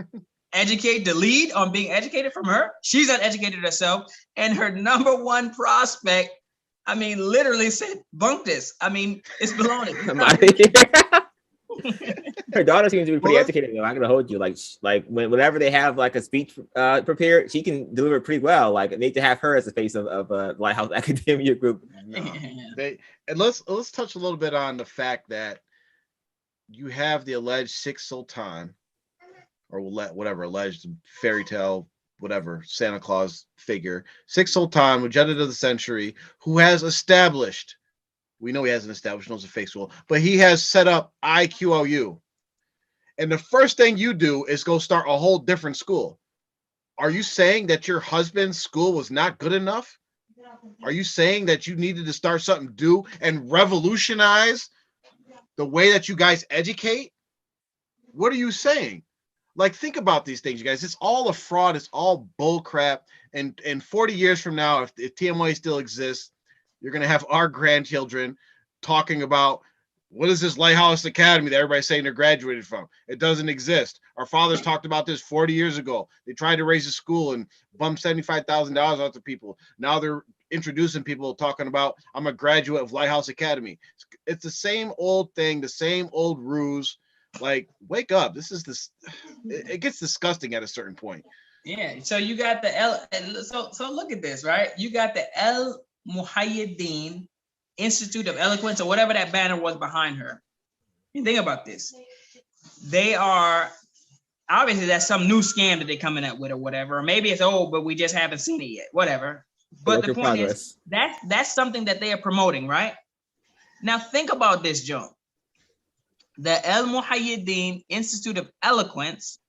educate the lead on being educated from her? She's not educated herself. And her number one prospect, I mean, literally said, bunk this. I mean, it's baloney. Her daughter seems to be pretty educated, though. I'm gonna hold you. Like whenever they have like a speech prepared, she can deliver it pretty well. Like, they need to have her as the face of Lighthouse Academia Group. No. And let's touch a little bit on the fact that you have the alleged Sikh Sultan, or whatever alleged fairy tale, whatever Santa Claus figure, Sikh Sultan, Mujahid of the century, who has established. We know he hasn't established, knows a fake school, but he has set up IQOU. And the first thing you do is go start a whole different school. Are you saying that your husband's school was not good enough? Are you saying that you needed to start something new and revolutionize the way that you guys educate? What are you saying? Like, think about these things, you guys. It's all a fraud. It's all bull crap. And 40 years from now, if TMY still exists, you're going to have our grandchildren talking about, what is this Lighthouse Academy that everybody's saying they're graduated from? It doesn't exist. Our fathers talked about this 40 years ago. They tried to raise a school and bump $75,000 out to people. Now they're introducing people talking about, I'm a graduate of Lighthouse Academy. It's the same old thing, the same old ruse. Like, wake up. It gets disgusting at a certain point. Yeah. So you got so look at this, right? You got the Muhyiddin Institute of Eloquence, or whatever that banner was behind her. You think about this. They are, obviously that's some new scam that they're coming up with or whatever. Or maybe it's old, but we just haven't seen it yet. Whatever. But the point is that's something that they are promoting, right? Now think about this, Joe. The El Muhyiddin Institute of Eloquence,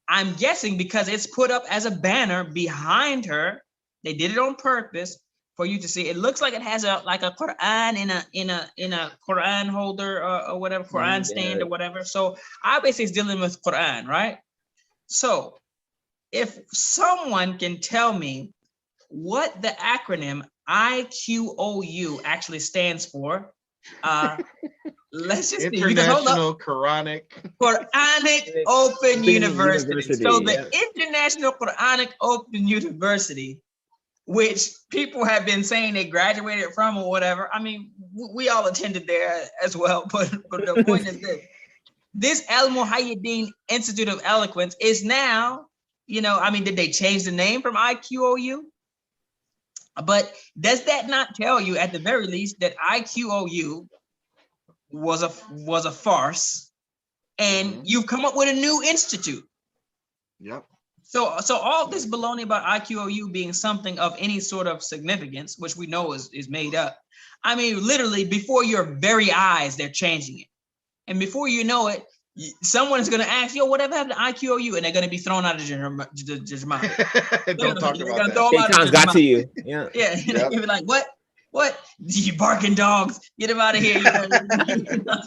I'm guessing because it's put up as a banner behind her. They did it on purpose for you to see. It looks like it has a Quran in a Quran holder or whatever, Quran stand or whatever. So obviously it's dealing with Quran, right? So if someone can tell me what the acronym IQOU actually stands for, let's just International Quranic Open University. So the International Quranic Open University, which people have been saying they graduated from or whatever. I mean, we all attended there as well, but the point is this Al Muhyiddin Institute of Eloquence is now, I mean, did they change the name from IQOU? But does that not tell you, at the very least, that IQOU was a farce, and you've come up with a new institute? Yep. So all this baloney about IQOU being something of any sort of significance, which we know is made up. I mean, literally before your very eyes, they're changing it. And before you know it, someone's going to ask, yo, whatever happened to IQOU? And they're going to be thrown out of the Jamaica. Don't talk about that. Times got to you. Yeah. Yeah. Yep. You'll be like, what? You barking dogs? Get him out of here.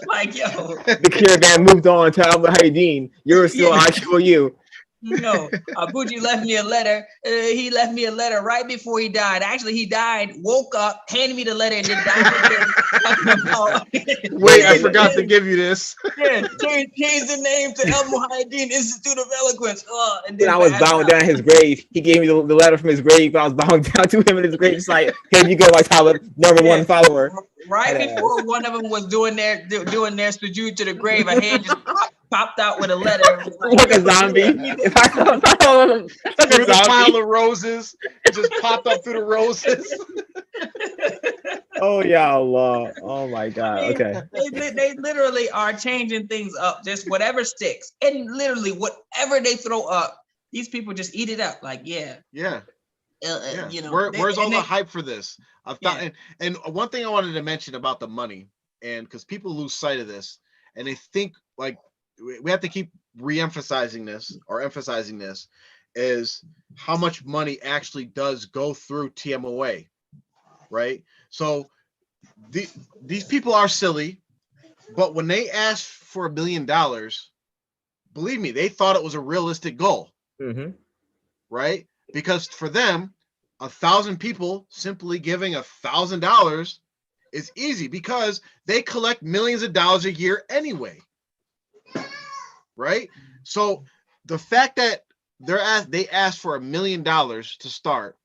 Like, yo. The caravan moved on to Al Muhyiddin. You're still IQOU. No, Abuji left me a letter. He left me a letter right before he died. Actually, he died, woke up, handed me the letter, and then died again. Talking about, Wait, I forgot to give you this. yeah, change the name to El Muhaddin Institute of Eloquence. And When then I was passed bowing out. down his grave, he gave me the letter from his grave. I was bowing down to him in his grave. It's like, here you go, my Tyler, number one follower. Right And, before one of them was doing their sujood to the grave, a hand just popped out with a letter. like a zombie. If I don't know, like Through a the pile zombie. of roses, it just popped up through the roses. Oh yeah, Allah. Oh my God. Okay. They literally are changing things up, just whatever sticks, and literally whatever they throw up, these people just eat it up. Like, yeah, Yeah. you know, Where's all the hype for this? I thought, Yeah. and one thing I wanted to mention about the money, and because people lose sight of this, and they think like we have to keep re-emphasizing this or emphasizing this, is how much money actually does go through TMOA, right? So these people are silly, but when they asked for $1 million, believe me, they thought it was a realistic goal, Mm-hmm. right? Because for them, 1,000 people simply giving $1,000 is easy because they collect millions of dollars a year anyway, right? So the fact that they asked for $1 million to start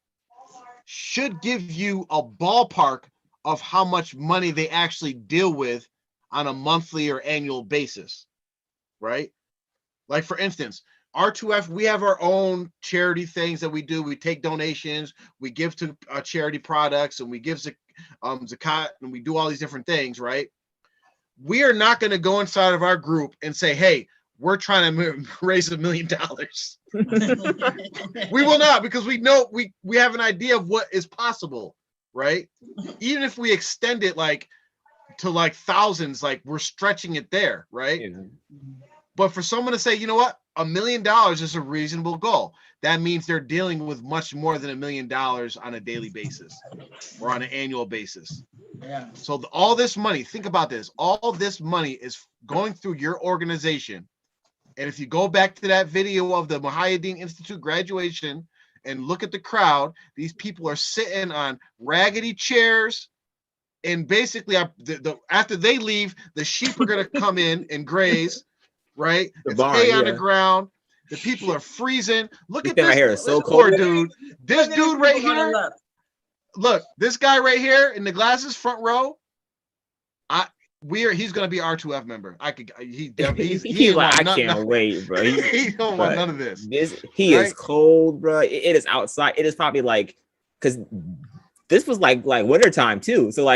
should give you a ballpark of how much money they actually deal with on a monthly or annual basis, right? Like for instance, R2F, we have our own charity things that we do. We take donations, we give to charity products, and we give zakat, and we do all these different things, right? We are not going to go inside of our group and say, hey, we're trying to raise $1 million. We will not, because we know we have an idea of what is possible, right? Even if we extend it to thousands, like we're stretching it there, right? Yeah. But for someone to say, you know what, $1 million is a reasonable goal, that means they're dealing with much more than $1 million on a daily basis or on an annual basis. Yeah. So all this money, think about this, all this money is going through your organization. And if you go back to that video of the Muhammadian Institute graduation and look at the crowd, these people are sitting on raggedy chairs. And basically, after they leave, the sheep are going to come in and graze, right? It's hay on the ground. The people are freezing. Look at this. Right here is so Poor cold. dude. This dude right here. Look, this guy right here in the glasses, front row. He's gonna be R2F member. I can't wait, bro. He don't want none of this. He is cold, bro. It is outside. It is probably because this was like wintertime too. So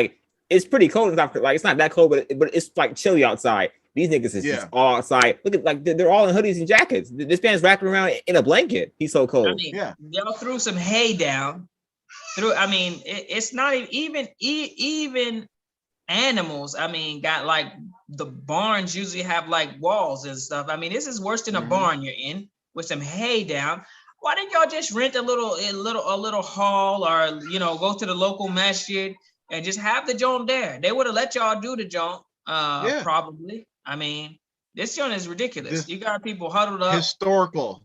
it's pretty cold. It's not that cold, but it's like chilly outside. These niggas is just all outside. Look at they're all in hoodies and jackets. This man's wrapping around in a blanket. He's so cold. I mean, y'all threw some hay down. It's not even animals. I mean, got the barns usually have walls and stuff. I mean, this is worse than a barn you're in with some hay down. Why didn't y'all just rent a little hall, or go to the local masjid and just have the joint there? They would have let y'all do the joint, probably. I mean, this joint is ridiculous. You got people huddled up. Historical.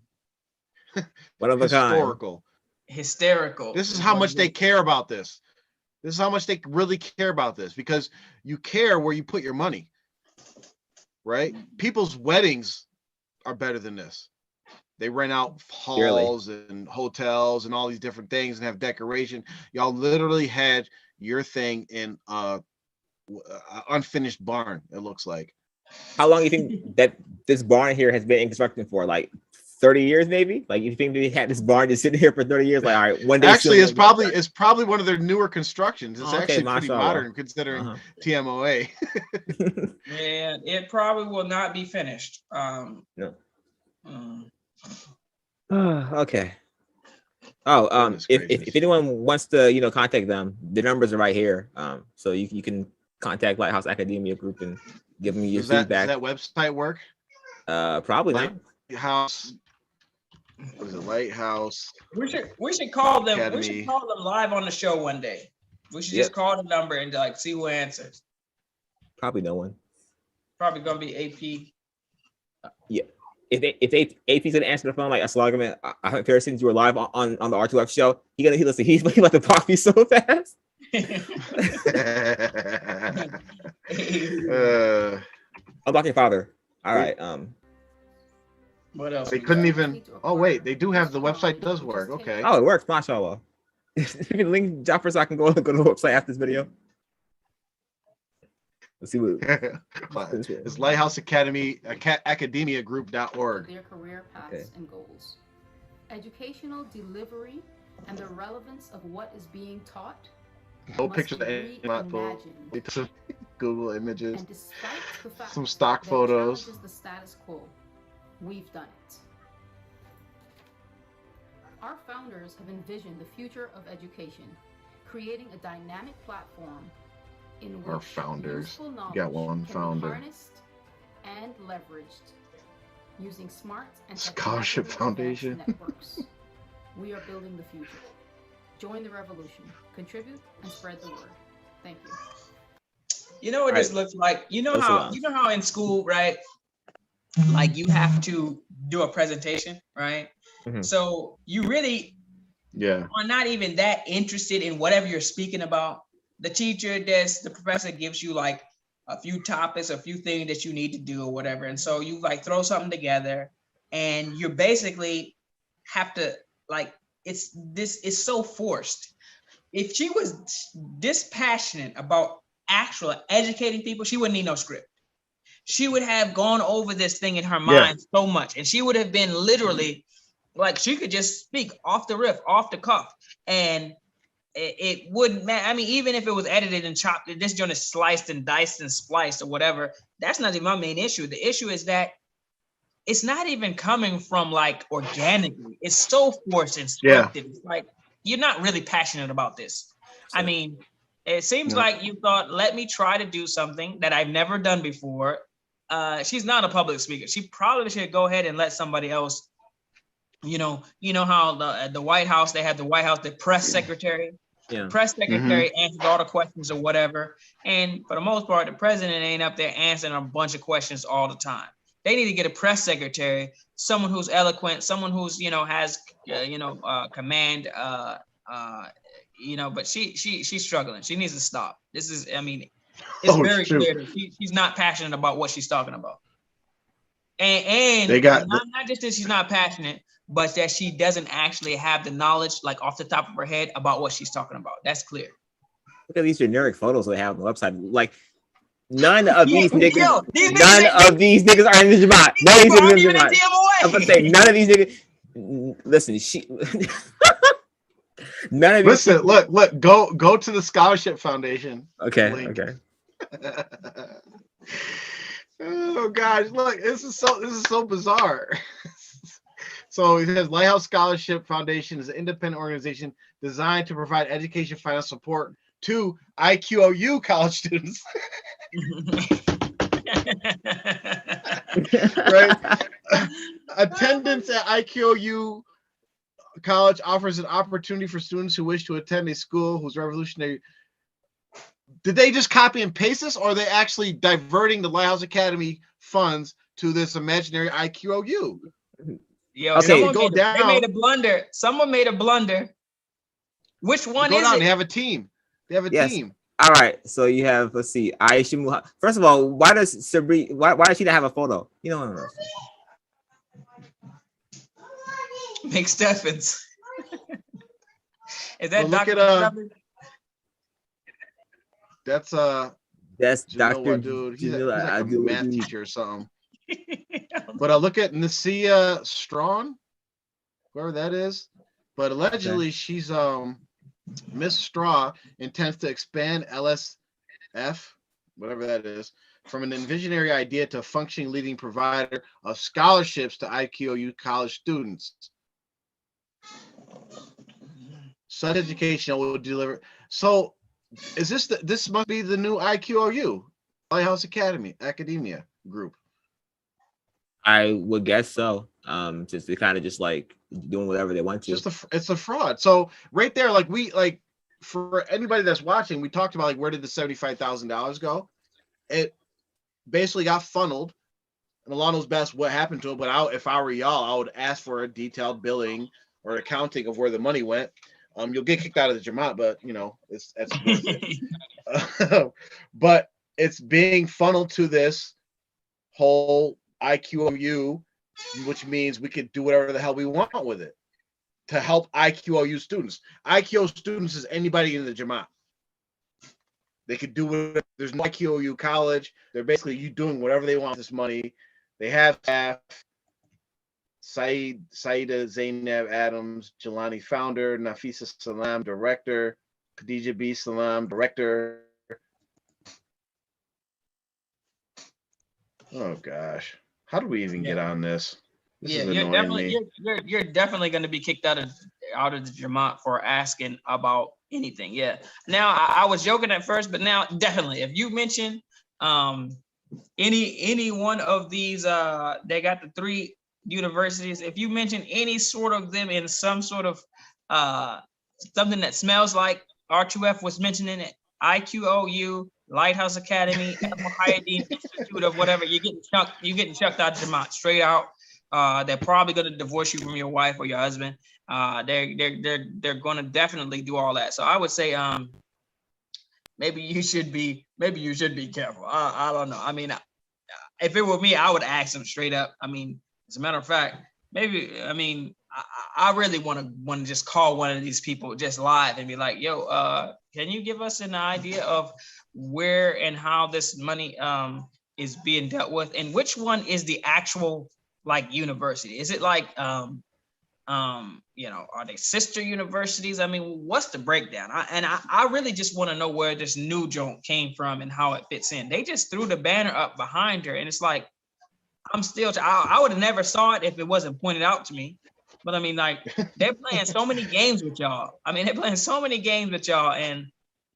One of a kind. Hysterical. This is how much they care about this. This is how much they really care about this, because you care where you put your money, right? People's weddings are better than this. They rent out halls and hotels and all these different things and have decoration. Y'all literally had your thing in unfinished barn, it looks like. How long do you think that this barn here has been in construction for? 30 years, maybe? You think they had this barn just sitting here for 30 years? All right, one day. Actually, it's probably one of their newer constructions. It's actually pretty modern considering TMOA. And it probably will not be finished. No. Okay. Oh, if anyone wants to, contact them, the numbers are right here. So you can contact Lighthouse Academia Group and give them your feedback. Does that website work? Probably not. Lighthouse. What is it? Lighthouse. We should call them. Academy. We should call them live on the show one day. We should just call the number and see who answers. Probably no one. Probably gonna be AP. Yeah. if AP's gonna answer the phone like Assalamu alaikum, I heard since you were live on the R2F show, he about to block me so fast. I'm blocking your father. All right. What else? They we couldn't got? even. Oh wait, they do have the website does work. Okay. Oh, it works. Mashallah. You can link Jaffer so I can go to the website after this video. Let's see what it's Lighthouse Academy Academiagroup.org. Their career paths and goals. Educational delivery and the relevance of what is being taught. No must pictures of be reimagined. some Google images, And despite the fact some stock that it photos. challenges the status quo, we've done it. Our founders have envisioned the future of education, creating a dynamic platform in which Our founders. useful knowledge Got one can founder. be harnessed and leveraged using smart and Scholarship technologically advanced Foundation. networks. We are building the future. Join the revolution, contribute, and spread the word. Thank you. You know what this looks like? You know how in school, right? Like you have to do a presentation, right? So you really are not even that interested in whatever you're speaking about. The teacher, the professor gives you like a few topics, a few things that you need to do or whatever. And so you like throw something together and you basically have to like, it's so forced. If she was this passionate about actual educating people, she wouldn't need no script. She would have gone over this thing in her mind so much. And she would have been literally like, she could just speak off the riff, off the cuff. And it wouldn't matter. I mean, even if it was edited and chopped, this joint is sliced and diced and spliced or whatever, that's not even my main issue. The issue is that it's not even coming from like organically. It's so forced and scripted. It's like, you're not really passionate about this. I mean, it seems like you thought, let me try to do something that I've never done before. She's not a public speaker. She probably should go ahead and let somebody else, you know how the White House, they had the White House, the press secretary. Press secretary answers all the questions or whatever. And for the most part, the president ain't up there answering a bunch of questions all the time. They need to get a press secretary, someone who's eloquent, someone who's, has, command, but she's struggling. She needs to stop. This is, I mean, it's very clear that she's not passionate about what she's talking about. And they got not just that she's not passionate, but that she doesn't actually have the knowledge, like off the top of her head, about what she's talking about. That's clear. Look at these generic photos they have on the website. Like, none of these niggas, of these niggas are in the Jamaat. None of these niggas are in the Jamaat. I'm gonna say none of these niggas. Listen, none of these. Listen, look, go to the Scholarship Foundation. Okay, link. okay. Oh gosh, look, this is so bizarre. So it says Lighthouse Scholarship Foundation is an independent organization designed to provide education financial support to IQOU college students. Right? Attendance at IQOU college offers an opportunity for students who wish to attend a school whose revolutionary. Did they just copy and paste this, or are they actually diverting the Lighthouse Academy funds to this imaginary IQOU? Yo, okay, they made a blunder. Someone made a blunder. Which one is it? They have a team. They have a team. All right. So you have, let's see, Aisha. First of all, why does Sabri? Why does she not have a photo? You know what I'm Mick Steffens. Is that Dr. That's Dr. Dude. He's like a math teacher or something. But I look at Nasia Strawn, whoever that is. But allegedly she's Miss Straw intends to expand LSF, whatever that is, from an visionary idea to a functioning leading provider of scholarships to IQOU college students. Such education will deliver. So is this must be the new IQOU, Lighthouse Academia Group? I would guess so. Just to kind of just like doing whatever they want to. It's a fraud. So right there, like for anybody that's watching, we talked about like where did the $75,000 go? It basically got funneled and Allah knows best what happened to it. But if I were y'all, I would ask for a detailed billing or accounting of where the money went. You'll get kicked out of the Jamaat, but that's worth it. But it's being funneled to this whole IQOU, which means we could do whatever the hell we want with it to help IQOU students. IQOU students is anybody in the Jamaat. They could do it. There's no IQOU college. They're basically you doing whatever they want with this money. They have staff. Saida Zainab Adams, Jelani founder, Nafisa Salam, director, Khadija B. Salam, director. Oh gosh. How do we even get on this? This is annoying me. You're definitely going to be kicked out of the Jamaat for asking about anything. Yeah. Now I was joking at first, but now definitely, if you mention any one of these, they got the 3 universities. If you mention any sort of them in some sort of something that smells like R2F was mentioning it, IQOU, Lighthouse Academy, Al-Muhayyideen Institute of whatever, you're getting chucked out of Jamaat straight out. They're probably going to divorce you from your wife or your husband. They're going to definitely do all that. So I would say maybe you should be careful. I don't know. I mean, if it were me, I would ask them straight up. I mean, as a matter of fact, I really want to just call one of these people just live and be like, yo, can you give us an idea of where and how this money is being dealt with, and which one is the actual like university? Is it like are they sister universities? I mean, what's the breakdown? I really just want to know where this new joint came from and how it fits in. They just threw the banner up behind her, and it's like, I would have never saw it if it wasn't pointed out to me. But I mean, like, they're playing so many games with y'all. And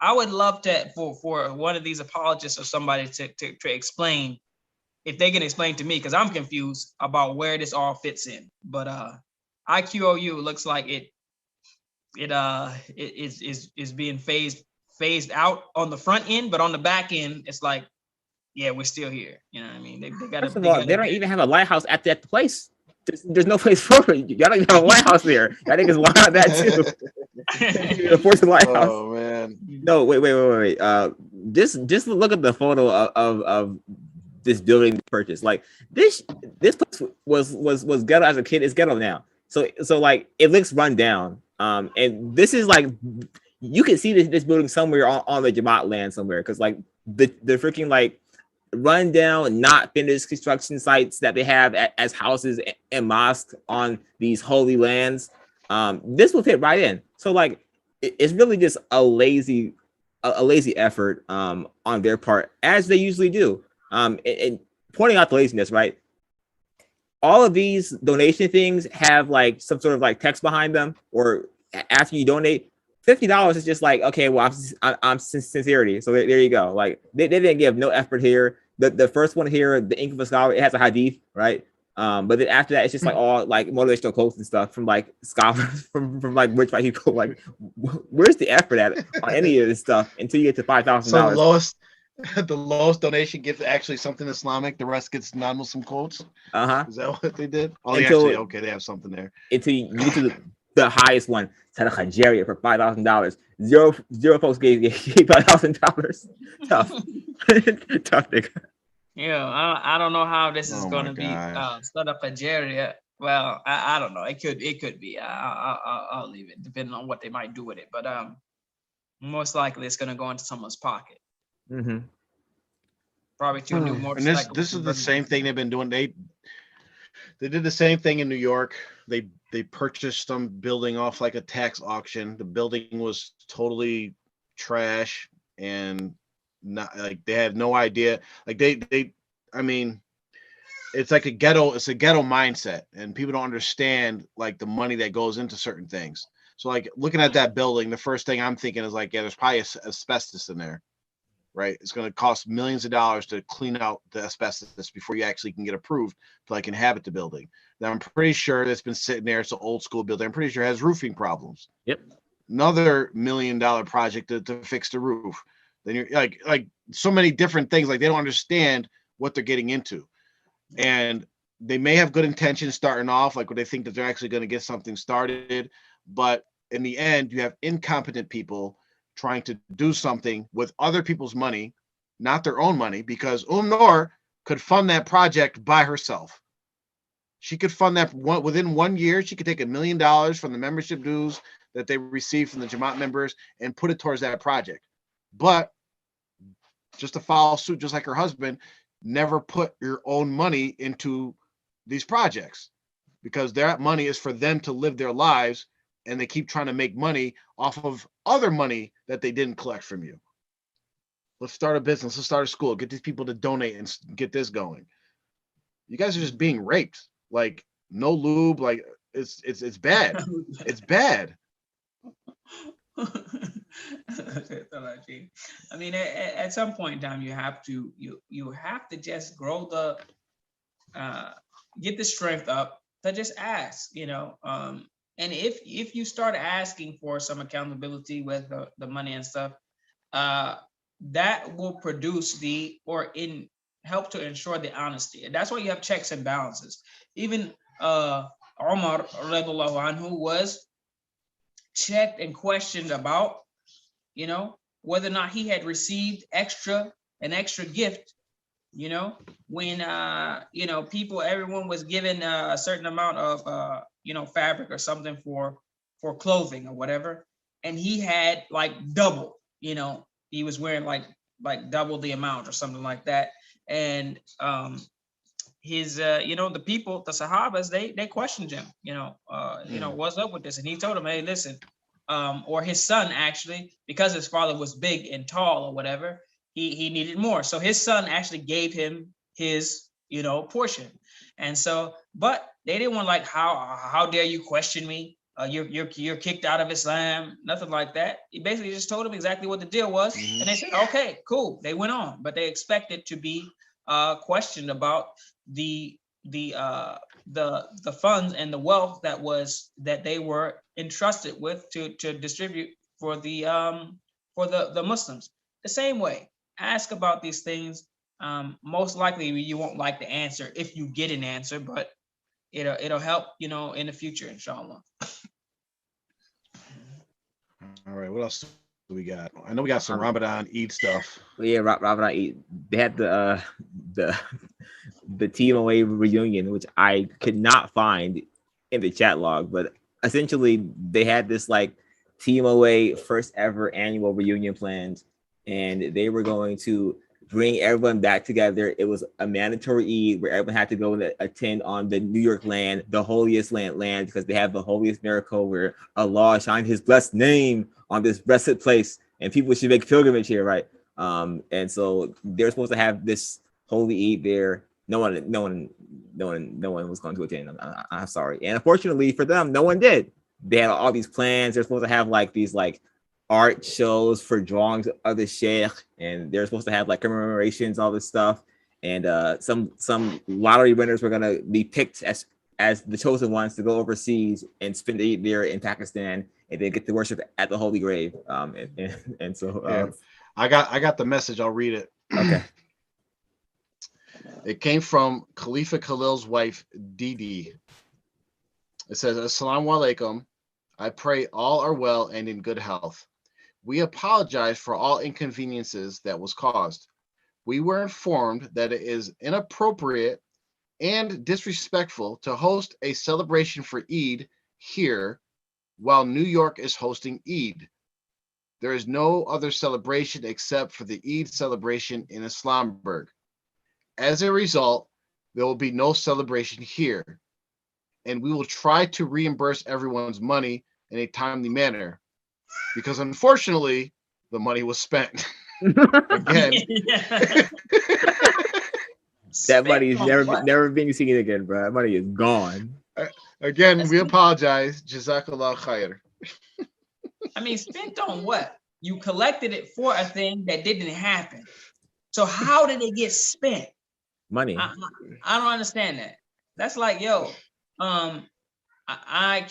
I would love to for one of these apologists or somebody to explain, if they can explain to me, because I'm confused about where this all fits in. But IQOU looks like it is being phased out on the front end, but on the back end, it's like, yeah, we're still here. You know what I mean? They don't even have a lighthouse at that place. There's no place for it. Y'all don't even have a lighthouse there. I think it's lying on that too. Enforce the lighthouse. Oh man. No, wait. Just look at the photo of this building purchase. Like this place was ghetto as a kid. It's ghetto now. So like it looks run down. And this is like, you can see this building somewhere on the Jamaat land somewhere, because like the freaking like run down, not finished construction sites that they have as houses and mosques on these holy lands. This will fit right in. So like it's really just a lazy effort on their part, as they usually do. And pointing out the laziness, right? All of these donation things have like some sort of like text behind them, or after you donate, $50 is just like, okay, well, I'm sincerity. So there you go. Like they didn't give no effort here. The first one here, the Ink of a Scholar, it has a hadith, right? But then after that, it's just like all like motivational quotes and stuff from like scholars, from like rich white people. Like, where's the effort at on any of this stuff until you get to $5,000? So the lowest donation gift actually something Islamic. The rest gets non-Muslim quotes. Is that what they did? Oh, they have something there. Until you get to the highest one, Sadaqah Jariyah for $5,000. Zero folks gave $5,000. Tough, tough nigga. Yeah, I don't know how this is going to be Sadaqah Jariyah. Well, I don't know. It could be. I'll leave it, depending on what they might do with it. But most likely it's going to go into someone's pocket. Mm-hmm. Probably to a new motorcycle. And this is the same thing they've been doing. They did the same thing in New York. They purchased some building off like a tax auction. The building was totally trash and not like they had no idea. Like I mean, it's like a ghetto mindset, and people don't understand like the money that goes into certain things. So like looking at that building, the first thing I'm thinking is like, yeah, there's probably asbestos in there. Right, it's going to cost millions of dollars to clean out the asbestos before you actually can get approved to like inhabit the building. Now I'm pretty sure that's been sitting there. It's an old school building. I'm pretty sure it has roofing problems. Yep. Another $1 million project to fix the roof. Then you're like so many different things. Like they don't understand what they're getting into. and they may have good intentions starting off, like when they think that they're actually going to get something started, but in the end, you have incompetent people trying to do something with other people's money, not their own money, because Noor could fund that project by herself. She could fund that within 1 year. She could take $1 million from the membership dues that they received from the Jamaat members and put it towards that project. But just to follow suit, just like her husband, never put your own money into these projects because that money is for them to live their lives, and they keep trying to make money off of other money that they didn't collect from you. Let's start a business. Let's start a school. Get these people to donate and get this going. You guys are just being raped. Like no lube. Like it's bad. It's bad. I mean, at some point in time, you have to just grow the get the strength up to just ask, and if you start asking for some accountability with the money and stuff, that will produce help to ensure the honesty. And that's why you have checks and balances. Even Umar radiallahu anhu was checked and questioned about, whether or not he had received an extra gift, when, everyone was given a certain amount of, fabric or something for clothing or whatever. And he had like double, he was wearing like double the amount or something like that. And his the people, the Sahabas, they questioned him, what's up with this? And he told them, hey, listen, or his son actually, because his father was big and tall or whatever, he needed more. So his son actually gave him his, portion. And so, but they didn't want like, how dare you question me? You're kicked out of Islam, nothing like that. He basically just told them exactly what the deal was, and they said, okay, cool. They went on, but they expected to be questioned about the funds and the wealth that they were entrusted with to distribute for the Muslims. The same way, ask about these things. Most likely you won't like the answer if you get an answer, but it'll help, in the future, inshallah. All right, what else do we got? I know we got some Ramadan Eid stuff. Yeah, Ramadan Eid. They had the TMOA reunion, which I could not find in the chat log, but essentially they had this like TMOA first ever annual reunion planned, and they were going to bring everyone back together. It was a mandatory Eid where everyone had to go and attend on the New York land, the holiest land, because they have the holiest miracle where Allah shined his blessed name on this blessed place, and people should make pilgrimage here, right? And so they're supposed to have this holy Eid there. No one was going to attend. I'm sorry, and unfortunately for them, no one did. They had all these plans. They're supposed to have like these like art shows for drawings of the sheikh, and they're supposed to have like commemorations, all this stuff. And some lottery winners were gonna be picked as the chosen ones to go overseas and spend the Eid there in Pakistan, and then get to worship at the Holy Grave. And so yeah. I got the message. I'll read it. Okay. It came from Khalifa Khalil's wife, Didi. It says, Assalamu alaikum. I pray all are well and in good health. We apologize for all inconveniences that was caused. We were informed that it is inappropriate and disrespectful to host a celebration for Eid here while New York is hosting Eid. There is no other celebration except for the Eid celebration in Islamburg. As a result, there will be no celebration here, and we will try to reimburse everyone's money in a timely manner, because unfortunately, the money was spent. Again. That money is never being seen again, bro. That money is gone. Again, we apologize. Jazakallah khair. I mean, spent on what? You collected it for a thing that didn't happen. So how did it get spent? Money. I don't understand that. That's like, yo, I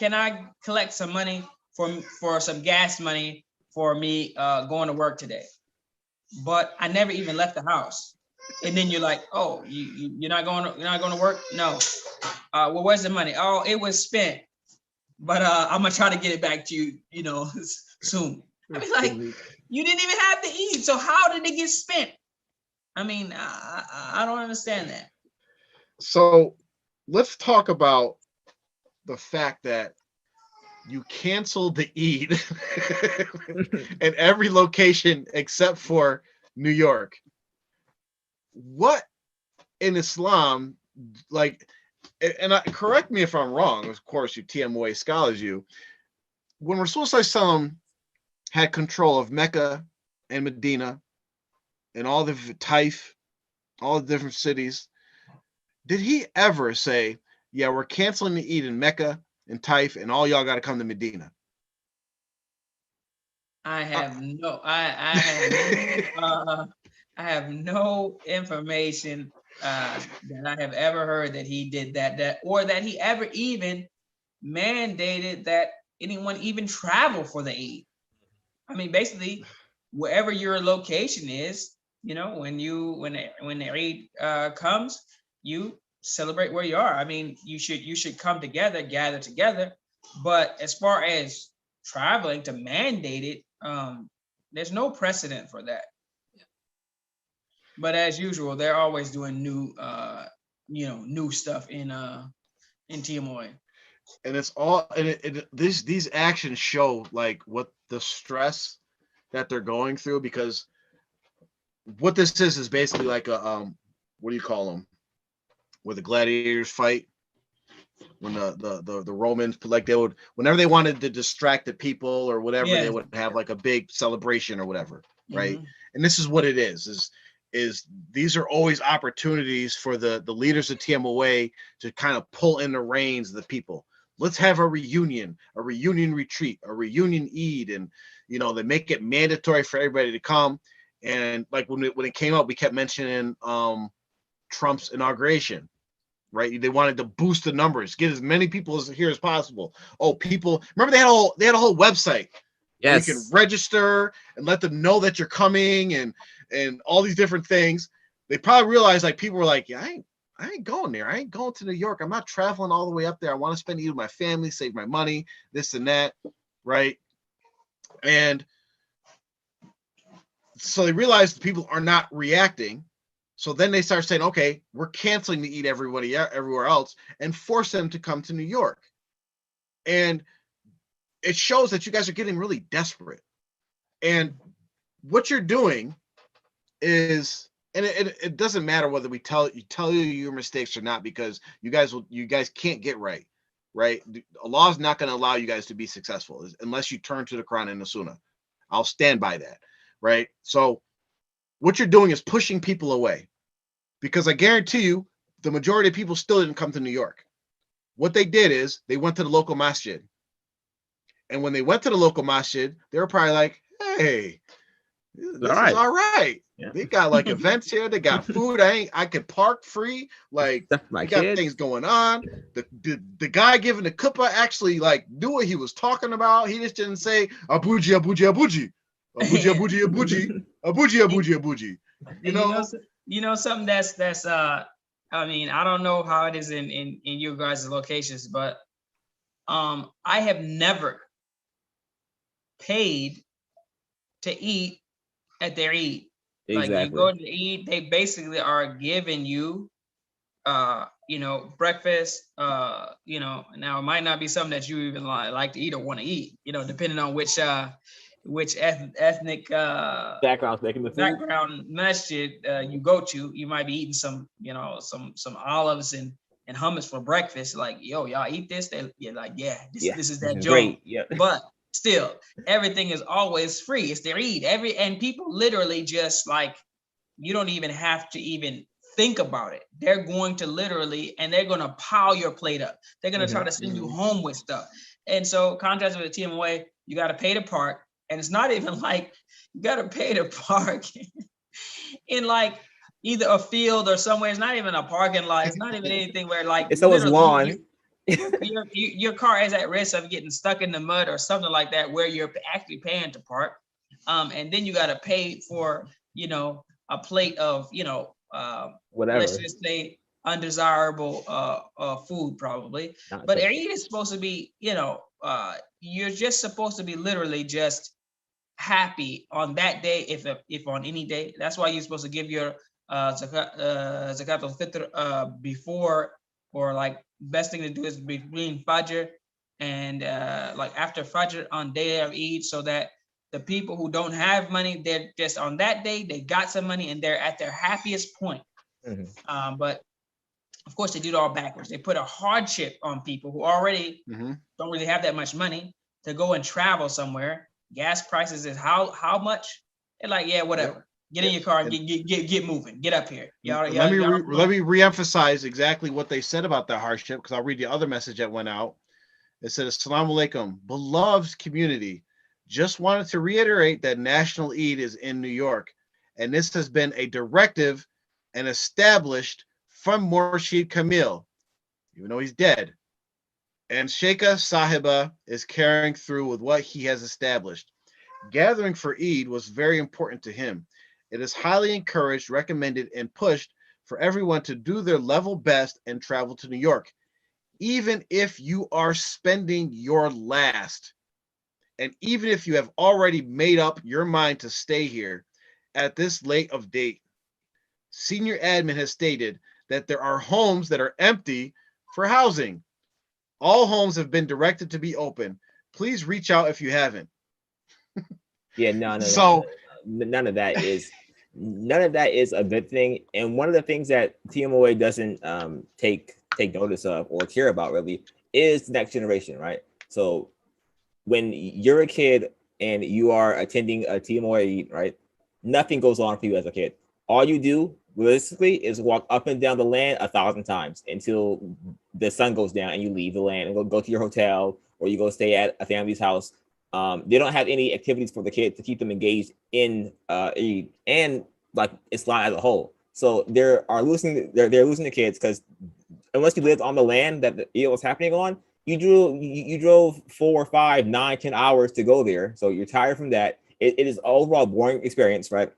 collect some money for some gas money for me going to work today, but I never even left the house. And then you're like, oh, you're not going to work? No. Well, where's the money? Oh, it was spent, but I'm gonna try to get it back to you, soon. I mean, like, you didn't even have to eat, so how did it get spent? I mean, I don't understand that. So let's talk about the fact that you canceled the Eid in every location except for New York. What in Islam, like, and correct me if I'm wrong, of course, you TMOA scholars, when Rasul Sallallahu had control of Mecca and Medina and all the Taif, all the different cities, did he ever say, yeah, we're canceling the Eid in Mecca and Taif, and all y'all got to come to Medina? I have no information that I have ever heard that he did that or that he ever even mandated that anyone even travel for the Eid. I mean, basically, wherever your location is, when the Eid comes, you celebrate where you are. I mean, you should come together, gather together. But as far as traveling to mandate it, there's no precedent for that. But as usual, they're always doing new stuff in TMOA. And it's all, and these actions show like what the stress that they're going through, because what this is basically like a what do you call them, where the gladiators fight, when the Romans, like, they would, whenever they wanted to distract the people or whatever, they would have like a big celebration or whatever, right? And this is what it is these are always opportunities for the leaders of TMOA to kind of pull in the reins of the people. Let's have a reunion retreat, a reunion Eid, and they make it mandatory for everybody to come. And like when it came out, we kept mentioning Trump's inauguration, right? They wanted to boost the numbers, get as many people here as possible. Oh, people, remember they had a whole website. Yes. Where you can register and let them know that you're coming, and all these different things. They probably realized, like, people were like, yeah, I ain't going there. I ain't going to New York. I'm not traveling all the way up there. I want to spend Eid with my family, save my money, this and that, right? And so they realized people are not reacting. So then they start saying, okay, we're canceling the Eid everywhere else, and force them to come to New York. And it shows that you guys are getting really desperate. And what you're doing is, and it doesn't matter whether we tell you your mistakes or not, because you guys can't get right. Allah is not going to allow you guys to be successful unless you turn to the Quran and the Sunnah. I'll stand by that, right? So what you're doing is pushing people away, because I guarantee you the majority of people still didn't come to New York. What they did is they went to the local masjid. And when they went to the local masjid, they were probably like, hey, this is all right. Yeah. They got like events here. They got food. I could park free. Like, they got things going on. The guy giving the kuppah actually like knew what he was talking about. He just didn't say Abuji, Abuji, Abuji. Abuji, Abuji, Abuji. Abuji, Abuji, Abuji. Something that's I mean, I don't know how it is in you guys' locations, but I have never paid to eat at their Eid. Exactly. Like, you go to the Eid, they basically are giving you breakfast, now it might not be something that you even like to eat or want to eat, depending on which ethnic background masjid you go to. You might be eating some olives and hummus for breakfast. Like, yo, y'all eat this? You're like, this is that joint. Yeah. But still, everything is always free. It's their Eid. And people literally just, like, you don't even have to even think about it. They're going to literally, and they're going to pile your plate up. They're going to try to send you home with stuff. And so, contrast with the TMOA, you got to pay to park. And it's not even like you got to pay to park in like either a field or somewhere. It's not even a parking lot. It's not even anything where, like, it's someone's lawn. Your car is at risk of getting stuck in the mud or something like that, where you're actually paying to park. And then you got to pay for, a plate of, Whatever. let's just say undesirable food probably. Not But so- Eid is supposed to be, you're just supposed to be literally just happy on that day, if on any day. That's why you're supposed to give your zakat al-fitr before, or like best thing to do is between Fajr and like after Fajr on day of Eid, so that the people who don't have money, they're just on that day, they got some money and they're at their happiest point. Mhm. But of course, they do it all backwards. They put a hardship on people who already don't really have that much money to go and travel somewhere. Gas prices is how much? They're like, yeah, whatever. Get in your car and get moving. Get up here. Let me reemphasize exactly what they said about that hardship, because I'll read the other message that went out. It said, Assalamu alaikum, beloved community. Just wanted to reiterate that National Eid is in New York, and this has been a directive and established from Murshid Kamil, even though he's dead. And Sheikha Sahiba is carrying through with what he has established. Gathering for Eid was very important to him. It is highly encouraged, recommended, and pushed for everyone to do their level best and travel to New York, even if you are spending your last. And even if you have already made up your mind to stay here at this late of date. Senior admin has stated that there are homes that are empty for housing. All homes have been directed to be open. Please reach out if you haven't. Yeah, no. So none of that is a good thing. And one of the things that TMOA doesn't take notice of or care about really is the next generation, right? So when you're a kid and you are attending a TMOA, right, nothing goes on for you as a kid. All you do realistically is walk up and down the land 1,000 times until the sun goes down and you leave the land and go to your hotel, or you go stay at a family's house. They don't have any activities for the kids to keep them engaged in Eid and like Islam as a whole. So they're losing the kids, because unless you lived on the land that the Eid was happening on, you drove 4, 5, 9, 10 hours to go there. So you're tired from that. It is overall boring experience, right?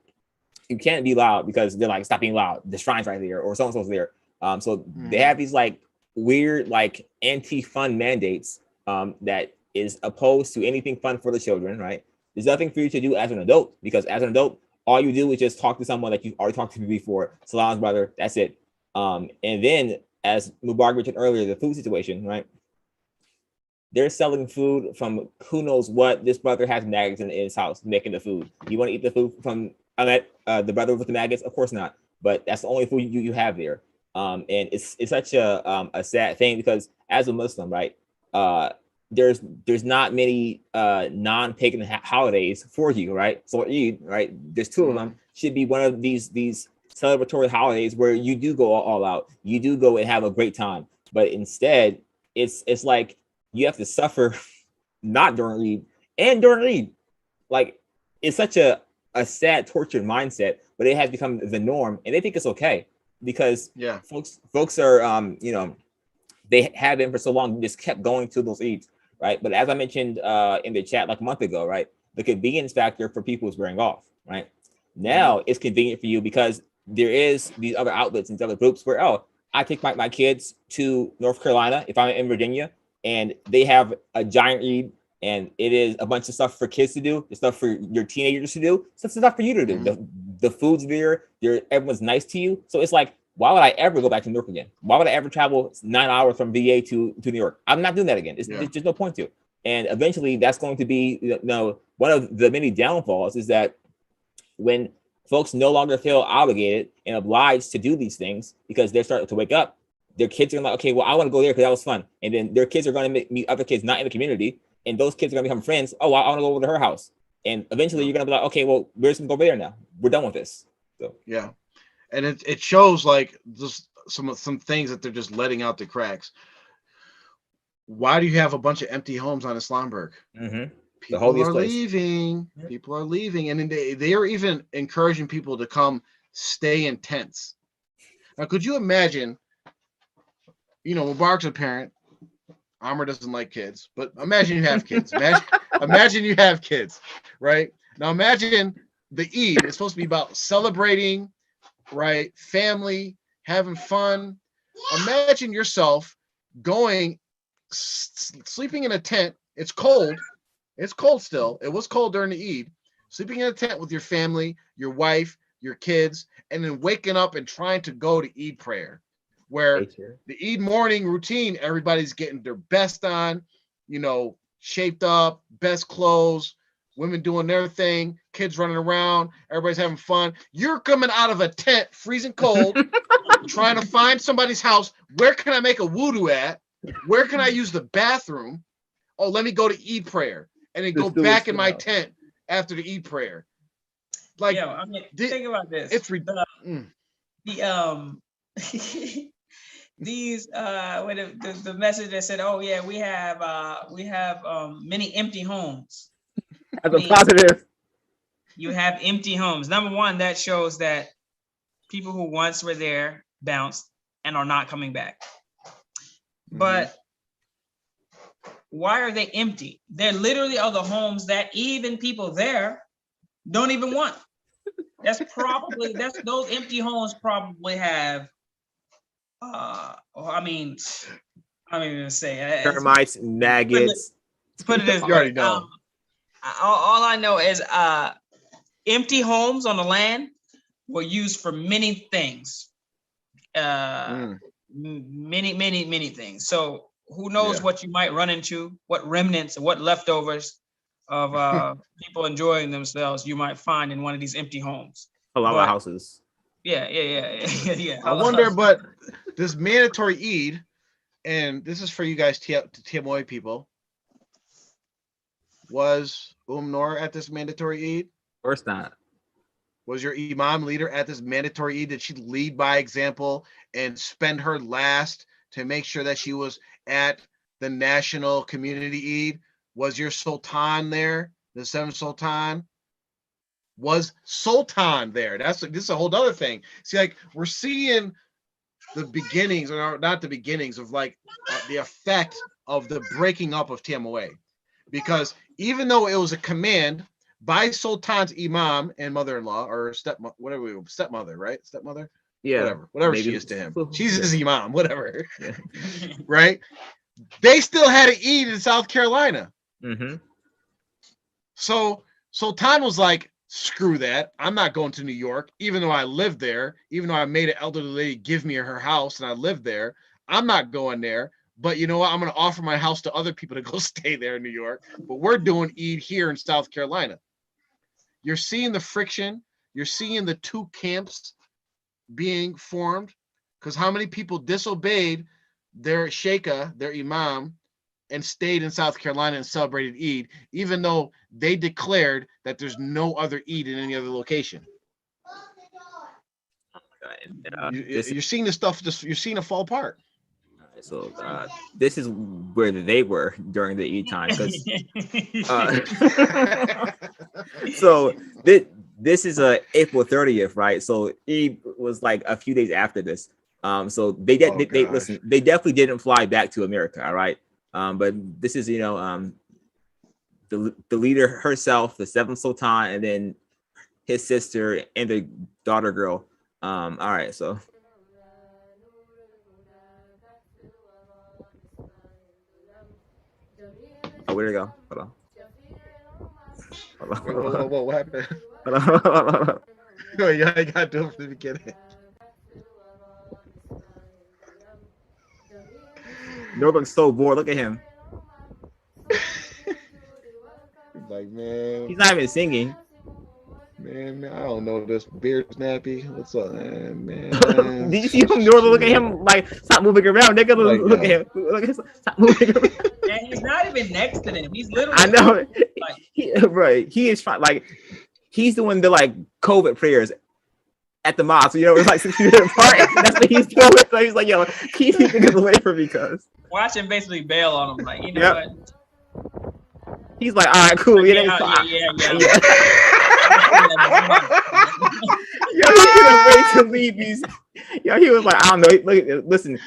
You can't be loud because they're like, stop being loud. The shrine's right there, or so-and-so's there. So they have these like weird, like anti-fun mandates that is opposed to anything fun for the children, right? There's nothing for you to do as an adult, because as an adult, all you do is just talk to someone that you've already talked to before. Salam's brother, that's it. And then, as Mubarak mentioned earlier, the food situation, right? They're selling food from who knows what. This brother has maggots in his house making the food. You want to eat the food from the brother with the maggots? Of course not. But that's the only food you have there. And it's such a sad thing, because as a Muslim, right, there's not many non-pagan holidays for you, right? So Eid, right? There's 2 of them. Should be one of these celebratory holidays where you do go all out. You do go and have a great time. But instead, it's like you have to suffer not during Eid and during Eid. Like, it's such a sad, tortured mindset, but it has become the norm, and they think it's okay because folks are they have been for so long, just kept going to those Eids, right? But as I mentioned in the chat like a month ago, right, the convenience factor for people is wearing off, right? Now it's convenient for you because there is these other outlets and these other groups where, oh, I take my kids to North Carolina if I'm in Virginia, and they have a giant Eid, and it is a bunch of stuff for kids to do, the stuff for your teenagers to do, stuff for you to do. The food's there, everyone's nice to you. So it's like, why would I ever go back to New York again? Why would I ever travel 9 hours from VA to New York? I'm not doing that again. There's just no point to. And eventually that's going to be, one of the many downfalls is that when folks no longer feel obligated and obliged to do these things because they're starting to wake up, their kids are like, okay, well, I want to go there because that was fun. And then their kids are going to meet other kids not in the community, and those kids are going to become friends. Oh, I want to go over to her house. And eventually you're going to be like, okay, well, we're just going to go over there now. We're done with this. So yeah. And it shows like just some things that they're just letting out the cracks. Why do you have a bunch of empty homes on Islamberg? People are leaving. People are leaving, and they are even encouraging people to come stay in tents. Now, could you imagine? Mubarak's a parent. Amr doesn't like kids, but imagine you have kids. Imagine you have kids, right? Now imagine the Eid is supposed to be about celebrating right? Family, having fun. Imagine yourself going, sleeping in a tent. It's cold. It's cold still. It was cold during the Eid. Sleeping in a tent with your family, your wife, your kids, and then waking up and trying to go to Eid prayer, where the Eid morning routine, everybody's getting their best on, shaped up, best clothes, women doing their thing, kids running around, everybody's having fun. You're coming out of a tent, freezing cold, trying to find somebody's house. Where can I make a wudu at? Where can I use the bathroom? Oh, let me go to Eid prayer and then go back in my tent after the Eid prayer. Like, think about this. It's these when the message that said, "Oh yeah, we have many empty homes." As a positive, you have empty homes. Number one, that shows that people who once were there bounced and are not coming back. But why are they empty? They're literally other homes that even people there don't even want. Those empty homes probably have I'm even gonna say termites, maggots. Put it this way. You already know. All I know is empty homes on the land were used for many things. Many things. So who knows what you might run into, what remnants and what leftovers of people enjoying themselves you might find in one of these empty homes. A lot of houses. Yeah. I wonder, but this mandatory Eid, and this is for you guys, Tiamoy people, was Noor at this mandatory Eid? Of course not. Was your imam leader at this mandatory Eid? Did she lead by example and spend her last to make sure that she was at the national community Eid? Was your sultan there? The seventh sultan? Was sultan there? This is a whole other thing. See, like, we're seeing the beginnings, or not the beginnings, of like the effect of the breaking up of TMOA. Because even though it was a command by Sultan's imam and mother-in-law, or stepmother, right? Stepmother? Yeah. Whatever she is to him. She's his imam, whatever. Right? They still had an Eid in South Carolina. So Sultan was like, screw that. I'm not going to New York, even though I lived there, even though I made an elderly lady give me her house and I lived there. I'm not going there. But you know what? I'm going to offer my house to other people to go stay there in New York. But we're doing Eid here in South Carolina. You're seeing the friction. You're seeing the two camps being formed. Because how many people disobeyed their sheikha, their imam, and stayed in South Carolina and celebrated Eid, even though they declared that there's no other Eid in any other location. You're seeing this stuff, you're seeing it fall apart. So this is where they were during the Eid time. So this is April 30th, right? So Eid was like a few days after this. So they definitely didn't fly back to America, all right? But this is, the leader herself, the seventh sultan, and then his sister and the daughter girl. All right, so. Oh, where'd it go? Hold on. What happened? Hold on. Yeah, I got to do it from the beginning. No, looks so bored. Look at him. Like, man, he's not even singing. Man, I don't know this beard snappy. What's up, man? Did you see him? Look at him. Like, stop moving around, nigga. Look at him. Stop moving around. And he's not even next to them. He's literally. I know. Right. He is trying. Like, he's doing the COVID prayers at the mosque. It's like 6 feet apart. That's what he's doing. So he's like, yo, keep these niggas away from me, cuz. Watch him basically bail on him. Like, you know what? He's like, all right, cool. Yeah. Yo, he couldn't wait to leave these. Yo, he was like, I don't know. Listen,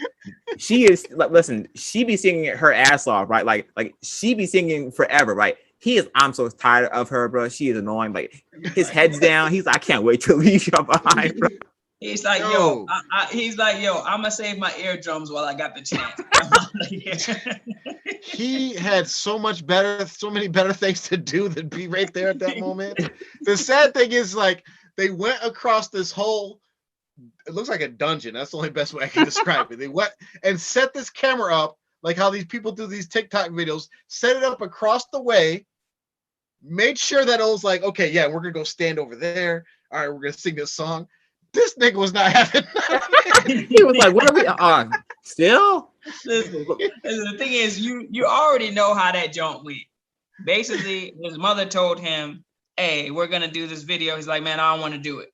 she be singing her ass off, right? Like she be singing forever, right? I'm so tired of her, bro. She is annoying. Like, his head's down. He's like, I can't wait to leave you behind, bro. He's like, Yo. he's like, yo, I'm gonna save my eardrums while I got the chance. He had so many better things to do than be right there at that moment. The sad thing is, like, they went across this whole, it looks like a dungeon. That's the only best way I can describe it. They went and set this camera up, like how these people do these TikTok videos, set it up across the way, made sure that it was like, okay, yeah, we're gonna go stand over there. All right, we're gonna sing this song. This nigga was not having nothing. He was like, what are we on? Still? Listen, the thing is, you already know how that joint went. Basically, his mother told him, hey, we're gonna do this video. He's like, man, I don't want to do it.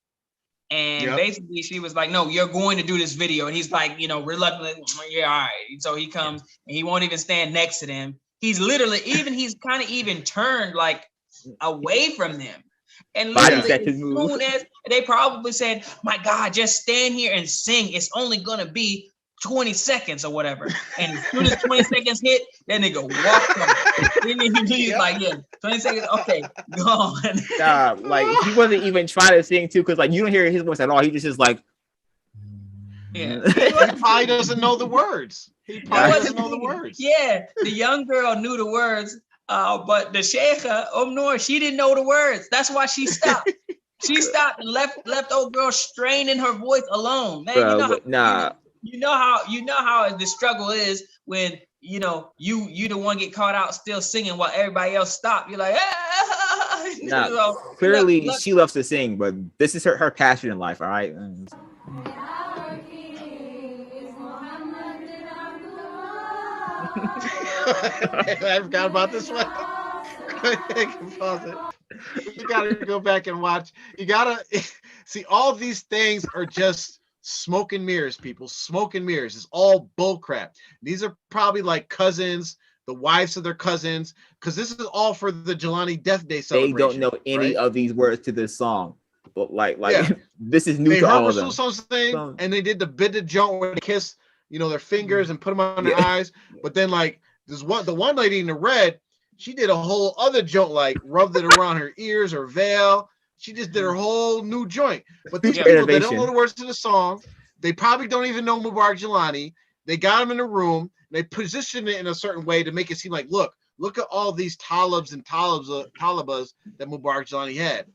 And basically she was like, no, you're going to do this video. And he's like, reluctantly, yeah, all right. So he comes and he won't even stand next to them. He's literally he's kind of even turned like away from them. And literally, as soon as they probably said, my God, just stand here and sing. It's only gonna be 20 seconds or whatever. And as soon as 20 seconds hit, that nigga walked on. He's like, yeah, 20 seconds, okay, go on. Like he wasn't even trying to sing too, because like you don't hear his voice at all. He just is like, yeah. He probably doesn't know the words. He probably doesn't know the words. Yeah, the young girl knew the words, but the Sheikha, Noor, she didn't know the words. That's why she stopped. She stopped and left old girl straining her voice alone. Man, bro, you know how the struggle is when you the one get caught out still singing while everybody else stop. You're like, clearly she loves to sing, but this is her passion in life. All right. I forgot about this one. Pause it. You gotta go back and watch. You gotta see, all these things are just smoke and mirrors, people. Smoke and mirrors. It's all bull crap. These are probably like cousins, the wives of their cousins, because this is all for the Jelani Death Day celebration. They don't know any of these words to this song, but like this is new to all of them. Something, and they did the bit of joint where they kiss, their fingers and put them on their eyes. But then like the one lady in the red, she did a whole other joint, like rubbed it around her ears or veil. She just did her whole new joint. But these people, they don't know the words to the song. They probably don't even know Mubarak Jelani. They got him in a room. They positioned it in a certain way to make it seem like, look at all these talibs and talibas that Mubarak Jelani had.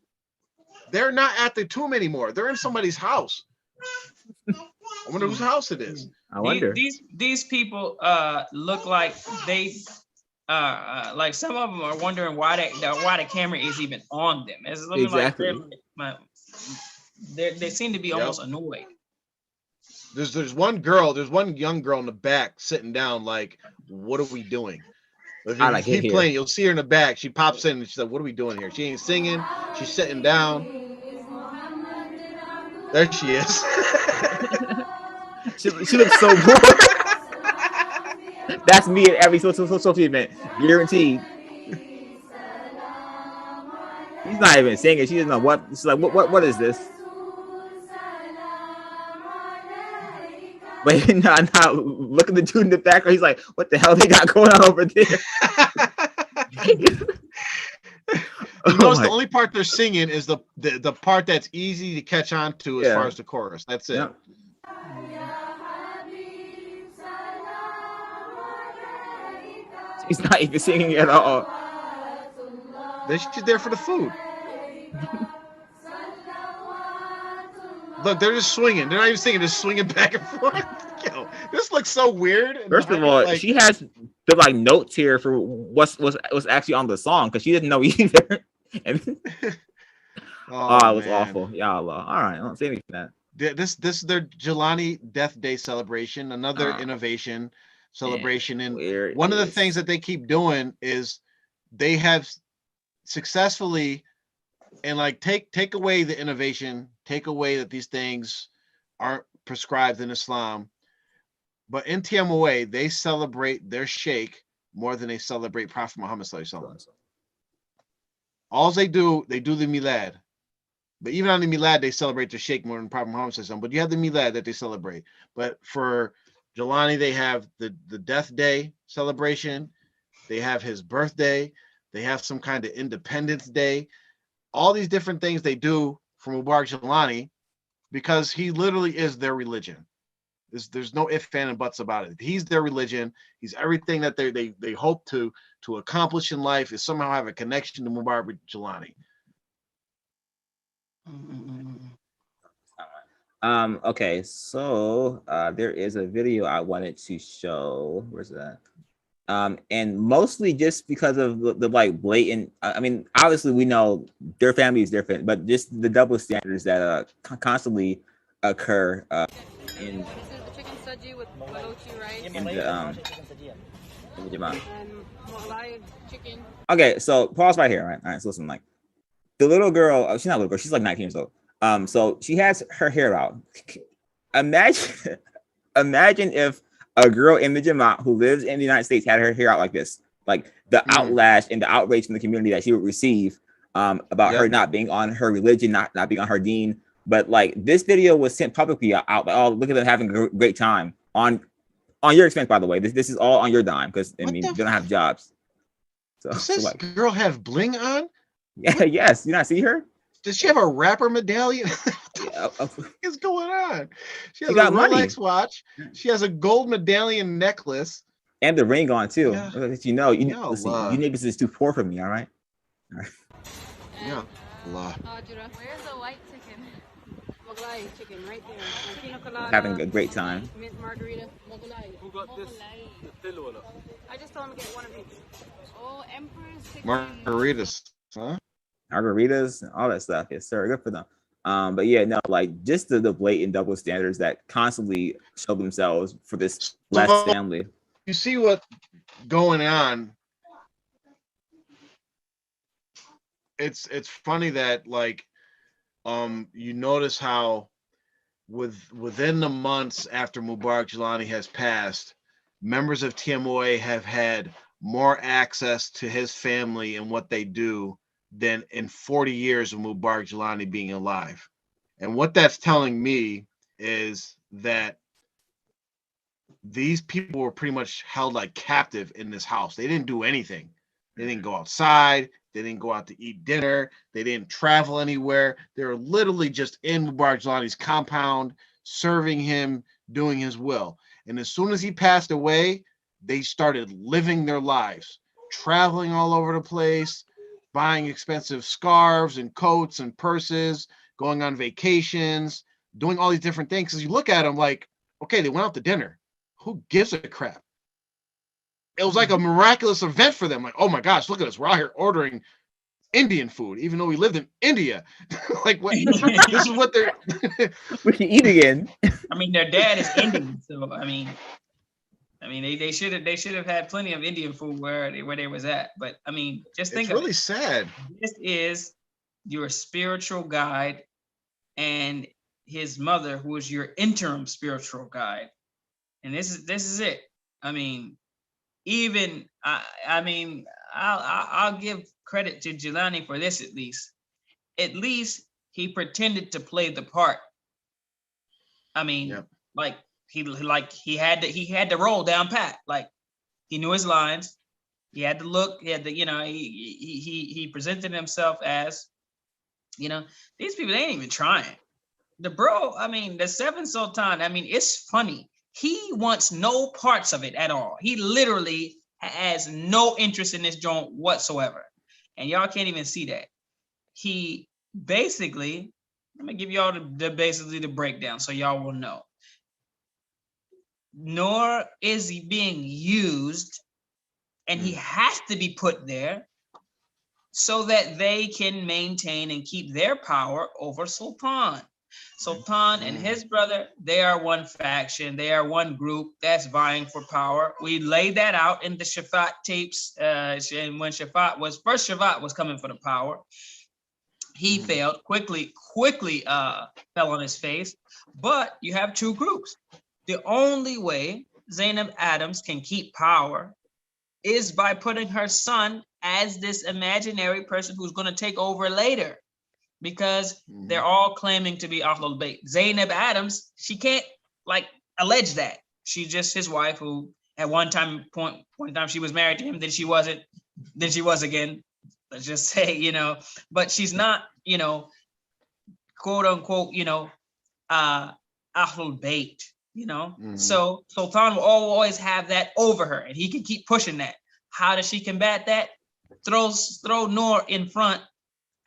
They're not at the tomb anymore. They're in somebody's house. I wonder whose house it is. I wonder. These people look like they like some of them are wondering why the camera is even on them. It's looking exactly. Like they seem to be almost annoyed. There's one young girl in the back sitting down like, what are we doing? If you keep playing, you'll see her in the back. She pops in and she's like, what are we doing here? She ain't singing. She's sitting down. There she is. she looks so bored. That's me at every social event, guaranteed. He's not even singing. She doesn't know what. She's like, what is this? But now look at the dude in the background. He's like, what the hell they got going on over there? The only part they're singing is the part that's easy to catch on to as far as the chorus. That's it. Yeah. He's not even singing at all. She's there for the food. Look, they're just swinging. They're not even singing. They're swinging back and forth. Yo, this looks so weird. First of all, she has the notes here for what's actually on the song because she didn't know either. And it was awful. Ya Allah. All right, I don't say anything to that. This is their Jelani Death Day celebration. Another innovation celebration. And one of the things that they keep doing is they have successfully and take away the innovation, take away that these things aren't prescribed in Islam. But in TMOA, they celebrate their sheikh more than they celebrate Prophet Muhammad sallallahu alaihi wasallam. All they do the milad. But even on the milad, they celebrate the sheikh more than Prophet Muhammad sallallahu alaihi wasallam. But you have the milad that they celebrate. But for Jelani, they have the death day celebration. They have his birthday. They have some kind of Independence Day. All these different things they do for Mubarak Jelani because he literally is their religion. There's no ifs, ands, and buts about it. He's their religion. He's everything that they hope to accomplish in life, is somehow have a connection to Mubarak Jelani. Okay, so there is a video I wanted to show. Where's that? And mostly just because of the like blatant. I mean, obviously we know their family is different, but just the double standards that constantly occur in. This is the chicken saji with balochi rice in the Jamaat. and Malai chicken. Okay, so pause right here, right? All right, so listen, like the little girl, she's not a little girl, she's like 19 years old. So she has her hair out. Imagine if a girl in the Jamaat who lives in the United States had her hair out like this, like the outlash and the outrage from the community that she would receive about her not being on her religion, not being on her deen. But like this video was sent publicly out, like, oh, look at them having a great time on your expense, by the way. This is all on your dime because I mean they don't have jobs. So, does this girl have bling on? Yeah, yes. You not see her? Does she have a rapper medallion? What is going on? She has a Rolex watch. She has a gold medallion necklace. And the ring on too. Yeah. Listen, you niggas is too poor for me, all right? All right. Yeah. Allah. Where's the white chicken? Moglai chicken right there. Pina colada, Having a great time. mint margarita. Who got this? I just told him to get one of each. Oh, Emperor's chicken. Margaritas, huh? Margaritas, all that stuff. Yes, sir. Good for them. But yeah, no, like just the blatant double standards that constantly show themselves for this last family. You see what going on? It's funny that like you notice how within the months after Mubarak Jelani has passed, members of TMOA have had more access to his family and what they do than in 40 years of Mubarak Jelani being alive. And what that's telling me is that these people were pretty much held like captive in this house. They didn't do anything. They didn't go outside. They didn't go out to eat dinner. They didn't travel anywhere. They were literally just in Mubarak Jelani's compound, serving him, doing his will. And as soon as he passed away, they started living their lives, traveling all over the place, buying expensive scarves and coats and purses, going on vacations, doing all these different things. As you look at them like, okay, they went out to dinner. Who gives a crap? It was like a miraculous event for them. Like, oh my gosh, look at us. We're out here ordering Indian food, even though we lived in India. Like, what? This is what they're... We can eat again. I mean, their dad is Indian, so I mean, they should have had plenty of Indian food where they was at. But I mean, just think it's really sad. This is your spiritual guide, and his mother, who is your interim spiritual guide, and this is it. I mean, even I'll give credit to Jelani for this at least. At least he pretended to play the part. I mean, like he had to roll down pat. Like he knew his lines. He had to look. He had to, he presented himself as, these people, they ain't even trying. The bro, I mean, the Seven Sultan, I mean, it's funny. He wants no parts of it at all. He literally has no interest in this joint whatsoever. And y'all can't even see that. He basically, let me give y'all the breakdown so y'all will know. Nor is he being used, and he has to be put there so that they can maintain and keep their power over Sultan. Sultan and his brother, they are one faction. They are one group that's vying for power. We laid that out in the Shafat tapes. And when Shafat was coming for the power, he failed quickly fell on his face. But you have two groups. The only way Zainab Adams can keep power is by putting her son as this imaginary person who's going to take over later. Because they're all claiming to be Ahlul Bayt. Zainab Adams, she can't allege that. She's just his wife who at one time she was married to him, then she wasn't, then she was again. Let's just say, but she's not, quote unquote, Ahlul Bayt, you know. So Sultan will always have that over her, and he can keep pushing that. How does she combat that? Throw Noor in front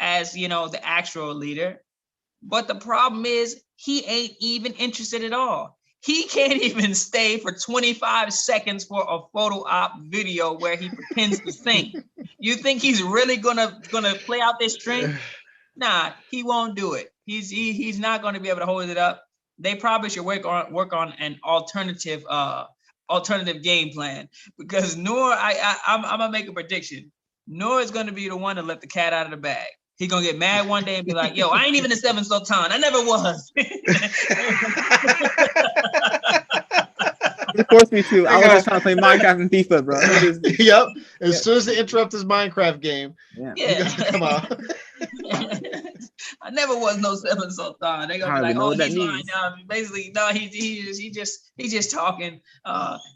as, you know, the actual leader. But the problem is he ain't even interested at all. He can't even stay for 25 seconds for a photo op video where he pretends to sing. You think he's really gonna play out this string? Nah, he won't do it. He's not gonna be able to hold it up. They probably should work on an alternative game plan, because Noor, I'm gonna make a prediction. Noor is gonna be the one to let the cat out of the bag. He gonna get mad one day and be like, "Yo, I ain't even the seventh Sultan. I never was." It forced me to. I was just trying to play Minecraft and FIFA, bro. Yep. As soon as they interrupt his Minecraft game, yeah, come on. I never was no seventh Sultan. They gonna be like, "Oh, he's lying now." Basically, no, he just talking.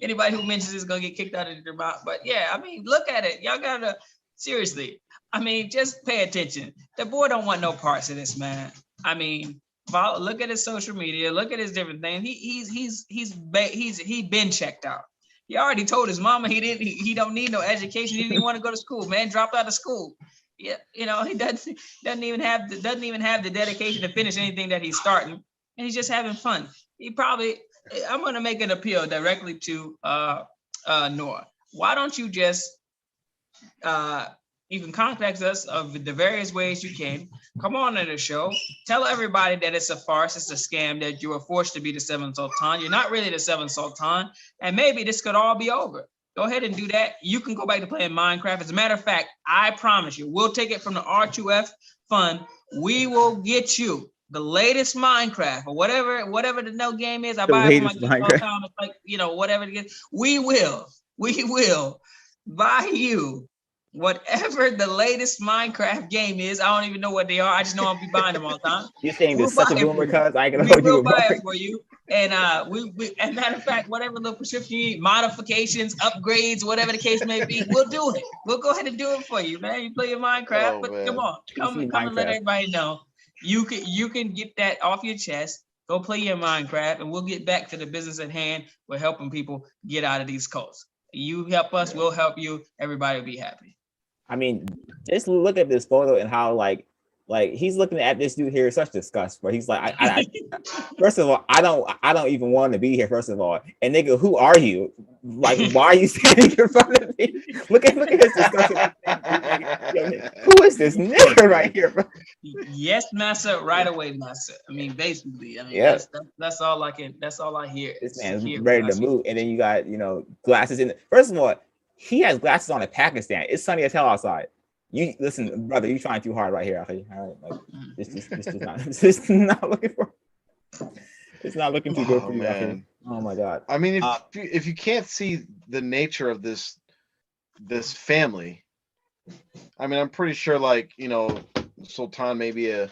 Anybody who mentions is gonna get kicked out of the Jamaat. But yeah, I mean, look at it. Y'all gotta seriously. I mean, just pay attention. The boy don't want no parts of this, man. I mean, look at his social media. Look at his different things. He been checked out. He already told his mama he don't need no education. He didn't even want to go to school. Man, dropped out of school. Yeah, you know, he doesn't even have the dedication to finish anything that he's starting, and he's just having fun. I'm gonna make an appeal directly to Noor. Why don't you just you can contact us of the various ways you can. Come on to the show. Tell everybody that it's a farce, it's a scam, that you were forced to be the seventh Sultan. You're not really the seventh Sultan, and maybe this could all be over. Go ahead and do that. You can go back to playing Minecraft. As a matter of fact, I promise you, we'll take it from the R2F fund. We will get you the latest Minecraft or whatever the no game is. I buy it for my kids all the time. It's like, you know, whatever it is. We will buy you whatever the latest Minecraft game is. I don't even know what they are. I just know I'll be buying them all the time. You're saying this such a boomer, cuz I can hold you buy it for you. And we as a matter of fact, whatever little prescription you need, modifications, upgrades, whatever the case may be, we'll do it. We'll go ahead and do it for you, man. You play your Minecraft, but man. come and let everybody know. You can get that off your chest. Go play your Minecraft, and we'll get back to the business at hand. We're helping people get out of these cults. You help us, we'll help you. Everybody will be happy. I mean, just look at this photo and how like he's looking at this dude here, such disgust. But he's like, I first of all, I don't even want to be here. First of all, and nigga, who are you? Like, why are you standing in front of me? Look at his disgust. Who is this nigga right here, bro? Yes, massa, right away, massa. I mean, basically, that's all I can. That's all I hear. This man's ready to move, and then you got glasses in. First of all, he has glasses on in Pakistan. It's sunny as hell outside. You listen, brother. You trying too hard right here. Okay? All right, like this is not looking for. It's not looking too good for you. Man. Oh my god. I mean, if you can't see the nature of this family, I mean, I'm pretty sure Sultan may be a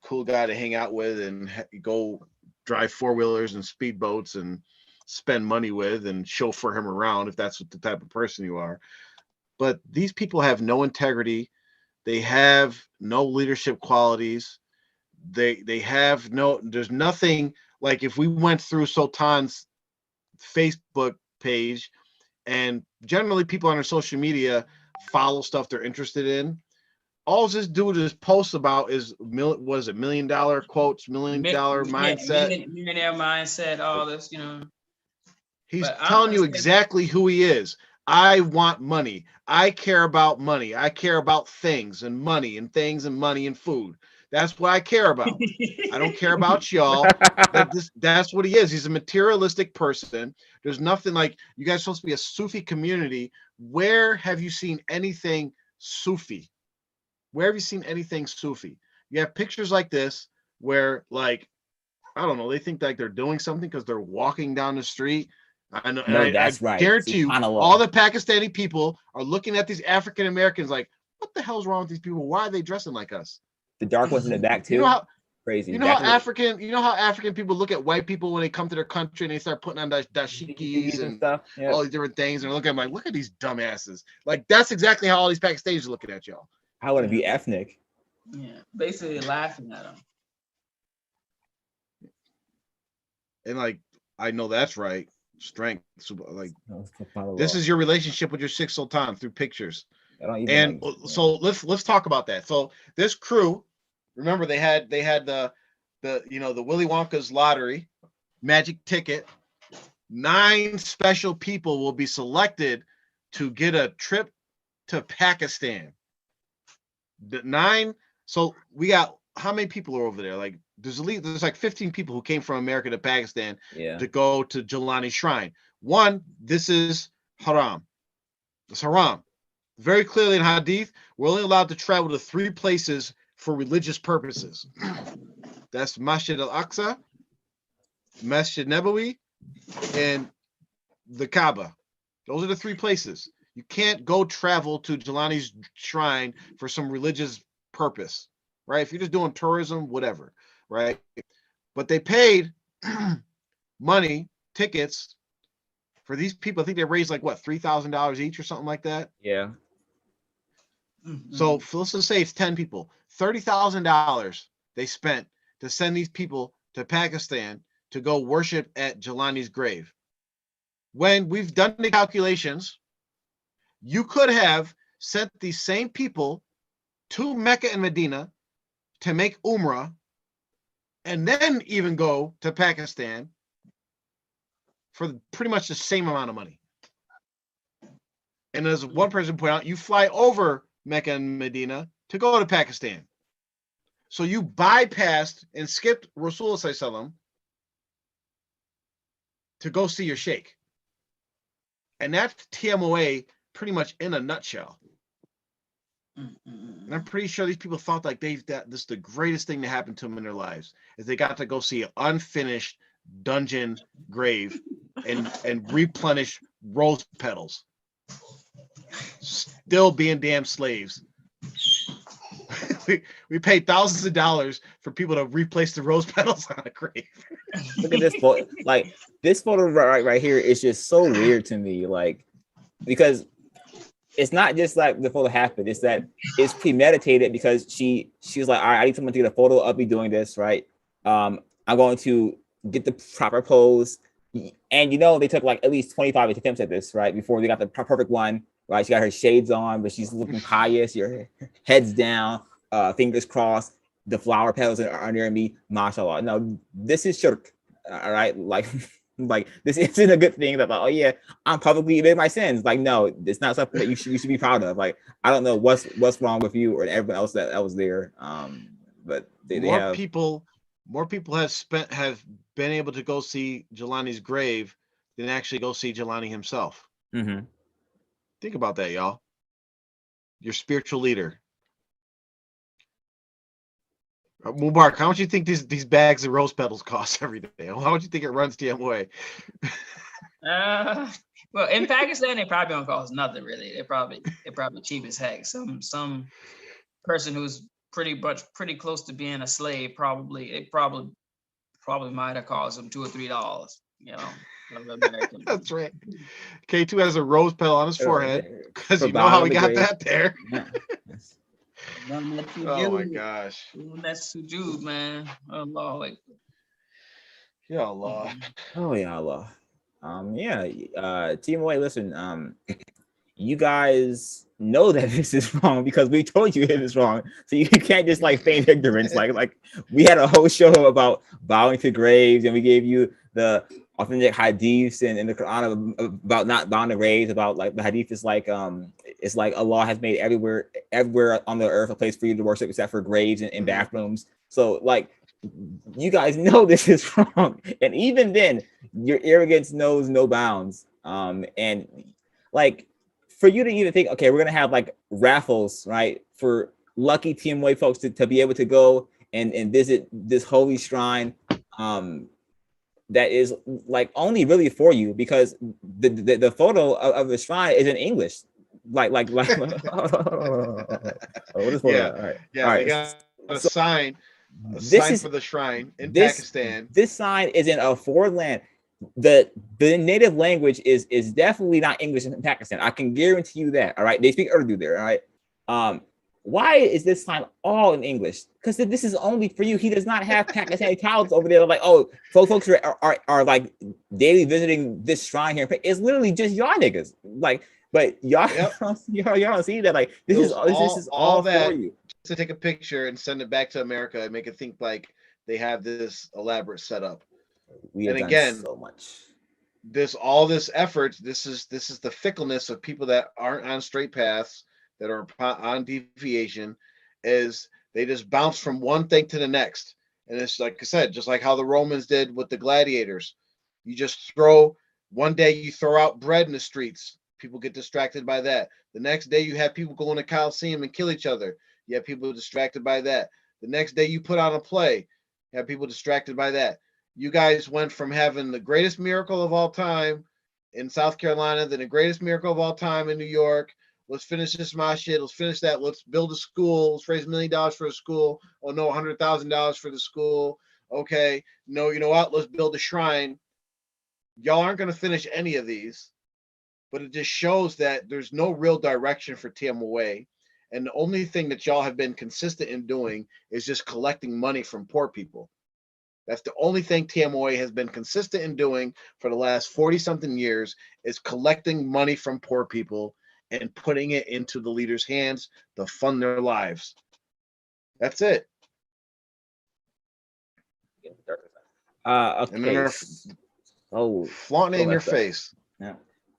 cool guy to hang out with and go drive 4-wheelers and speedboats and spend money with and chauffeur him around if that's the type of person you are. But these people have no integrity. They have no leadership qualities. They have there's nothing. Like, if we went through Sultan's Facebook page, and generally people on their social media follow stuff they're interested in, all this dude is posts about is $1 million quotes, $1 million mindset, millionaire mindset, all this, He's telling you exactly who he is. I want money. I care about money. I care about things and money and things and money and food. That's what I care about. I don't care about y'all. That's what he is. He's a materialistic person. There's nothing like, you guys are supposed to be a Sufi community. Where have you seen anything Sufi? Where have you seen anything Sufi? You have pictures like this where, like, I don't know, they think like they're doing something because they're walking down the street. I know, no, that's right. Guarantee you, all the Pakistani people are looking at these African Americans like, what the hell's wrong with these people? Why are they dressing like us? The dark ones in the back too. Crazy. You know how African people look at white people when they come to their country and they start putting on dashikis and stuff, all these different things, and they're looking at them like, look at these dumbasses. Like, that's exactly how all these Pakistanis are looking at y'all. I want to be ethnic. Yeah, basically laughing at them. And like, I know that's right. Strength. Like, this is your relationship with your Six Sultan through pictures. And so let's talk about that. So this crew, remember they had the the Willy Wonka's lottery, magic ticket. 9 special people will be selected to get a trip to Pakistan. The 9. So we got, how many people are over there? Like there's like 15 people who came from America to Pakistan to go to Jelani Shrine. One, this is haram. It's haram. Very clearly in Hadith, we're only allowed to travel to 3 places for religious purposes. That's Masjid al-Aqsa, Masjid Nabawi, and the Kaaba. Those are the 3 places. You can't go travel to Jelani's shrine for some religious purpose, right? If you're just doing tourism, whatever, right? But they paid money, tickets for these people. I think they raised like what, $3,000 each or something like that. Yeah. So let's just say it's 10 people. $30,000 they spent to send these people to Pakistan to go worship at Jelani's grave. When we've done the calculations, you could have sent these same people to Mecca and Medina to make Umrah and then even go to Pakistan for pretty much the same amount of money. And as one person pointed out, you fly over Mecca and Medina to go to Pakistan. So you bypassed and skipped Rasulullah Sallallahu Alaihi Wasallam to go see your sheikh. And that's TMOA pretty much in a nutshell. And I'm pretty sure these people thought like this is the greatest thing to happen to them in their lives, is they got to go see an unfinished dungeon grave and replenish rose petals. Still being damn slaves. we paid thousands of dollars for people to replace the rose petals on a grave. Look at this photo. Like this photo right here is just so weird to me. Like, because it's not just like the photo happened, it's that it's premeditated, because she was like, all right, I need someone to get a photo of me doing this, right? I'm going to get the proper pose. And they took like at least 25 attempts at this, right? Before they got the perfect one, right? She got her shades on, but she's looking pious, your head's down, fingers crossed, the flower petals are near me, mashallah. No, this is shirk, all right? Like this isn't a good thing that, like, oh yeah, I'm publicly admitting my sins. Like, no, it's not something that you should be proud of. Like, I don't know what's wrong with you or everyone else that was there. But more people have been able to go see Jelani's grave than actually go see Jelani himself. Mm-hmm. Think about that, y'all. Your spiritual leader. Mubarak, how much do you think these bags of rose petals cost every day? How much do you think it runs TMOA? Well, in Pakistan, they probably don't cost nothing really. They're probably cheap as heck. Some person who's pretty close to being a slave probably might have cost them $2 or $3. That's right. K2 has a rose petal on his forehead because you know how we got that there. Yeah. Oh my gosh. That's sujood, man. Allah. Ya Allah. Oh yeah, Allah. TMOA, listen, you guys know that this is wrong because we told you it is wrong. So you can't just like feign ignorance. Like we had a whole show about bowing to graves, and we gave you the authentic hadiths and the Quran about not bowing to graves, about like the hadith is like it's like Allah has made everywhere on the earth a place for you to worship except for graves and bathrooms. So like you guys know this is wrong, and even then your arrogance knows no bounds. And like for you to even think, okay, we're gonna have like raffles, right, for lucky TMOA folks to be able to go and visit this holy shrine, that is like only really for you, because the photo of the shrine is in English. Like what is photo? All right. They got a sign for the shrine in Pakistan. This sign is in a foreign land. The native language is definitely not English in Pakistan. I can guarantee you that. All right, they speak Urdu there. All right, why is this time all in English? Because this is only for you. He does not have Pakistani cows over there. Like, oh, folks are like daily visiting this shrine here. It's literally just y'all niggas. Like, but y'all, Yep. y'all don't see that. Like, this is all that for you. to take a picture and send it back to America and make it think like they have this elaborate setup. We have And done again, so much. all this effort, this is the fickleness of people that aren't on straight paths, that are on deviation, is they just bounce from one thing to the next. And it's like I said, just like how the Romans did with the gladiators. You just throw, one day you throw out bread in the streets, people get distracted by that. The next day you have people go in the Coliseum and kill each other, you have people distracted by that. The next day you put on a play, you have people distracted by that. You guys went from having the greatest miracle of all time in South Carolina, then the greatest miracle of all time in New York. Let's finish this my shit. Let's finish that. Let's build a school. Let's raise $1 million for a school. Oh no, $100,000 for the school. Okay, no, you know what? Let's build a shrine. Y'all aren't going to finish any of these, but it just shows that there's no real direction for TMOA. And the only thing that y'all have been consistent in doing is just collecting money from poor people. That's the only thing TMOA has been consistent in doing for the last 40 something years, is collecting money from poor people and putting it into the leaders' hands to fund their lives. That's it. Okay. And then they're flaunting it in your face. Yeah.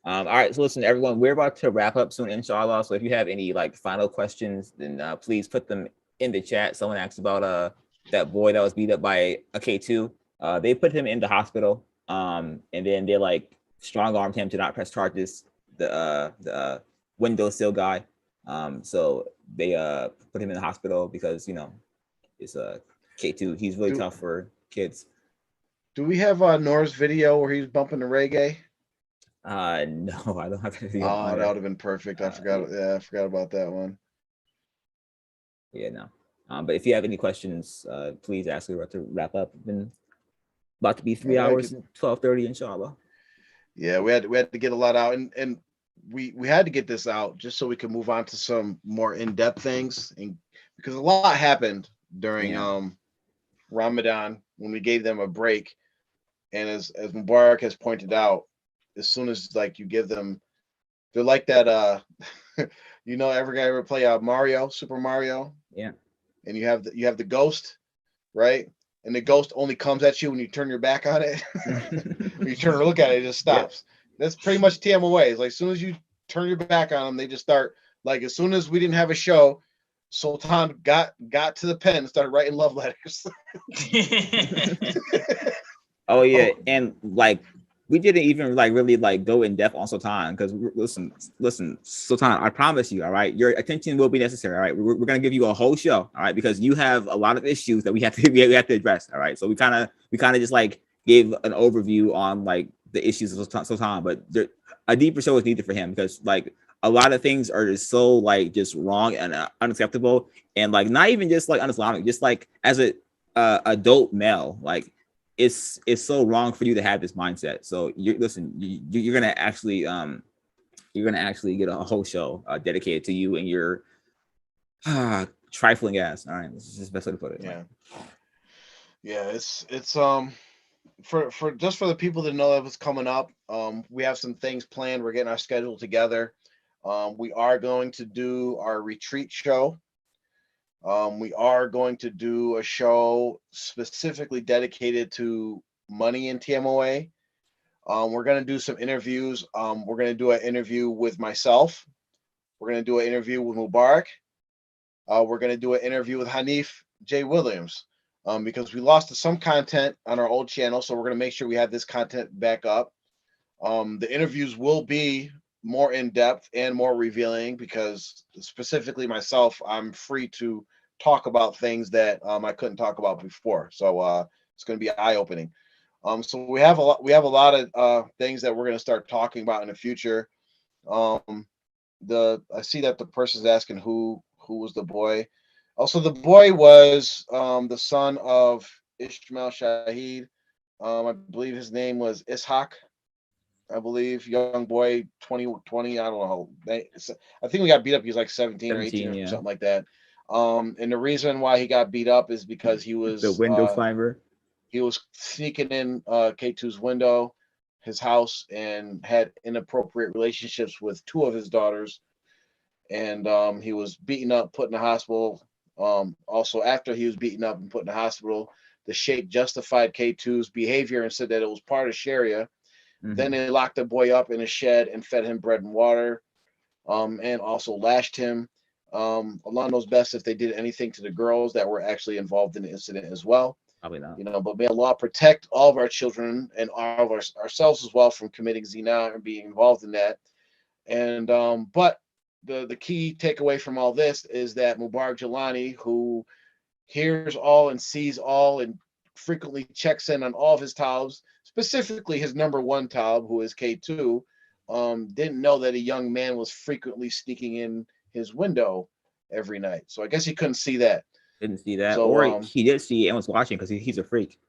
All right. So listen, everyone, we're about to wrap up soon, inshallah. So if you have any like final questions, then please put them in the chat. Someone asked about that boy that was beat up by a K2. They put him in the hospital. And then they like strong-armed him to not press charges. The windowsill guy. So they put him in the hospital because, you know, it's a K2. He's really tough for kids. Do we have Noor's video where he's bumping the reggae? No, I don't have any video. Oh, that would have been perfect. I forgot. Yeah, I forgot about that one. Yeah, no. But if you have any questions, please ask. We're about to wrap up. It's been about to be 3 hours, 12:30, inshallah. Yeah, we had to get a lot out, and we had to get this out just so we could move on to some more in-depth things, and because a lot happened during Ramadan when we gave them a break. And as Mubarak has pointed out, as soon as like you give them, they're like that you know, every guy ever play Mario, Super Mario? Yeah. And you have the ghost, right? And the ghost only comes at you when you turn your back on it. When you turn to look at it, it just stops. Yeah. That's pretty much TMOA. It's like as soon as you turn your back on them, they just start, like as soon as we didn't have a show, Sultan got to the pen and started writing love letters. Oh yeah, and like we didn't even like really like go in depth on Sultan, because listen, Sultan, I promise you, all right, your attention will be necessary. All right, we're gonna give you a whole show, all right, because you have a lot of issues that we have to address. All right, so we kind of just like gave an overview on like the issues of Sultan, but a deeper show is needed for him, because like a lot of things are just so like just wrong and unacceptable, and like not even just like un-Islamic, just like as a adult male, like it's so wrong for you to have this mindset. So you're gonna actually get a whole show dedicated to you and your trifling ass. All right, this is the best way to put it. Yeah, it's for just for the people that know that what's coming up. We have some things planned. We're getting our schedule together. We are going to do our retreat show. We are going to do a show specifically dedicated to money in TMOA. We're going to do some interviews. We're going to do an interview with myself. We're going to do an interview with Mubarak. We're going to do an interview with Hanif J. Williams, because we lost some content on our old channel. So we're going to make sure we have this content back up. The interviews will be more in-depth and more revealing, because specifically myself, I'm free to talk about things that I couldn't talk about before. So it's going to be eye-opening. So we have a lot of things that we're going to start talking about in the future. I see that the person's asking who was the boy. Also, the boy was the son of Ishmael Shahid. I believe his name was Ishaq. I believe, young boy, 20. I don't know. I think we got beat up. He was like 17 or 18 17, or yeah. something like that. And the reason why he got beat up is because The window climber. he was sneaking in K2's window, his house, and had inappropriate relationships with two of his daughters. And he was beaten up, put in the hospital. Also, after he was beaten up and put in the hospital, the Sheikh justified K2's behavior and said that it was part of Sharia. Then they locked the boy up in a shed and fed him bread and water, and also lashed him. Allah knows best if they did anything to the girls that were actually involved in the incident as well. Probably not. But may Allah protect all of our children and all of ourselves as well from committing zina and being involved in that. And but the key takeaway from all this is that Mubarak Jalani, who hears all and sees all and frequently checks in on all of his talibs, specifically his number one talib, who is K2, didn't know that a young man was frequently sneaking in his window every night. So I guess he couldn't see that. Didn't see that, So, or he did see it and was watching because he's a freak.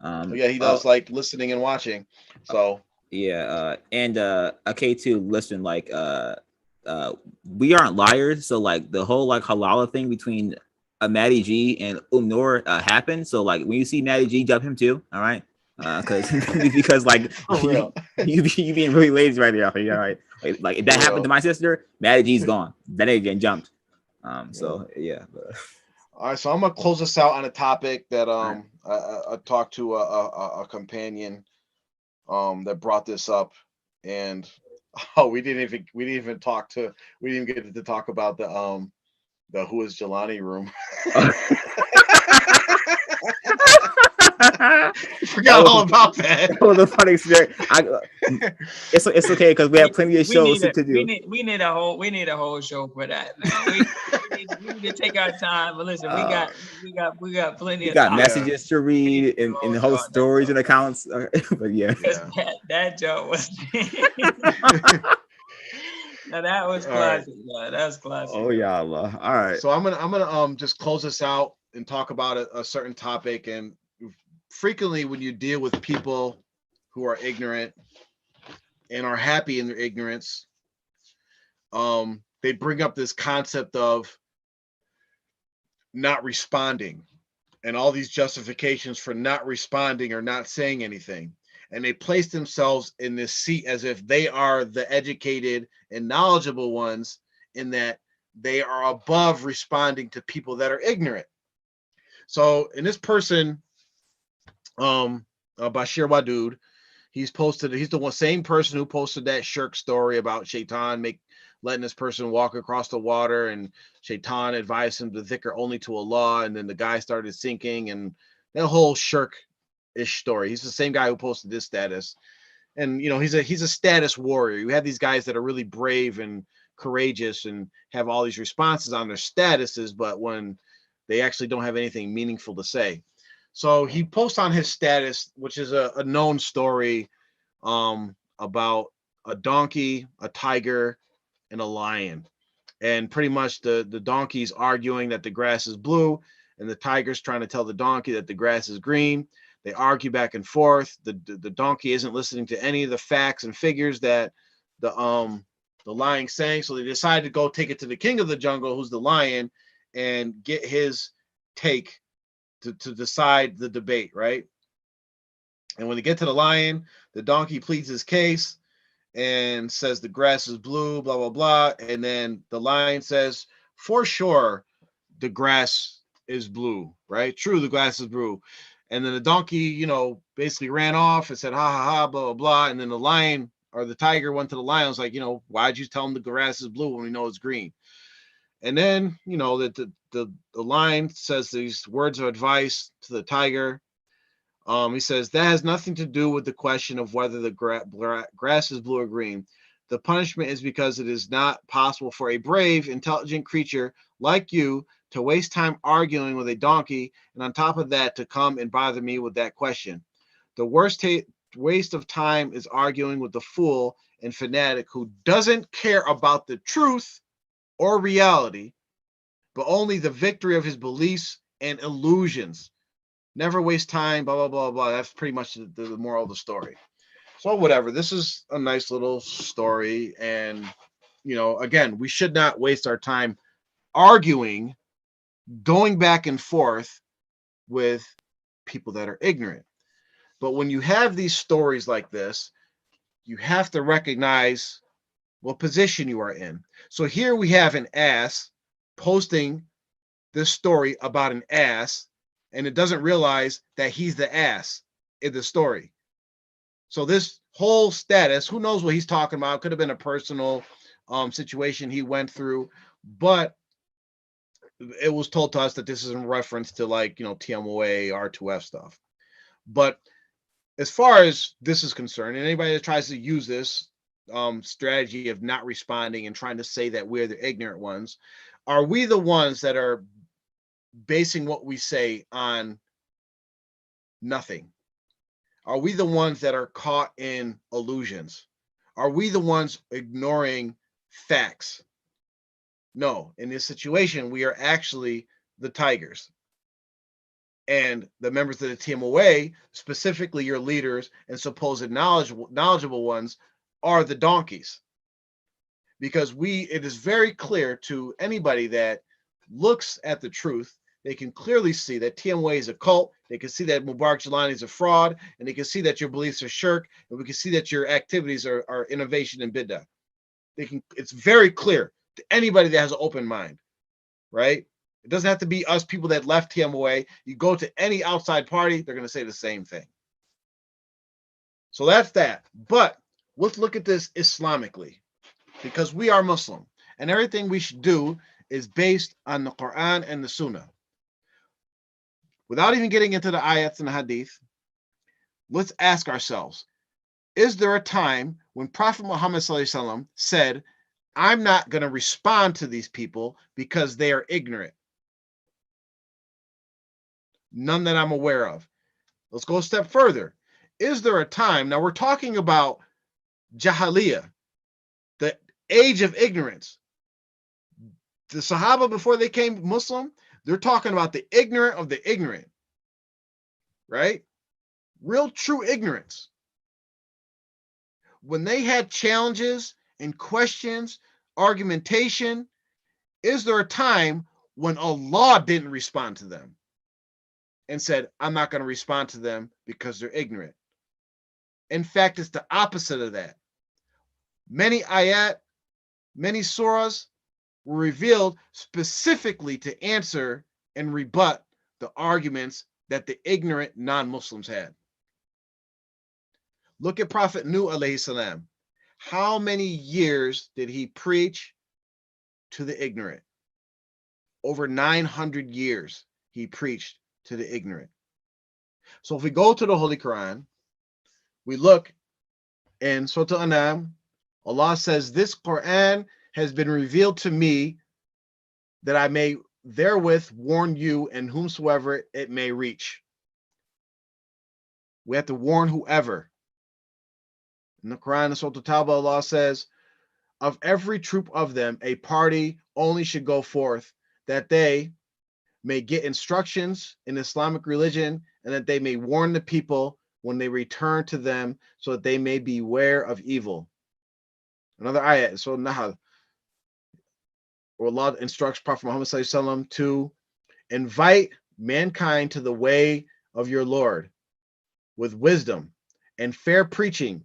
yeah, he does like listening and watching. So yeah, and K2, listen, like we aren't liars, so like the whole like halala thing between Maddie G and Noor happened. So like when you see Maddie G, dub him too, all right? Because like you being really lazy right there, all right? Like if that happened to my sister, Maddie G's gone. That ain't getting jumped. So yeah. All right, so I'm gonna close this out on a topic that I talked to a companion that brought this up, and we didn't even get to talk about the Who is Jelani room. Forgot all about that. That was a funny experience. It's okay because we have plenty of shows to do. We need a whole show for that. We need to take our time. But listen, we got plenty. We got messages to read and the whole stories and accounts. But yeah. That joke was. Now that was classic. Right. That was classic. Oh yeah, Allah. All right. So I'm gonna just close this out and talk about a certain topic. And frequently, when you deal with people who are ignorant and are happy in their ignorance, they bring up this concept of not responding and all these justifications for not responding or not saying anything. And they place themselves in this seat as if they are the educated and knowledgeable ones, in that they are above responding to people that are ignorant. So in this person, Bashir Wadud, he's the same person who posted that shirk story about Shaitan letting this person walk across the water, and Shaitan advised him to dhikr only to Allah, and then the guy started sinking, and that whole shirk-ish story. He's the same guy who posted this status. And he's a status warrior. You have these guys that are really brave and courageous and have all these responses on their statuses, but when they actually don't have anything meaningful to say. So he posts on his status, which is a known story, about a donkey, a tiger, and a lion. And pretty much the donkey's arguing that the grass is blue, and the tiger's trying to tell the donkey that the grass is green. They argue back and forth. The donkey isn't listening to any of the facts and figures that the lion's saying. So they decide to go take it to the king of the jungle, who's the lion, and get his take to decide the debate, right? And when they get to the lion, the donkey pleads his case and says the grass is blue, blah, blah, blah. And then the lion says, for sure, the grass is blue, right? True, the grass is blue. And then the donkey, basically ran off and said, ha, ha, ha, blah, blah, blah. And then the lion or the tiger went to the lion, was like, why'd you tell him the grass is blue when we know it's green? And then, that the lion says these words of advice to the tiger. He says, that has nothing to do with the question of whether the grass is blue or green. The punishment is because it is not possible for a brave, intelligent creature like you to waste time arguing with a donkey, and on top of that, to come and bother me with that question. The worst waste of time is arguing with the fool and fanatic who doesn't care about the truth or reality, but only the victory of his beliefs and illusions. Never waste time, blah, blah, blah, blah. That's pretty much the moral of the story. So So whatever. This is a nice little story, and again, we should not waste our time arguing, going back and forth with people that are ignorant. But when you have these stories like this, you have to recognize what position you are in. So here we have an ass posting this story about an ass, and it doesn't realize that he's the ass in the story. So this whole status, who knows what he's talking about? Could have been a personal situation he went through, but it was told to us that this is in reference to TMOA, R2F stuff. But as far as this is concerned, and anybody that tries to use this strategy of not responding and trying to say that we're the ignorant ones, are we the ones that are basing what we say on nothing? Are we the ones that are caught in illusions? Are we the ones ignoring facts? No, in this situation, we are actually the tigers. And the members of the TMOA, specifically your leaders and supposed knowledgeable ones, are the donkeys. Because it is very clear to anybody that looks at the truth, they can clearly see that TMOA is a cult. They can see that Mubarak Jelani is a fraud, and they can see that your beliefs are shirk, and we can see that your activities are innovation and bid'ah. It's very clear to anybody that has an open mind, right? It doesn't have to be us people that left TMOA. You go to any outside party, they're going to say the same thing. So that's that. But let's look at this Islamically, because we are Muslim, and everything we should do is based on the Quran and the Sunnah. Without even getting into the ayats and the hadith, let's ask ourselves, is there a time when Prophet Muhammad ﷺ said, I'm not going to respond to these people because they are ignorant? None that I'm aware of. Let's go a step further. Is there a time, now we're talking about Jahiliyyah, the age of ignorance. The Sahaba, before they came Muslim, they're talking about the ignorant of the ignorant, right? Real true ignorance. When they had challenges and questions, argumentation, is there a time when Allah didn't respond to them and said, I'm not going to respond to them because they're ignorant? In fact, it's the opposite of that. Many ayat, many surahs were revealed specifically to answer and rebut the arguments that the ignorant non-Muslims had. Look at Prophet Nuh alayhi salam. How many years did he preach to the ignorant? Over 900 years he preached to the ignorant. So if we go to the Holy Quran, we look in Surah Al-An'am, Allah says, this Quran has been revealed to me that I may therewith warn you and whomsoever it may reach. We have to warn whoever. In the Quran, in Surah Al-Tawbah, Allah says, of every troop of them, a party only should go forth, that they may get instructions in Islamic religion, and that they may warn the people when they return to them, so that they may beware of evil. Another ayat, Surah Nahl, where Allah instructs Prophet Muhammad ﷺ to invite mankind to the way of your Lord with wisdom and fair preaching,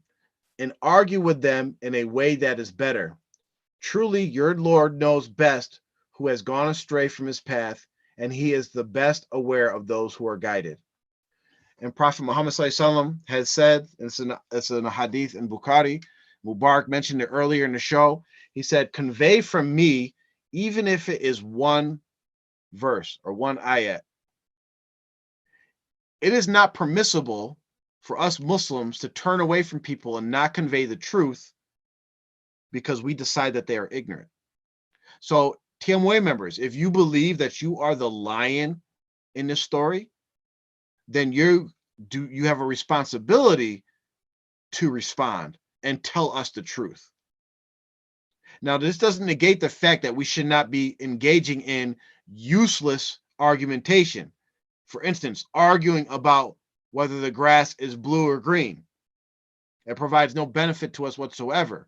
and argue with them in a way that is better. Truly, your Lord knows best who has gone astray from his path, and he is the best aware of those who are guided. And Prophet Muhammad ﷺ has said, it's in a hadith in Bukhari, Mubarak mentioned it earlier in the show, he said, convey from me, even if it is one verse or one ayat. It is not permissible for us Muslims to turn away from people and not convey the truth because we decide that they are ignorant. So TMOA members, if you believe that you are the lion in this story, then you have a responsibility to respond and tell us the truth. Now, this doesn't negate the fact that we should not be engaging in useless argumentation. For instance, arguing about whether the grass is blue or green. It provides no benefit to us whatsoever.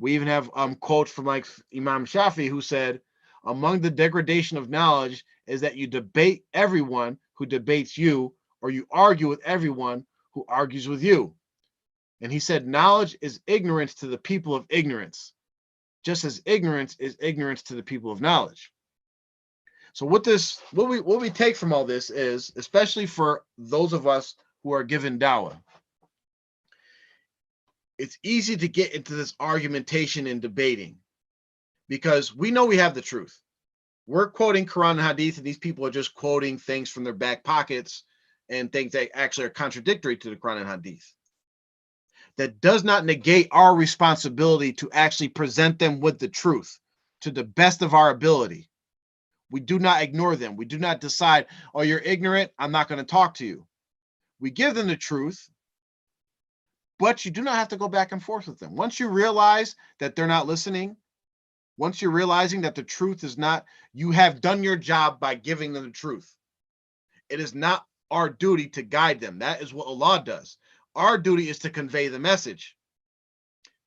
We even have quotes from like Imam Shafi, who said, among the degradation of knowledge is that you debate everyone who debates you, or you argue with everyone who argues with you. And he said, knowledge is ignorance to the people of ignorance, just as ignorance is ignorance to the people of knowledge. So what we take from all this is, especially for those of us who are given dawah, it's easy to get into this argumentation and debating because we know we have the truth. We're quoting Quran and Hadith, and these people are just quoting things from their back pockets and things that actually are contradictory to the Quran and Hadith. That does not negate our responsibility to actually present them with the truth to the best of our ability. We do not ignore them. We do not decide, oh, you're ignorant, I'm not going to talk to you. We give them the truth, but you do not have to go back and forth with them. Once you realize that they're not listening, once you're realizing that the truth is not, you have done your job by giving them the truth. It is not our duty to guide them. That is what Allah does. Our duty is to convey the message.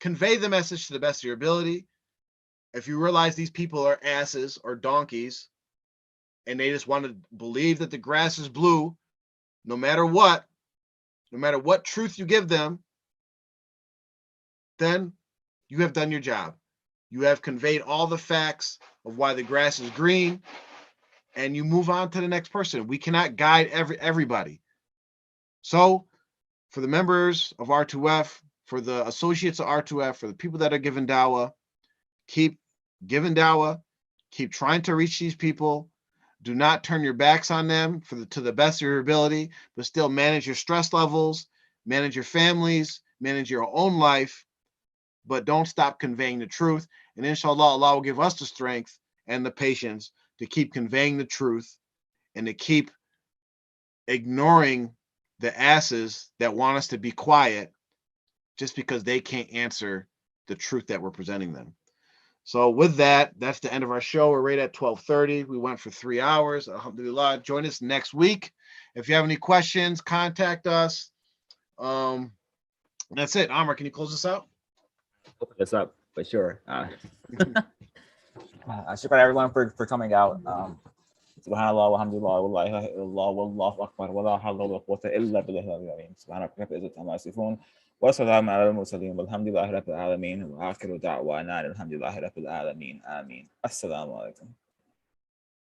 Convey the message to the best of your ability. If you realize these people are asses or donkeys, and they just want to believe that the grass is blue, no matter what truth you give them, then you have done your job. You have conveyed all the facts of why the grass is green, and you move on to the next person. We cannot guide everybody. So for the members of R2F, for the associates of R2F, for the people that are given dawah, keep giving dawah, keep trying to reach these people. Do not turn your backs on them to the best of your ability, but still manage your stress levels, manage your families, manage your own life, but don't stop conveying the truth. And inshallah, Allah will give us the strength and the patience to keep conveying the truth and to keep ignoring the asses that want us to be quiet just because they can't answer the truth that we're presenting them. So with that, that's the end of our show. We're right at 12:30. We went for 3 hours. Alhamdulillah. Join us next week. If you have any questions, contact us. That's it. Amr, can you close us out? Open this up for sure. Shukran everyone for coming out. Subhanallah, walhamdulillah, wallahi ilaha illallah, wallahu akbar, wala hawla wala quwwata illa billahi al-azim. Subhanaka rabbil izzati amma yasifun. Wa salamun ala al-mursalin, walhamdulillahi rabbil alamin. Wa akhiru da'wana alhamdulillahi rabbil alamin. Ameen. Assalamu alaikum.